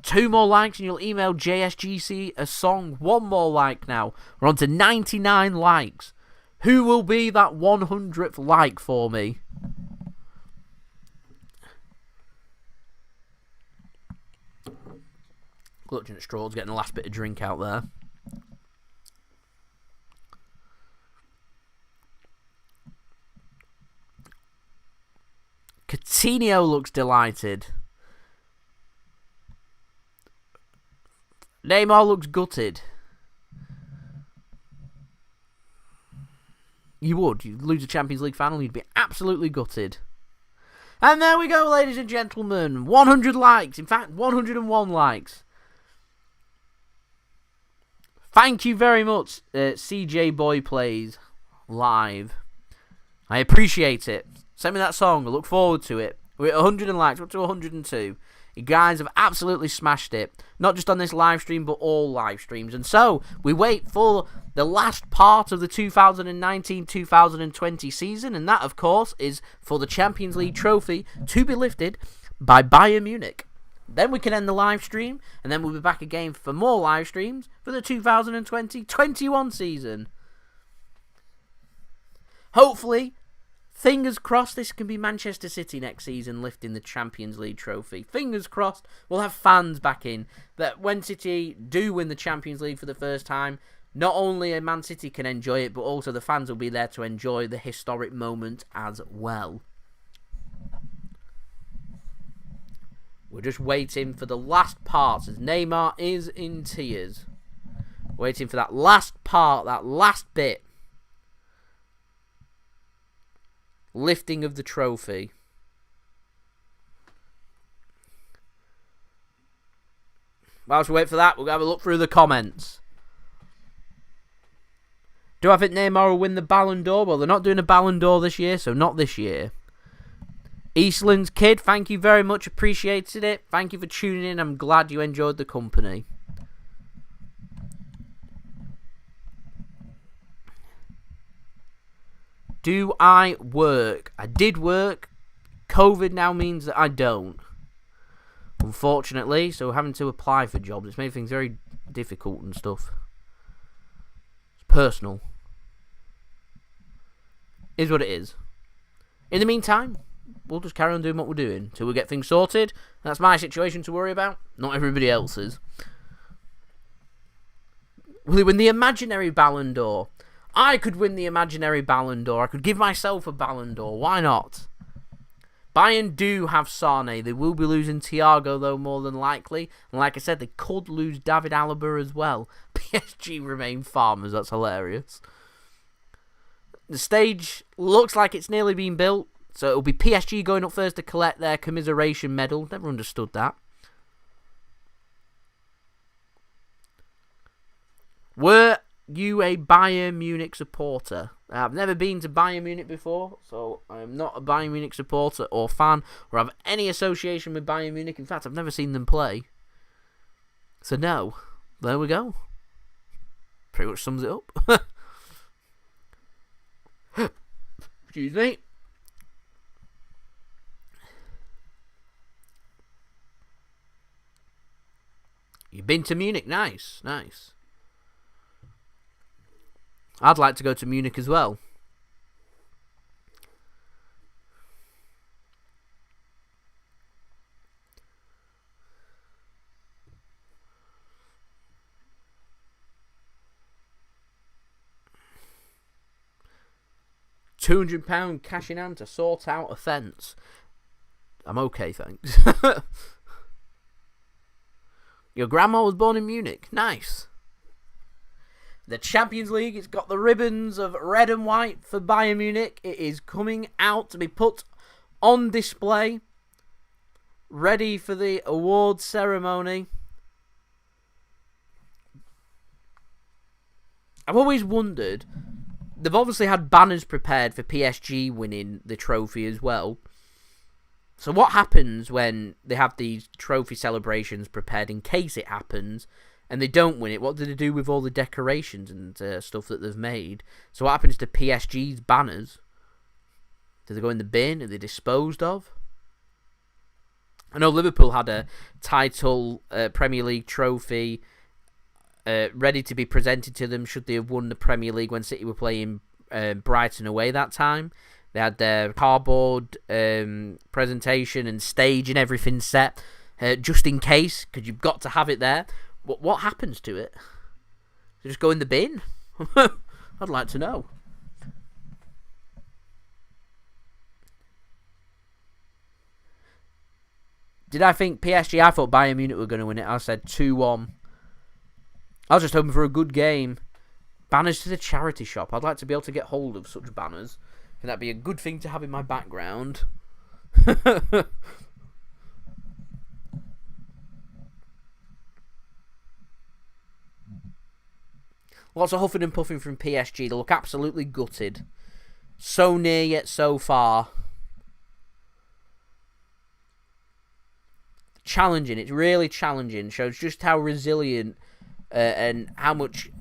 2 more likes and you'll email JSGC a song. 1 more like now. We're on to 99 likes. Who will be that 100th like for me? Clutching at straws, getting the last bit of drink out there. Coutinho looks delighted. Neymar looks gutted. You would. You'd lose a Champions League final, you'd be absolutely gutted. And there we go, ladies and gentlemen. 100 likes. In fact, 101 likes. Thank you very much, CJ Boy Plays Live. I appreciate it. Send me that song. I look forward to it. We're at 100 likes. We're up to 102. You guys have absolutely smashed it. Not just on this live stream, but all live streams. And so, we wait for the last part of the 2019-2020 season. And that, of course, is for the Champions League trophy to be lifted by Bayern Munich. Then we can end the live stream. And then we'll be back again for more live streams for the 2020-21 season. Hopefully, fingers crossed, this can be Manchester City next season lifting the Champions League trophy. Fingers crossed, we'll have fans back in. That when City do win the Champions League for the first time, not only Man City can enjoy it, but also the fans will be there to enjoy the historic moment as well. We're just waiting for the last part as Neymar is in tears. Waiting for that last part, that last bit. Lifting of the trophy. Whilst we wait for that, we'll have a look through the comments. Do I think Neymar will win the Ballon d'Or? Well, they're not doing a Ballon d'Or this year, so not this year. Eastland's Kid, thank you very much. Appreciated it. Thank you for tuning in. I'm glad you enjoyed the company. Do I work? I did work. COVID now means that I don't. Unfortunately, so having to apply for jobs, it's made things very difficult and stuff. It's personal. Is what it is. In the meantime, we'll just carry on doing what we're doing till we get things sorted. That's my situation to worry about, not everybody else's. Will he win the imaginary Ballon d'Or? I could win the imaginary Ballon d'Or. I could give myself a Ballon d'Or. Why not? Bayern do have Sane. They will be losing Thiago, though, more than likely. And like I said, they could lose David Alaba as well. PSG remain farmers. That's hilarious. The stage looks like it's nearly been built. So it'll be PSG going up first to collect their commiseration medal. Never understood that. Were you a Bayern Munich supporter? I've never been to Bayern Munich before, so I'm not a Bayern Munich supporter or fan or have any association with Bayern Munich. In fact, I've never seen them play. So no, there we go. Pretty much sums it up. Excuse me. You've been to Munich? Nice, nice. I'd like to go to Munich as well. £200 cash in hand to sort out a fence. I'm okay, thanks. Your grandma was born in Munich. Nice. The Champions League, it's got the ribbons of red and white for Bayern Munich. It is coming out to be put on display. Ready for the awards ceremony. I've always wondered, they've obviously had banners prepared for PSG winning the trophy as well. So what happens when they have these trophy celebrations prepared in case it happens and they don't win it? What do they do with all the decorations and stuff that they've made? So what happens to PSG's banners? Do they go in the bin? Are they disposed of? I know Liverpool had a title Premier League trophy ready to be presented to them should they have won the Premier League when City were playing Brighton away that time. They had their cardboard presentation and stage and everything set. just in case, because you've got to have it there. What happens to it? Does it just go in the bin? I'd like to know. Did I think PSG? I thought Bayern Munich were going to win it. I said 2-1. I was just hoping for a good game. Banners to the charity shop. I'd like to be able to get hold of such banners. I think that'd be a good thing to have in my background. Lots of huffing and puffing from PSG. They look absolutely gutted. So near yet so far. Challenging. It's really challenging. Shows just how resilient and how much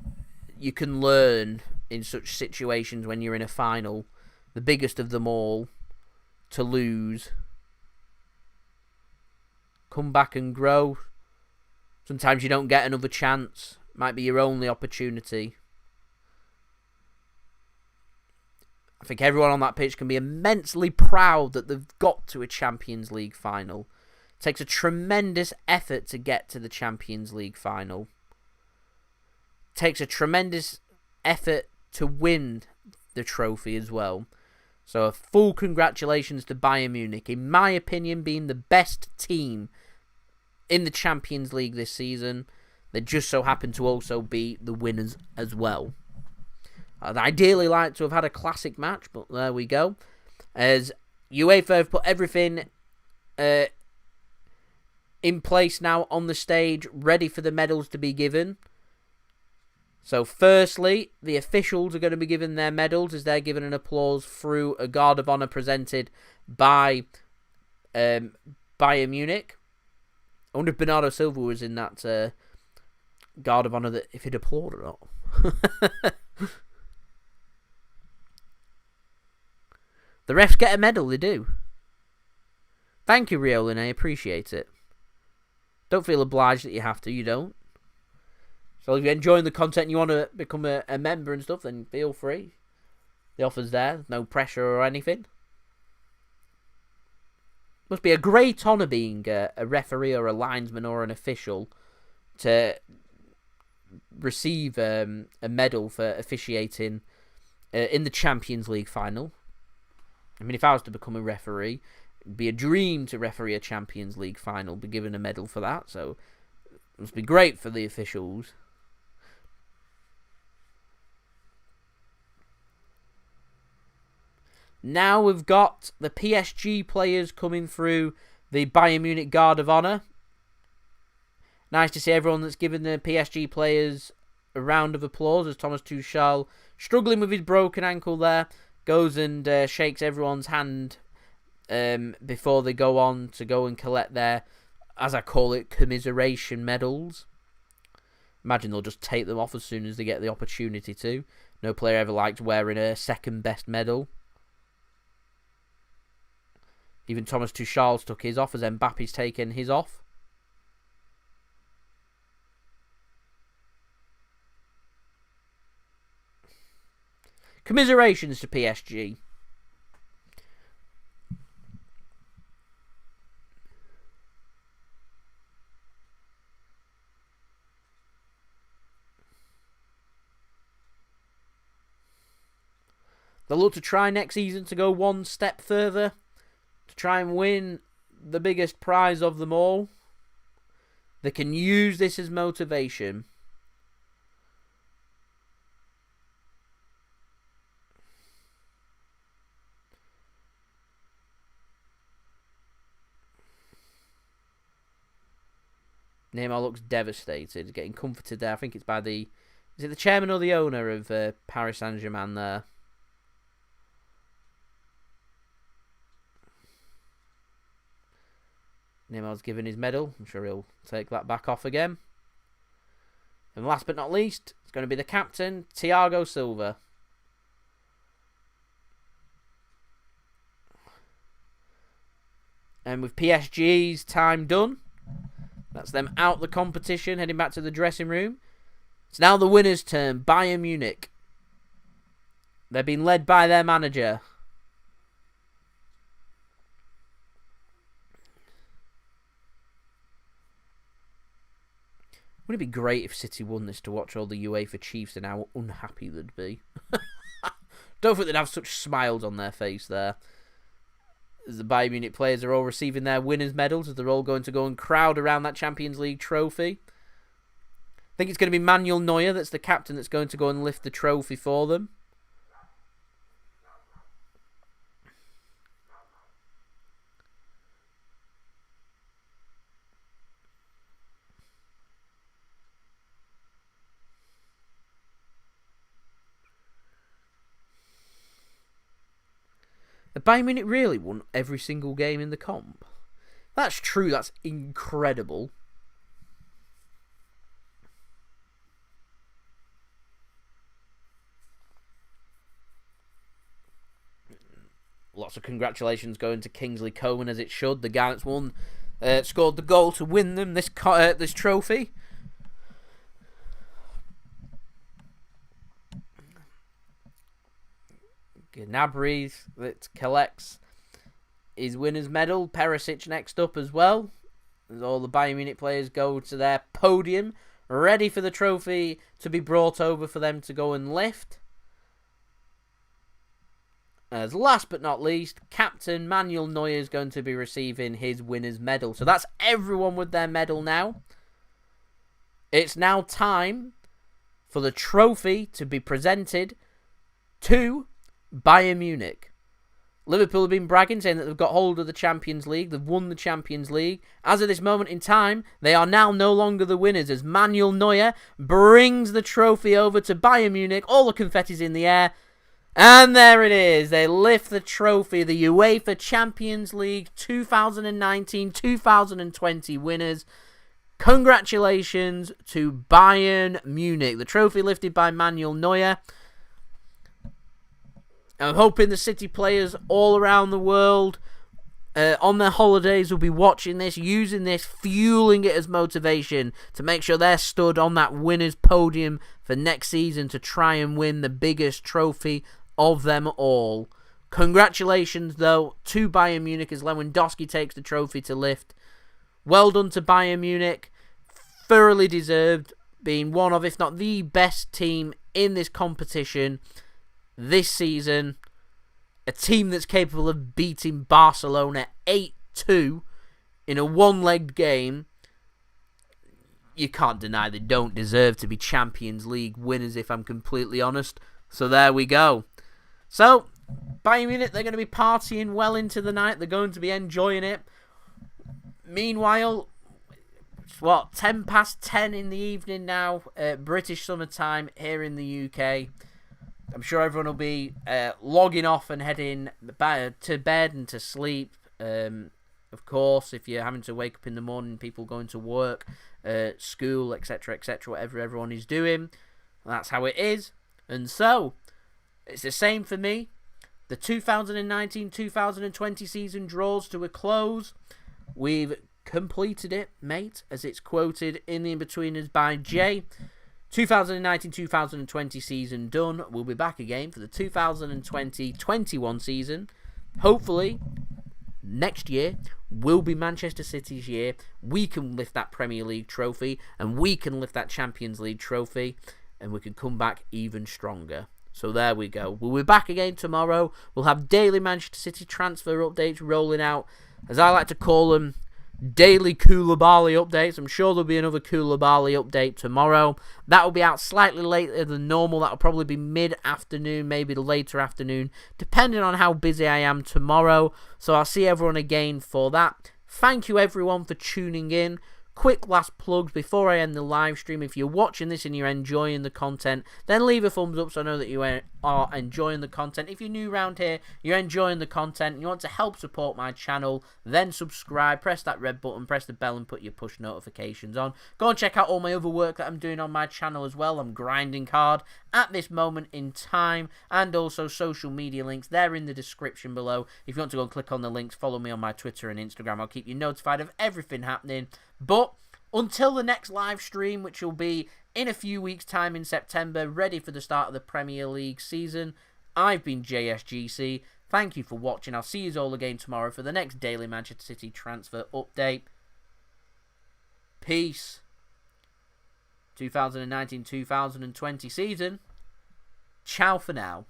you can learn in such situations when you're in a final. The biggest of them all. To lose. Come back and grow. Sometimes you don't get another chance. Might be your only opportunity. I think everyone on that pitch can be immensely proud that they've got to a Champions League final. It takes a tremendous effort to get to the Champions League final. It takes a tremendous effort to win the trophy as well. So a full congratulations to Bayern Munich, in my opinion, being the best team in the Champions League this season. They just so happen to also be the winners as well. I'd ideally like to have had a classic match, but there we go. As UEFA have put everything in place now on the stage, ready for the medals to be given. So firstly, the officials are going to be given their medals as they're given an applause through a Guard of Honour presented by Bayern Munich. I wonder if Bernardo Silva was in that Guard of Honour, that if he'd applaud or not. The refs get a medal, they do. Thank you, Riolin, I appreciate it. Don't feel obliged that you have to, you don't. So if you're enjoying the content and you want to become a member and stuff, then feel free. The offer's there, no pressure or anything. Must be a great honour being a referee or a linesman or an official to receive a medal for officiating in the Champions League final. I mean, if I was to become a referee, it'd be a dream to referee a Champions League final, be given a medal for that, so it must be great for the officials. Now we've got the PSG players coming through the Bayern Munich Guard of Honour. Nice to see everyone that's given the PSG players a round of applause as Thomas Tuchel, struggling with his broken ankle there, goes and shakes everyone's hand before they go on to go and collect their, as I call it, commiseration medals. Imagine they'll just take them off as soon as they get the opportunity to. No player ever liked wearing a second best medal. Even Thomas Tuchel's took his off as Mbappe's taken his off. Commiserations to PSG. They'll look to try next season to go one step further, to try and win the biggest prize of them all. They can use this as motivation. Neymar looks devastated, getting comforted there. I think it's by the... Is it the chairman or the owner of Paris Saint-Germain there? Neymar's given his medal. I'm sure he'll take that back off again. And last but not least, it's going to be the captain, Thiago Silva. And with PSG's time done, that's them out the competition, heading back to the dressing room. It's now the winner's turn, Bayern Munich. They're being led by their manager. Wouldn't it be great if City won this to watch all the UEFA chiefs and how unhappy they'd be? Don't think they'd have such smiles on their face there. As the Bayern Munich players are all receiving their winners' medals, as they're all going to go and crowd around that Champions League trophy. I think it's going to be Manuel Neuer that's the captain that's going to go and lift the trophy for them. The Bayern Munich really won every single game in the comp. That's true, that's incredible. Lots of congratulations going to Kingsley Coman, as it should. The guy that's won, scored the goal to win them this trophy. Gnabry that collects his winner's medal. Perisic next up as well. As all the Bayern Munich players go to their podium, ready for the trophy to be brought over for them to go and lift. As last but not least, Captain Manuel Neuer is going to be receiving his winner's medal. So that's everyone with their medal now. It's now time for the trophy to be presented to Bayern Munich. Liverpool have been bragging, saying that they've got hold of the Champions League. They've won the Champions League. As of this moment in time, they are now no longer the winners, as Manuel Neuer brings the trophy over to Bayern Munich. All the confetti's in the air. And there it is. They lift the trophy, the UEFA Champions League 2019-2020 winners. Congratulations to Bayern Munich. The trophy lifted by Manuel Neuer. I'm hoping the City players all around the world on their holidays will be watching this, using this, fueling it as motivation to make sure they're stood on that winner's podium for next season to try and win the biggest trophy of them all. Congratulations, though, to Bayern Munich as Lewandowski takes the trophy to lift. Well done to Bayern Munich. Thoroughly deserved, being one of, if not the best team in this competition this season. A team that's capable of beating Barcelona 8-2 in a one-legged game. You can't deny they don't deserve to be Champions League winners, if I'm completely honest. So there we go. So, Bayern Munich, they're going to be partying well into the night. They're going to be enjoying it. Meanwhile, it's 10 past 10 in the evening now, British summertime here in the UK. I'm sure everyone will be logging off and heading to bed and to sleep. Of course, if you're having to wake up in the morning, people going to work, school, etc., whatever everyone is doing, that's how it is. And so, it's the same for me. The 2019-2020 season draws to a close. We've completed it, mate, as it's quoted in the In-Betweeners by Jay. 2019-2020 season done. We'll be back again for the 2020-21 season. Hopefully, next year will be Manchester City's year. We can lift that Premier League trophy, and we can lift that Champions League trophy, and we can come back even stronger. So there we go. We'll be back again tomorrow. We'll have daily Manchester City transfer updates rolling out, as I like to call them, daily Koulibaly updates. I'm sure there'll be another Koulibaly update tomorrow. That will be out slightly later than normal. That'll probably be mid-afternoon, maybe later afternoon, depending on how busy I am tomorrow. So I'll see everyone again for that. Thank you everyone for tuning in. Quick last plugs before I end the live stream. If you're watching this and you're enjoying the content, then leave a thumbs up so I know that you are enjoying the content. If you're new around here, you're enjoying the content, you want to help support my channel, then subscribe, press that red button, press the bell and put your push notifications on. Go and check out all my other work that I'm doing on my channel as well. I'm grinding hard at this moment in time, and also social media links. They're in the description below. If you want to go and click on the links, follow me on my Twitter and Instagram. I'll keep you notified of everything happening. But until the next live stream, which will be in a few weeks' time in September, ready for the start of the Premier League season, I've been JSGC. Thank you for watching. I'll see you all again tomorrow for the next daily Manchester City transfer update. Peace. 2019-2020 season. Ciao for now.